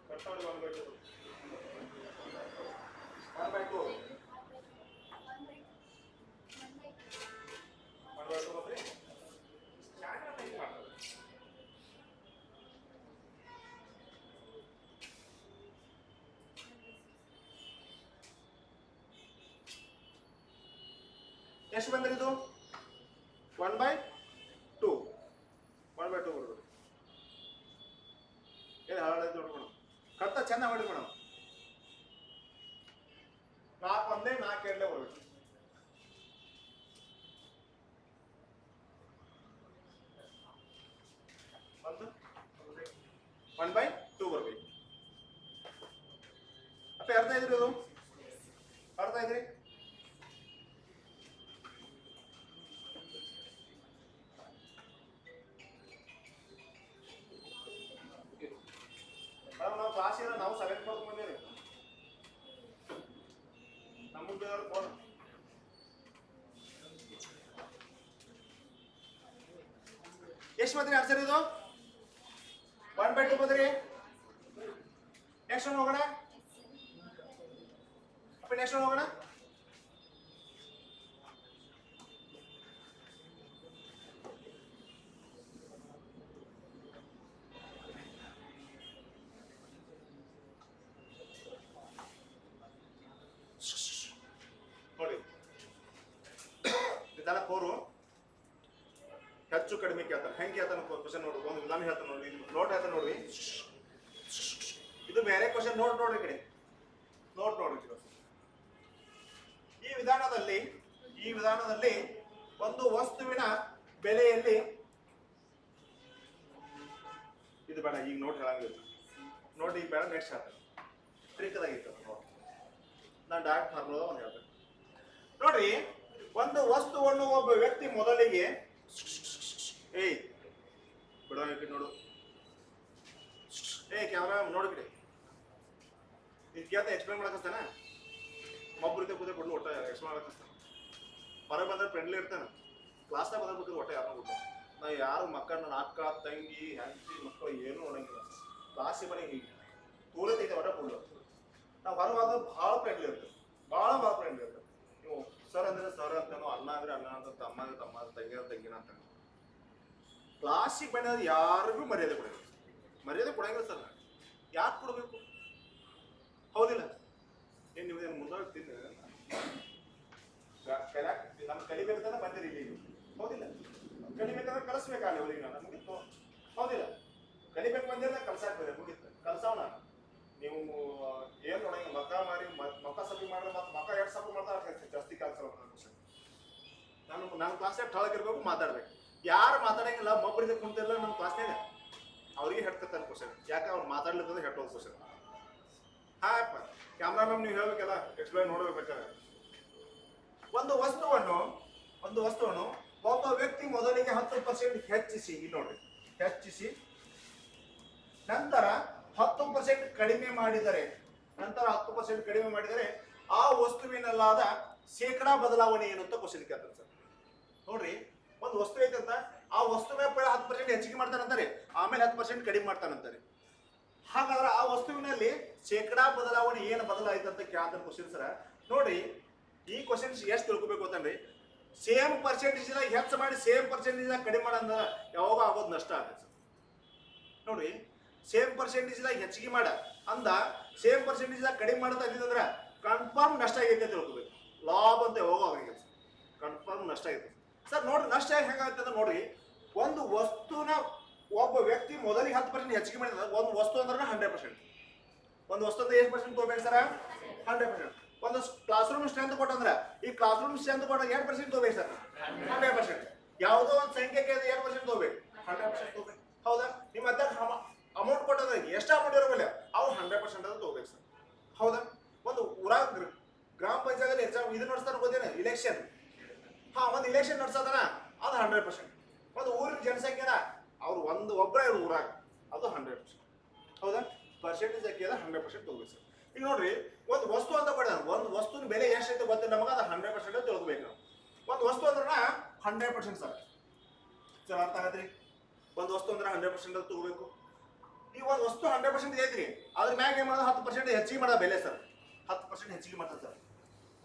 ಕಟ್ಟೋದು 1/2 1/2 1/2 ಎಷ್ಟು ಬಂದ್ರಿ ಇದು 1/2 ಬರೋದು ಏನು ಹಾಳಾಯ್ತು ನೋಡಿ ಮೇಡಮ್ ಕಟ್ಟ ಚೆನ್ನಾಗಿ ಮಾಡಿ ಮೇಡಮ್ 4 ಒಂದೇ 4 ಎರಡೇ ಬರಬೇಕು ಒಂದು 1/2 ಬರಬೇಕು ಅಪ್ಪ ಅರ್ಥ ಇದ್ರಿ ಇದು ಅರ್ಥ ಇದ್ರಿ ನಾವು ಕ್ಲಾಸಿನ ನಾವು ಸೆಲೆಕ್ಟ್ ಮಾಡ್ಕೊಂಡ್ಬಂದೇವಿ ನಮಗೆ ಫೋನ್ ಎಷ್ಟು ಬಂದ್ರಿ ಆನ್ಸರ್ ಇದು 1/2 ಬಂದ್ರಿ ನೆಕ್ಸ್ಟ್ ಒನ್ ಹೋಗೋಣ ಅಪ್ಪ ನೆಕ್ಸ್ಟ್ ಒನ್ ಹೋಗೋಣ ನೋಡಿ ವಿಧಾನ 4 ಹೆಚ್ಚು ಕಡಿಮೆ ಕೇಳ್ತಾನೆ ಹೆಂಗೆ ಕೇಳ್ತಾನೆ ಕ್ವಶನ್ ನೋಡ್ರಿ ಒಂದು ವಿಧಾನ ಹೇಳ್ತಾನೆ ನೋಡಿ ನೋಟ್ ಹೇಳ್ತಾನೆ ನೋಡ್ರಿ ಇದು ಬೇರೆ ಕ್ವಶನ್ ನೋಡ್ರಿ ಕಡೆ ನೋಡ್ರಿ ಈ ವಿಧಾನದಲ್ಲಿ ಒಂದು ವಸ್ತುವಿನ ಬೆಲೆಯಲ್ಲಿ ಇದು ಬೇಡ ಈಗ ನೋಟ್ ಹೇಳಂಗಿಲ್ಲ ನೋಡಿ ಈಗ ಬೇಡ ನೆಕ್ಸ್ಟ್ ಹೇಳ್ತಾನೆ ಟ್ರಿಕ್ದಾಗಿತ್ತು ನೋಡಿ ನಾನು ಡೈರೆಕ್ಟ್ ಫಾರ್ಮುಲಾ ಒಂದು ಹೇಳ್ತೇನೆ ನೋಡ್ರಿ ಒಂದು ವಸ್ತುವನ್ನು ಒಬ್ಬ ವ್ಯಕ್ತಿ ಮೊದಲಿಗೆ ಏಯ್ ಬಿಡೋ ನೋಡು ಕ್ಯಾಮ್ರಾ ನೋಡ್ಬಿಡಿ ಇದು ಕೇಳ್ತಾ ಎಕ್ಸ್ಪ್ಲೇನ್ ಮಾಡಕಸ್ತಾನ ಒಬ್ಬರಿಗೆ ಕೂತೆ ಕೊಡ್ಲು ಒಟ್ಟ ಎಕ್ಸ್ಪ್ಲೇನ್ ಮಾಡಕಸ್ತಾನ ಹೊರಗೆ ಬಂದ್ರೆ ಫ್ರೆಂಡ್ಲಿ ಇರ್ತಾನೆ ಕ್ಲಾಸ್ನಾಗ ಬಂದ್ರೆ ಒಟ್ಟ ಯಾರನ್ನ ಬಿಟ್ಟು ನಾ ಯಾರು ಮಕ್ಕಳು ನನ್ನ ಅಕ್ಕ ತಂಗಿ ಹೆಂಡತಿ ಮಕ್ಕಳು ಏನೂ ನೋಡಂಗಿಲ್ಲ ಕ್ಲಾಸಿಗೆ ಬರೀ ಹೀಗೆ ತೋರತೈತೆ ಒಟ್ಟ ಫುಲ್ಲು ನಾವು ಹೊರಗೆ ಭಾಳ ಫ್ರೆಂಡ್ಲಿ ಇರ್ತೇವೆ ಭಾಳ ಫ್ರೆಂಡ್ಲಿ ಇರ್ತೇವೆ ನೀವು ಸರ್ ಅಂದ್ರೆ ಸರ್ ಅಂತಾನೋ ಅಣ್ಣ ಅಂದ್ರೆ ಅಣ್ಣ ಅಂತ ತಮ್ಮ ಅಂದ್ರೆ ತಮ್ಮ ತಂಗಿ ಅಂದ್ರೆ ತಂಗಿನ ಅಂತ ಕ್ಲಾಸಿಗೆ ಬಂದಾಗ ಯಾರಿಗೂ ಮರ್ಯಾದೆ ಕೊಡಂಗಿಲ್ಲ ಸರ್ ಯಾಕೆ ಕೊಡಬೇಕು ಹೌದಿಲ್ಲ ಏನು ನೀವು ಏನು ಮುಂದಾಡ್ತೀನಿ ನಮ್ಮ ಕಲಿಬೇಕಂತ ಬಂದಿರಿ ಇಲ್ಲಿ ಹೌದಿಲ್ಲ ಕಲಿಬೇಕಂದ್ರೆ ಕಲಿಸ್ಬೇಕಾಗಲಿ ಅವ್ರಿಗೆ ನಾನು ಮುಗಿತ್ತು ಹೌದಿಲ್ಲ ಕಲಿಬೇಕು ಬಂದಿರ ಕಲ್ಸಾಕ್ತದೆ ಮುಗಿತ್ತು ಕಲ್ಸವನ ನೀವು ಏನು ನೋಡಂಗ ಮಕ್ಕ ಮಾರಿ ಮಕ್ಕ ಸಭೆ ಮಾಡಿದ್ರೆ ಮತ್ತೆ ಮಕ್ಕ 2 ಸಭೆ ಮಾಡ್ತಾ ಜಾಸ್ತಿ ಕೆಲಸ ನಮ್ಮ ಕ್ಲಾಸ್ನಾಗ ಠಳಕಿರ್ಬೇಕು, ಮಾತಾಡ್ಬೇಕು. ಯಾರು ಮಾತಾಡಂಗಿಲ್ಲ, ಒಬ್ಬರಿಗೆ ಕುಂತಿಲ್ಲ ನಮ್ಮ ಕ್ಲಾಸ್ನಾಗ, ಅವ್ರಿಗೆ ಹೇಳ್ತಿರ್ತಾನೆ ಕ್ವಶನ್. ಯಾಕೆ ಅವ್ರು ಮಾತಾಡ್ಲಿಕ್ಕಂದ್ರೆ ಹೇಳ್ಬೋದು ಕ್ವಶನ್. ಹಾಯಪ್ಪ ಕ್ಯಾಮ್ರಾಮನ್ ನೀವು ಹೇಳ್ಬೇಕಲ್ಲ, ಎಕ್ಸ್ಪ್ಲೈನ್ ನೋಡ್ಬೇಕಾದ್ರೆ. ಒಂದು ವಸ್ತುವನ್ನು ಒಬ್ಬ ವ್ಯಕ್ತಿ ಮೊದಲಿಗೆ 10% ಹೆಚ್ಚಿಸಿ, ಇಲ್ಲಿ ನೋಡ್ರಿ, ಹೆಚ್ಚಿಸಿ ನಂತರ 10% ಕಡಿಮೆ ಮಾಡಿದರೆ, ಆ ವಸ್ತುವಿನಲ್ಲಾದ ಶೇಕಡಾ ಬದಲಾವಣೆ ಏನು ಅಂತ ಕ್ವಶನ್ ಕೇಳ್ತಾರೆ ಸರ್. ನೋಡ್ರಿ, ಒಂದು ವಸ್ತು ಐತಂತ, ಆ ವಸ್ತುವೇ 10% ಹೆಚ್ಚಿಗೆ ಮಾಡ್ತಾನಂತಾರೆ, ಆಮೇಲೆ 10% ಕಡಿಮೆ ಮಾಡ್ತಾನಂತಾರೆ. ಹಾಗಾದ್ರೆ ಆ ವಸ್ತುವಿನಲ್ಲಿ ಶೇಕಡಾ ಬದಲಾವಣೆ ಏನು ಬದಲಾಯ್ತು ಅಂತ ಕೇಳ್ತಾನೆ ಕ್ವಶನ್ ಸರ್. ನೋಡ್ರಿ, ಈ ಕ್ವಶನ್ಸ್ ಎಷ್ಟು ತಿಳ್ಕೊಬೇಕು ಅಂತಂದ್ರಿ, ಸೇಮ್ ಪರ್ಸೆಂಟೇಜ್ ಹೆಚ್ಚು ಮಾಡಿ ಸೇಮ್ ಪರ್ಸೆಂಟೇಜ್ ಕಡಿಮೆ ಮಾಡಂದ ಯಾವಾಗ ಆಗೋದು ನಷ್ಟ ಆಗುತ್ತೆ ಸರ್. ನೋಡ್ರಿ, ಸೇಮ್ ಪರ್ಸೆಂಟೇಜ್ ಹೆಚ್ಚಿಗೆ ಮಾಡ ಅಂದ ಸೇಮ್ ಪರ್ಸೆಂಟೇಜ್ ಕಡಿಮೆ ಮಾಡೋದು ಅಂದಿದ್ರೆ ಕನ್ಫರ್ಮ್ ನಷ್ಟ ಆಗೈತೆ ಅಂತ ತಿಳ್ಕೊಬೇಕು. ಲಾಭ ಅಂತ ಯಾವಾಗ ಆಗೈತೆ ಸರ್, ಕನ್ಫರ್ಮ್ ನಷ್ಟ ಆಗೈತೆ ಸರ್. ನೋಡ್ರಿ, ನಷ್ಟ ಹೆಂಗಾಗುತ್ತೆ ಅಂದ್ರೆ, ನೋಡ್ರಿ, ಒಂದು ವಸ್ತುನ ಒಬ್ಬ ವ್ಯಕ್ತಿ ಮೊದಲಿಗೆ 10% ಹೆಚ್ಚಿಗೆ ಮಾಡಿದ್ರೆ, ಒಂದು ವಸ್ತು ಅಂದ್ರೆ 100%. ಒಂದು ವಸ್ತು ಅಂದ್ರೆ ಎಷ್ಟು ಪರ್ಸೆಂಟ್ ತಗೋಬೇಕು ಸರ್? 100%. ಒಂದು ಕ್ಲಾಸ್ ರೂಮ್ ಸ್ಟ್ರೆಂತ್ ಕೊಟ್ಟಂದ್ರೆ, ಈ ಕ್ಲಾಸ್ ರೂಮ್ ಸ್ಟ್ರೆಂತ್ ಕೊಟ್ಟಾಗ 2% ತಗೋಬೇಕು ಸರ್, 100%. ಯಾವುದೋ ಒಂದು ಸಂಖ್ಯೆಗೆ 2% ತಗೋಬೇಕು, 100% ತಗೋಬೇಕು. ಹೌದಾ? ನಿಮ್ಮ ಅದ ಅಮೌಂಟ್ ಕೊಟ್ಟಂದ್ರೆ ಎಷ್ಟು ಅಮೌಂಟ್ ಇರೋಲ್ಲ ಅವು 100% ಅಂತ ತಗೋಬೇಕು ಸರ್. ಹೌದಾ? ಒಂದು ಊರಾಗ ಗ್ರಾಮ ಪಂಚಾಯತ್ ಎಕ್ಸಾಮ್ ಇದು ನಡೆಸ್ತಾರ ಗೊತ್ತೇನೆ, ಇಲೆಕ್ಷನ್. ಒಂದು ಇಲೆಕ್ಷನ್ ನಡೆಸೋದನ ಅದು 100%. ಒಂದು ಊರಿನ ಜನಸಂಖ್ಯೆನ ಅವ್ರು ಒಬ್ಬರೇ ಇರೋ ಊರಾಗ ಅದು 100%. ಹೌದಾ? ಪರ್ಸೆಂಟೇಜ್ ಹಾಕಿದ 100% ತಗೋಬೇಕು ಸರ್. ಈಗ ನೋಡ್ರಿ, ಒಂದು ವಸ್ತು ಅಂತ ಕೊಡ, ಒಂದು ವಸ್ತುನ ಬೆಲೆ ಎಷ್ಟೈತೆ ಗೊತ್ತಿಲ್ಲ ನಮಗೆ, ಅದು 100% ತಿಳ್ಕೊಬೇಕು ನಾವು. ಒಂದು ವಸ್ತು ಅಂದ್ರೆ 100% ಸರ್. ಸರ್ ಅರ್ಥ ಆಗತ್ರಿ? ಒಂದು ವಸ್ತು ಅಂದ್ರೆ 100% ತಗೋಬೇಕು. ಈ ಒಂದು ವಸ್ತು 100% ಐತ್ರಿ, ಅದ್ರ ಮ್ಯಾಗ ಏನ್ ಮಾಡೋದು, 10% ಹೆಚ್ಚಿಗೆ ಮಾಡೋದು ಬೆಲೆ ಸರ್. 10% ಹೆಚ್ಚಿಗೆ ಮಾಡ್ತಾರೆ ಸರ್.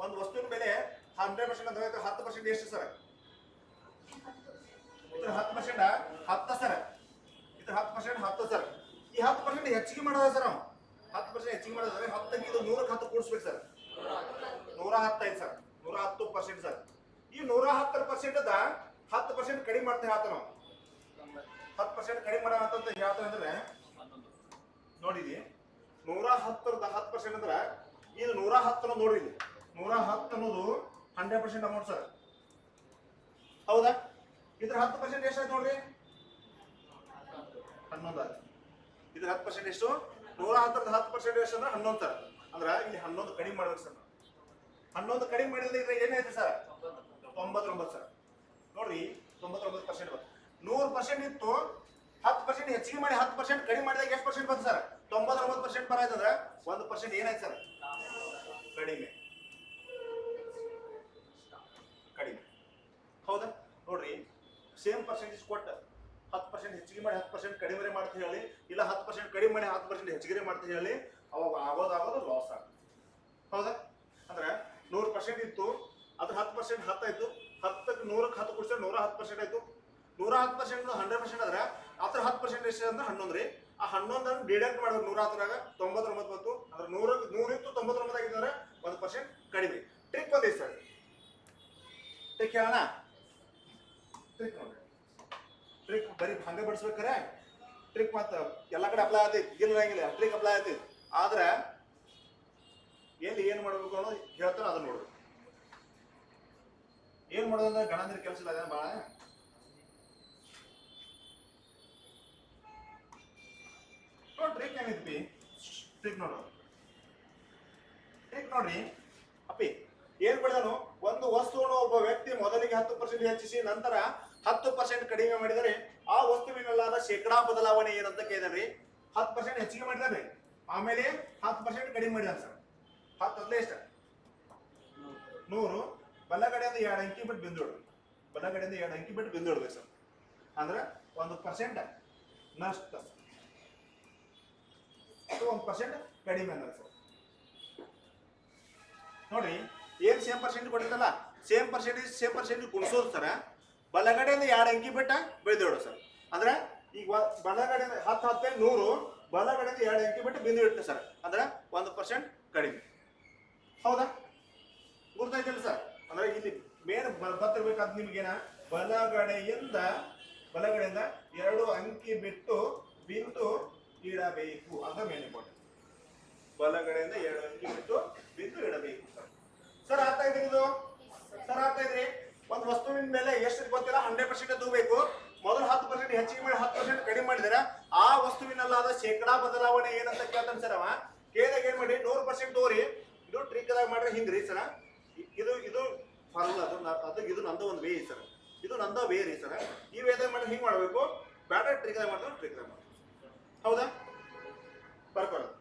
ಒಂದು ವಸ್ತುವಿನ ಬೆಲೆ 100% ಅಂದ್ರೆ 10% ಎಷ್ಟು ಸರ್? ಇದ್ರ 10% 10 ಸರ್. ಇದ್ರ 10% 10 ಸರ್. ಈ 10% ಹೆಚ್ಚಿಗೆ ಮಾಡೋದ ಸರ್ ನಾವು. 10% ಹೆಚ್ಚಿಗೆ ಮಾಡೋದ್ರೆ 10ಕ್ಕೆ ಇದು 100ಕ್ಕೆ 10 ಕೂಡಿಸ್ಬೇಕು ಸರ್. 110 ಐತೆ ಸರ್, 110% ಸರ್. ಈ 110% 10% ಕಡಿಮೆ ಮಾಡ್ತೇವೆ ಆತ ನಾವು. 10% ಕಡಿಮೆ ಮಾಡೋ ಅಂತ ಹೇಳ್ತಾರೆ ಅಂದ್ರೆ, ನೋಡಿದಿ 110ರದ 10% ಅಂದ್ರೆ ಇದು 110 ನೋಡ್ರಿ, 110 ಅನ್ನೋದು 100% ಅಮೌಂಟ್ ಸರ್. ಹೌದಾ? ಇದ್ರ 10% ಎಷ್ಟಾಯ್ತು ನೋಡ್ರಿ, 11 ಆಯ್ತು. ಇದ್ರ 10% ಎಷ್ಟು? 110ರದ 10% ಎಷ್ಟು ಅಂದ್ರೆ 11 ಸರ್. ಅಂದ್ರೆ ಇಲ್ಲಿ 11 ಕಡಿಮೆ ಮಾಡ್ಬೇಕು ಸರ್. 11 ಕಡಿಮೆ ಮಾಡಿದ್ರೆ ಇದ್ರೆ ಏನಾಯ್ತು ಸರ್? 99 ಸರ್. ನೋಡ್ರಿ, 99% ಬಂತು. 100% ಇತ್ತು, 10% ಹೆಚ್ಚಿಗೆ ಮಾಡಿ 10% ಕಡಿಮೆ ಮಾಡಿದಾಗ ಎಷ್ಟು ಪರ್ಸೆಂಟ್ ಬಂತು ಸರ್? 99% ಬರಾಯ್ತು ಅಂದ್ರೆ 1% ಏನಾಯ್ತು ಸರ್? ಕಡಿಮೆ. ಹೌದಾ? ನೋಡ್ರಿ, ಸೇಮ್ ಪರ್ಸೆಂಟೇಜ್ ಕೊಟ್ಟು 10% ಹೆಚ್ಚಿಗೆ ಮಾಡಿ 10% ಕಡಿಮೆ ಮಾಡ್ತೀನಿ ಹೇಳಿ, ಇಲ್ಲ 10% ಕಡಿಮೆ ಮಾಡಿ 10% ಹೆಚ್ಚಿಗೆ ಮಾಡ್ತೀನಿ ಹೇಳಿ, ಅವಾಗ ಆಗೋದು ಲಾಸ್ ಆಗುತ್ತೆ. ಹೌದಾ? ಅಂದ್ರೆ 100% ಇತ್ತು, ಅದ್ರ 10% 10 ಆಯ್ತು, 10ಕ್ಕೆ 100ಕ್ಕೆ 10 ಕೊಡ್ಸಿದ್ರೆ 110% ಆಯ್ತು. 110% 100% ಆದ್ರೆ ಅದ್ರ 10% ಎಷ್ಟು ಅಂದ್ರೆ 11 ರೀ. ಆ 11 ಡಿಡಕ್ಟ್ ಮಾಡ್ಬೇಕು 110ರಾಗ 99 ಬಂತು. ಅಂದ್ರೆ 100 ಇತ್ತು 99 ಆಗಿದ್ರೆ 1% ಕಡಿಮೆ. ಟ್ರಿಕ್ ಬಂದೈತೆ ಸರ್. ಟ್ರಿಕ್ ಹೇಳೋಣ? ಟ್ರಿಕ್ ನೋಡ್ರಿ, ಟ್ರಿಕ್ ಬರೀ ಹಂಗೆ ಬಡಿಸ್ಬೇಕಾರೆ ಟ್ರಿಕ್ ಮತ್ತೆ ಎಲ್ಲ ಕಡೆ ಅಪ್ಲೈ ಆಗ್ತೈತಿ, ಇರಂಗಿಲ್ಲ, ಟ್ರಿಕ್ ಅಪ್ಲೈ ಆಗ್ತೈತಿ. ಆದ್ರೆ ಎಲ್ಲಿ ಏನ್ ಮಾಡ್ಬೇಕು ಅನ್ನೋದು ಹೇಳ್ತಾನೆ, ಅದನ್ನ ನೋಡ್ಬೇಕು. ಏನ್ ಮಾಡೋದಂದ್ರೆ ಗಣಂದ್ರ ಕೆಲಸ ಇಲ್ಲ ಅದೇನ ಭಾಳ. ಟ್ರಿಕ್ ಏನಿದ್ವಿ, ಟ್ರಿಕ್ ನೋಡ್ರಿ, ಟ್ರಿಕ್ ನೋಡ್ರಿ ಅಪ್ಪಿ ಏನ್ ಮಾಡಿದನು, ಒಂದು ವಸ್ತುವನ್ನು ಒಬ್ಬ ವ್ಯಕ್ತಿ ಮೊದಲಿಗೆ 10% ಹೆಚ್ಚಿಸಿ ನಂತರ 10% ಕಡಿಮೆ ಮಾಡಿದರೆ ಆ ವಸ್ತುವಿನಲ್ಲಾದ ಶೇಕಡಾ ಬದಲಾವಣೆ ಏನಂತ ಕೇಳಿದ್ರಿ. 10% ಹೆಚ್ಚಿಗೆ ಮಾಡಿದಾರೆ, ಆಮೇಲೆ 10% ಕಡಿಮೆ ಮಾಡಿದಾರೆ ಸರ್. 10 ಅಂದ್ರೆ ಎಷ್ಟು? 100. ಬಲಗಡೆಯಿಂದ 2 ಅಂಕಿ ಬಿಟ್ಟು ಬಿಂದು ಇಡ್ಬೇಕು. ಬಲಗಡೆಯಿಂದ 2 ಅಂಕಿ ಬಿಟ್ಟು ಬಿಂದು ಇಡ್ಬೇಕು ಸರ್. ಅಂದ್ರೆ 1% ನಷ್ಟ, 1% ಕಡಿಮೆ ಅಂದ್ರೆ ಸರ್. ನೋಡ್ರಿ, ಏನ್ ಸೇಮ್ ಪರ್ಸೆಂಟ್ ಕೊಟ್ಟಿದ್ದಲ್ಲ, ಸೇಮ್ ಪರ್ಸೆಂಟೇಜ್ ಗುಣಿಸೋದು ಸರ್. ಬಲಗಡೆಯಿಂದ 2 ಅಂಕಿ ಬಿಟ್ಟ ಬೆಳೆದಿಡೋದು ಸರ್. ಅಂದ್ರೆ ಈಗ ಬಲಗಡೆಯಿಂದ 10 100, ಬಲಗಡೆಯಿಂದ 2 ಅಂಕಿ ಬಿಟ್ಟು ಬಿಂದು ಇಡ್ತೇವೆ ಸರ್. ಅಂದ್ರೆ 1% ಕಡಿಮೆ. ಹೌದಾ? ಗುರ್ತಾಯ್ತಿಲ್ಲ ಸರ್? ಅಂದ್ರೆ ಇಲ್ಲಿ ಮೇನ್ ಬರ್ತಿರ್ಬೇಕಾದ್ ನಿಮ್ಗೇನ, ಬಲಗಡೆಯಿಂದ 2 ಅಂಕಿ ಬಿಟ್ಟು ಬಿಂದು ಇಡಬೇಕು ಅಂತ ಮೇನ್ ಇಂಪಾರ್ಟೆಂಟ್. ಬಲಗಡೆಯಿಂದ 2 ಅಂಕಿ ಬಿಟ್ಟು ಬಿಂದು ಇಡಬೇಕು ಸರ್. ಸರ್ ಆಗ್ತಾ ಇದ್ರಿ ಇದು? ಸರ್ ಆಗ್ತಾ ಇದ್ರಿ? ಒಂದು ವಸ್ತುವಿನ ಲಿಮಿಟ್ ಮೇಲೆ ಎಷ್ಟು ಗೊತ್ತಿಲ್ಲ 100% ತಗೋಬೇಕು. ಮೊದಲು 10% ಹೆಚ್ಚಿಗೆ ಮಾಡಿ 10% ಕಡಿಮೆ ಮಾಡಿದ್ರೆ ಆ ವಸ್ತುವಿನಲ್ಲಾದ ಶೇಕಡಾ ಬದಲಾವಣೆ ಏನಂತ ಕೇಳ್ತಾನೆ ಸರ್ ಅವ. ಕೇಳಿದಾಗ ಏನ್ ಮಾಡಿ 100% ತಗೋರಿ. ಇದು ಟ್ರಿಕ್ದಾಗ ಮಾಡ್ರೆ ಹಿಂಗ್ರಿ ಸರ್. ಇದು ಫಾರ್ಮುಲಾ ಅದು ಇದು ನಂದು ಒಂದು ವೇ ಸರ್. ಇದು ನಂದ ವೇ ರೀ ಸರ್. ಈ ವೇದಾಗ ಮಾಡಿದ್ರೆ ಹಿಂಗ್ ಮಾಡ್ಬೇಕು. ಬ್ಯಾಟರ್ ಟ್ರಿಕ್ದಾಗ ಮಾಡಿದ್ರೆ ಟ್ರಿಕ್ದಾಗ ಮಾಡ್ಬೇಕು. ಹೌದಾ? ಬರ್ಕೊಳ್ಳೋದು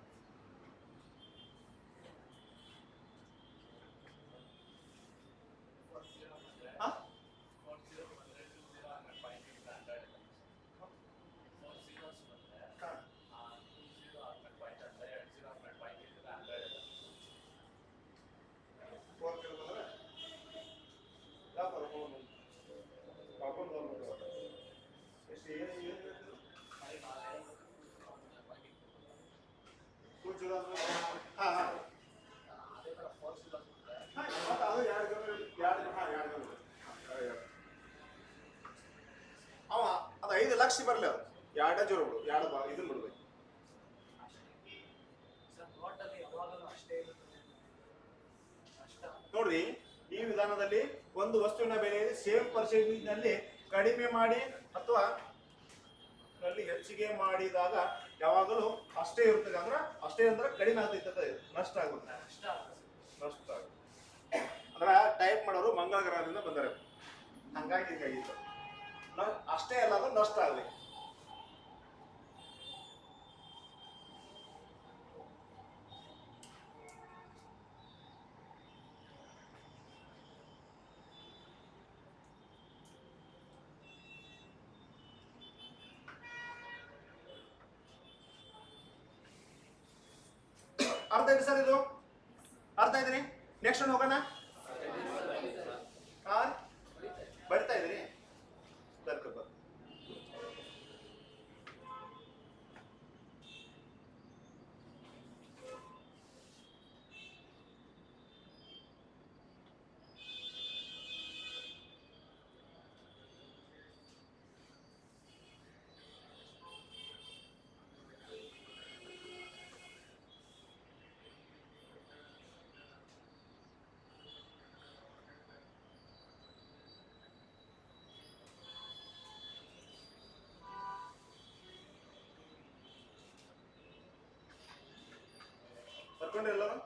ಅವ ಅದು 5 ಲಕ್ಷ ಬರಲಿ. ಅದು ಎರಡೇ ಜೋರು ಬಿಡು, ಇದನ್ನ ಬಿಡ್ಬೇಕು ನೋಡ್ರಿ. ಈ ವಿಧಾನದಲ್ಲಿ ಒಂದು ವಸ್ತುವಿನ ಬೆಲೆ ಸೇಮ್ ಪರ್ಸೆಂಟೇಜ್ ನಲ್ಲಿ ಕಡಿಮೆ ಮಾಡಿ ಅಥವಾ ನಲ್ಲಿ ಹೆಚ್ಚಿಗೆ ಮಾಡಿದಾಗ ಯಾವಾಗಲೂ ಅಷ್ಟೇ ಇರ್ತದೆ. ಅಂದ್ರೆ ಕಡಿಮೆ ಆಗ್ತೈತೆ, ನಷ್ಟ ಆಗುತ್ತೆ. ನಷ್ಟ ಆಗುತ್ತೆ ಅಂದ್ರೆ ಟೈಪ್ ಮಾಡೋರು ಮಂಗಳ ಗ್ರಹದಿಂದ ಬಂದರೆ ಹಂಗಾಗಿ ಹಿಂಗಾಗಿತ್ತು. ಅಷ್ಟೇ ಅಲ್ಲ, ಅದು ನಷ್ಟ ಆಗಲಿ. ಅರ್ಥ ಆಯ್ತು ಸರ್? ಇದು ಅರ್ಥ ಆಯ್ತು. ನೆಕ್ಸ್ಟ್ ಒಂದು ಹೋಗೋಣ. ಬರ್ತಾ ಇದ್ರಿ ಬರ್ಕೊ. ಬರ್ಕೊಂಡ್ರಿ ಎಲ್ಲರೂ?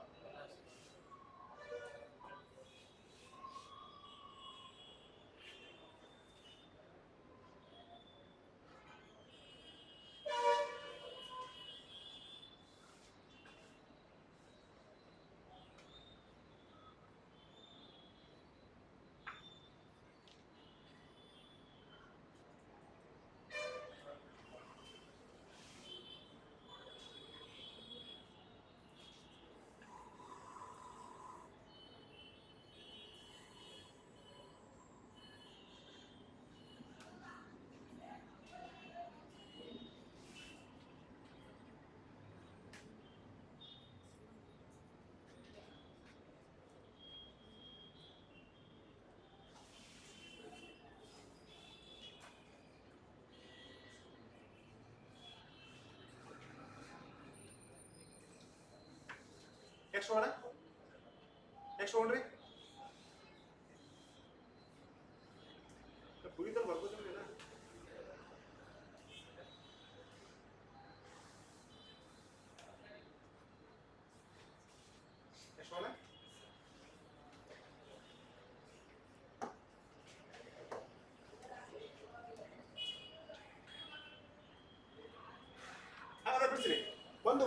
ನೆಕ್ಸ್ಟ್ ಹೋಗೋಣ. ನೆಕ್ಸ್ಟ್ ಹೋಗ್ರಿ. ಕುಗಿತಲ್ಲಿ ಬರ್ಕೋತೀನಿ. ನೆಕ್ಸ್ಟ್ ಹೋಗೋಣ. ಹಾಗಾದ್ರೆ ಬಿಡಿಸ್ರಿ. ಒಂದು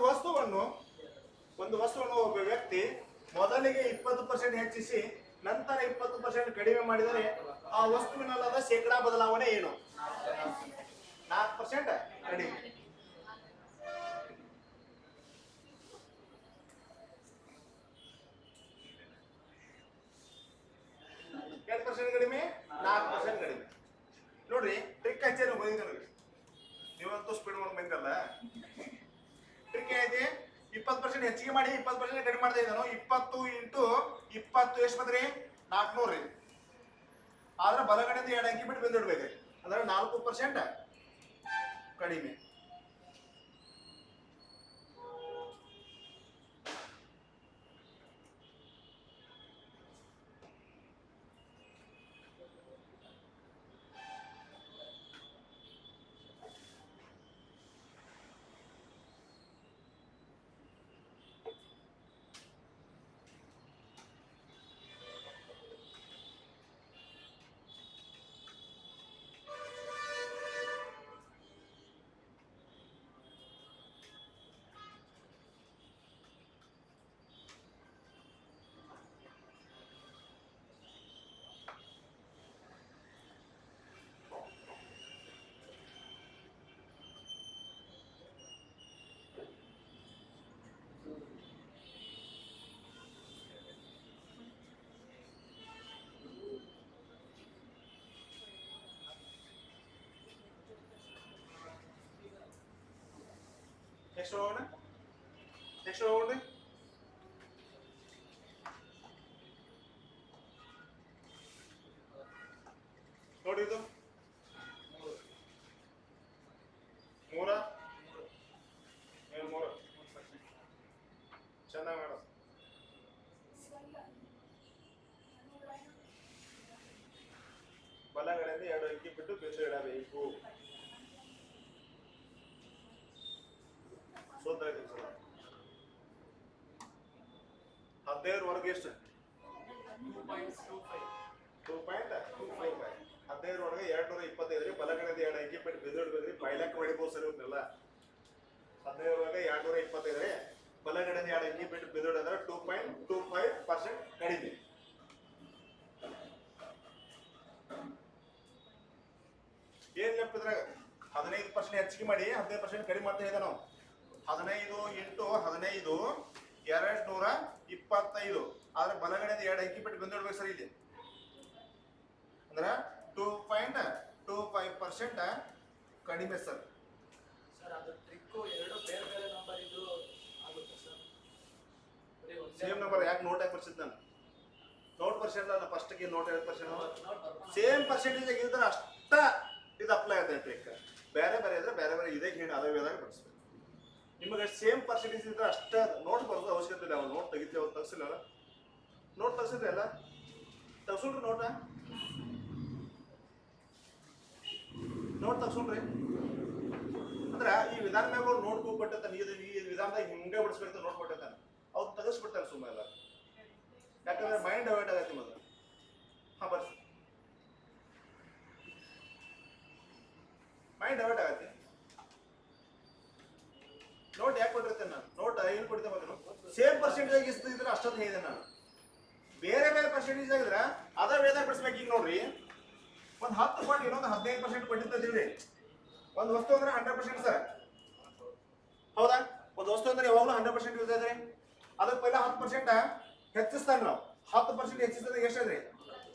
ವಸ್ತುವನ್ನು ಒಬ್ಬ ವ್ಯಕ್ತಿ ಮೊದಲಿಗೆ 20% ಹೆಚ್ಚಿಸಿ ನಂತರ 20% ಕಡಿಮೆ ಮಾಡಿದರೆ ಆ ವಸ್ತುವಿನಲ್ಲಾದ ಶೇಕಡಾ ಬದಲಾವಣೆ ಏನು? 4% ಕಡಿಮೆ. ಎಷ್ಟು ಪರ್ಸೆಂಟ್ ಕಡಿಮೆ? 4% ಕಡಿಮೆ. ನೋಡ್ರಿ, ಟ್ರಿಕ್ ಹಚ್ಚಿ ಬಂದಿದ್ದ ನೀವಂತೂ ಸ್ಪೀಡ್ ಮಾಡಿ ಬಂದಲ್ಲ. ಟ್ರಿಕ್ ಏನೈತಿ? 20% ಹೆಚ್ಚಿಗೆ ಮಾಡಿ 20% ಕಡಿಮೆ ಮಾಡ್ತಾ ಇದ್ದಾನು. 20 ಇಂಟು 20 ಎಷ್ಟು ಬಂದ್ರಿ? 400 ರೀ. ಆದ್ರೆ ಬಲಗಡೆಯಿಂದ 2 ಅಂಕಿ ಬಿಟ್ಟು ಬಂದಿಡ್ಬೇಕ್ರಿ. ಅಂದ್ರೆ 4% ಕಡಿಮೆ. ನೆಕ್ಸ್ಟ್ ಹೋಗೋಣ ನೋಡಿ ಇದು ಮೂರ ಮೂರು ಚೆನ್ನಾಗಿ ಮಾಡ ಬಲಗಡೆಯಿಂದ 2 ಅಂಕಿ ಬಿಟ್ಟು ಬೆಚ್ಚ ಇಡಬೇಕು. ಸೋತ್ರ 15 ವರ್ಗ ಎಷ್ಟು 2.25 15 ಒಳಗೆ 225 ಬಲಗಡೆಯಿಂದ 2 ಅಂಕಿ ಬಿಟ್ಟು ಬೆದಡ್ಬೇಕ್ರಿ ಬೈಲಕ್ ಹೊಡಿಬೋದು ಸರ್ ಇವನ್ನೆಲ್ಲ 15 ಒಳಗೆ 225 ಬಲಗಡೆಯಿಂದ 2 ಅಂಕಿ ಬಿಟ್ಟು ಬೆದಡಿದ್ರೆ 2.25% ಕಡಿಮೆ. ಏನ್ ಲೆಕ್ಕದ್ರಾಗ 15% ಹೆಚ್ಚಿಗೆ ಮಾಡಿ 15% ಕಡಿಮೆ ಮಾಡ್ತಾ ಇದ್ದ ನಾವು 15 × 15 225 ಆದ್ರೆ ಬಲಗಡೆಯಿಂದ 2 ಅಂಕಿ ಬಿಟ್ಟು ಬಂದಿಡ್ಬೇಕು ಸರ್ ಇಲ್ಲಿ ಅಂದ್ರೆ 2.25% ಕಡಿಮೆ ಸರ್. ಅದು ಟ್ರಿಕ್ಕು ಎರಡು ಬೇರೆ ಬೇರೆ ನಂಬರ್ ಇದ್ರು ಆಗುತ್ತೆ ಸರ್. ಸೇಮ್ ನಂಬರ್ ಯಾಕೆ ನೋಟ್ ಯಾಕೆ ಬರ್ಸಿದ್ ನಾನು ನೋಟ್ ಪರ್ಸೆಂಟ್ ಅಲ್ಲ ಫಸ್ಟ್ಗೆ ನೋಟ್ 2% ಸೇಮ್ ಪರ್ಸೆಂಟೇಜ್ ಆಗಿದ್ರೆ ಅಷ್ಟ ಇದು ಅಪ್ಲೈ ಆಗುತ್ತೆ ಟ್ರಿಕ್. ಬೇರೆ ಬೇರೆ ಇದ್ರೆ ಬೇರೆ ಬೇರೆ ಇದೇ ಹೇಳಿ ಅದೇ ವೇದಾಗ ಬರ್ಸ್ಬೇಕು. ನಿಮಗೆ ಸೇಮ್ ಪರ್ಸೆಂಟೇಜ್ ಇದ್ರೆ ಅಷ್ಟ ನೋಟ್ ಬರೋದು ಅವಶ್ಯಕತೆ ಇಲ್ಲ. ಅವ್ನು ನೋಟ್ ತೆಗಿತೀವಿ ಅವ್ರು ತಗ್ಸಿಲ್ಲ ನೋಟ್ ತಗ್ಸಿದ್ರಿ ಅಲ್ಲ ತಗ್ಸೋಣ್ರಿ ನೋಟ್ ತಗ್ಸೋಣ್ರಿ ಅಂದ್ರೆ ಈ ವಿಧಾನ ಮ್ಯಾಗ ಅವ್ರು ನೋಟ್ ಕೊಟ್ಟಿರ್ತಾನೆ ಈ ವಿಧಾನದಾಗ ಹಿಂಗೆ ಬಿಡಿಸ್ಬೇಕು ನೋಟ್ ಕೊಟ್ಟಿರ್ತಾನೆ ಅವ್ರು ತೆಗಿಸ್ಬಿಡ್ತಾರೆ ಸುಮ್ಮನೆ ಎಲ್ಲ ಯಾಕಂದ್ರೆ ಮೈಂಡ್ ಡೈವರ್ಟ್ ಆಗತ್ತೆ ಮೊದಲು. ಹಾ ಬರ್ಸಿ ಮೈಂಡ್ ಡೈವರ್ಟ್ ಆಗತ್ತೆ. ನೋಟ್ ಯಾಕೆ ಕೊಟ್ಟಿರ್ತೇನೆ ನಾನು ನೋಟ್ ಏನು ಕೊಡ್ತೇನೆ ಮೊದಲು ಸೇಮ್ ಪರ್ಸೆಂಟೇಜ್ ಇದ್ರೆ ಅಷ್ಟೊಂದು ಹೇಳಿದೆ ನಾನು. ಬೇರೆ ಬೇರೆ ಪರ್ಸೆಂಟೇಜ್ ಆಗಿದ್ರೆ ಅದ ವೇದ ಬಿಡಿಸ್ಬೇಕು. ಈಗ ನೋಡ್ರಿ ಒಂದು 10 ಕೊಟ್ಟು ಇನ್ನೊಂದು 15% ಕೊಟ್ಟಿರ್ತೀವಿ. ಒಂದು ವಸ್ತು ಅಂದ್ರೆ 100% ಸರ್ ಹೌದಾ. ಒಂದು ವಸ್ತು ಅಂದ್ರೆ ಯಾವಾಗಲೂ 100% ಇರ್ತೈತ್ರಿ. ಅದಕ್ಕೆ ಪೈಲ 10% ಹೆಚ್ಚಿಸ್ತಾನೆ ನಾವು 10% ಹೆಚ್ಚಿಸಿದ್ರೆ ಎಷ್ಟಾದ್ರಿ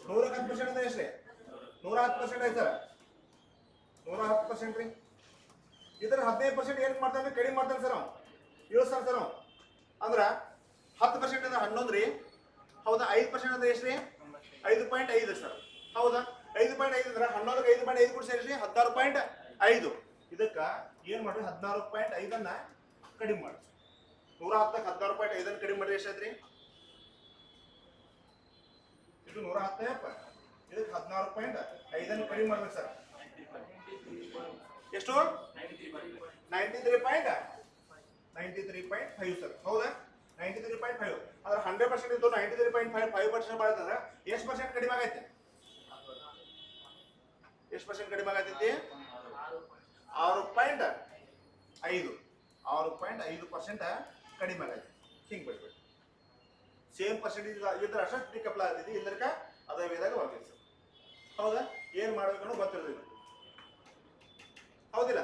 110% ಅಂದ್ರೆ ಎಷ್ಟ್ರಿ 110% ಐತೆ ಸರ್ 110% ರೀ. ಇದ್ರ 15% ಏನ್ ಮಾಡ್ತಾನೆ ಕಡಿಮೆ ಮಾಡ್ತಾನೆ ಸರ್ ನಾವು ಇಳಿಸ್ತಾನೆ ಸರ್ ನಾವು ಅಂದ್ರ 10% ಅಂದ್ರೆ 11 ರೀ ಹೌದಾ. 5% ಅಂದ್ರೆ ಎಷ್ಟ್ರಿ 5.5 ಸರ್ ಹೌದಾ. 5.5 ಅಂದ್ರೆ 11ಕ್ಕೆ 5.5 ಕೂಡ ಸೇರಿಸಿ 16.5. ಇದಕ್ಕ ಏನ್ ಮಾಡ್ರಿ 16.5 ಅನ್ನ ಕಡಿಮೆ ಮಾಡಿ 110ಕ್ಕೆ 16.5 ಅನ್ನ ಕಡಿಮೆ ಮಾಡ್ರಿ ಎಷ್ಟಾದ್ರಿ ಇದು 110 ಇದಕ್ಕೆ 16.5 ಅನ್ನ ಕಡಿಮೆ ಮಾಡ್ಬೇಕು ಸರ್ ಎಷ್ಟು 93.5 ಸರ್ ಹೌದಾ. 93.5 ಅದ್ರ 100% ಇದ್ದು 93.5% ಮಾಡಿದ್ರೆ ಎಷ್ಟು ಪರ್ಸೆಂಟ್ ಕಡಿಮೆ ಆಗೈತೆ ಎಷ್ಟು ಪರ್ಸೆಂಟ್ ಕಡಿಮೆ ಆಗತೈತಿ 6.5% ಕಡಿಮೆ ಆಗೈತಿ. ಹಿಂಗೆ ಬಿಡ್ಬೇಕು ಸೇಮ್ ಪರ್ಸೆಂಟೇಜ್ ಇದ್ರೆ ಅಷ್ಟು ಅಪ್ಲೈ ಆಗ್ತೈತಿ ಇಲ್ಲದಕ್ಕ ಅದೇ ವೇದಾಗ ಹೋಗ್ತೈತಿ ಸರ್ ಹೌದಾ. ಏನು ಮಾಡ್ಬೇಕನ್ನೋ ಗೊತ್ತಿರ್ತೈತಿ ಹೌದಿಲ್ಲ.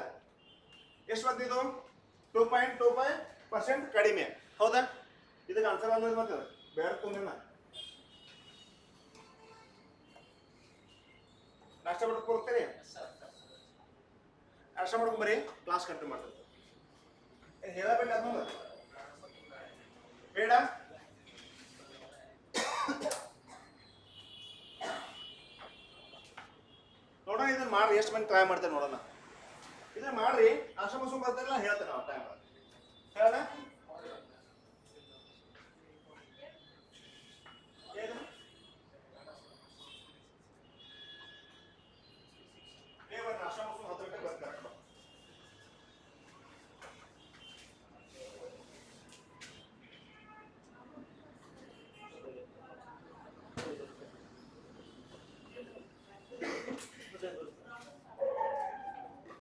ಎಷ್ಟು ಬಂದಿದ್ದು 2.25% ಕಡಿಮೆ ಹೌದಾ. ಇದಕ್ಕೆ ಆನ್ಸರ್ ಅನ್ನೋದು ಬರ್ತದೆ ಬೇರೆ ತೊಂದಿಲ್ಲ. ನಾಷ್ಟ ಮಾಡ್ಕೊಂಡು ಹೋಗ್ತೀರಿ ನಾಷ್ಟ ಮಾಡ್ಕೊಂಡ್ ಬರೀ ಕ್ಲಾಸ್ ಕಂಟಿನ್ಯೂ ಮಾಡ್ತಾರೆ. ಹೇಳಬೇಡ ಅದನ್ನ ಬೇಡ ನೋಡೋಣ ಇದನ್ನ ಮಾಡ್ರಿ ಎಷ್ಟು ಮಂದಿ ಟ್ರೈ ಮಾಡ್ತಾರೆ ನೋಡೋಣ. ಇದನ್ನ ಮಾಡ್ರಿ ನಾಷ್ಟ ಮಾಡ್ಸ್ಕೊಂಡ್ ಬರ್ತಾರಲ್ಲ ಹೇಳ್ತೇನೆ ನಾವು ಟೈಮ್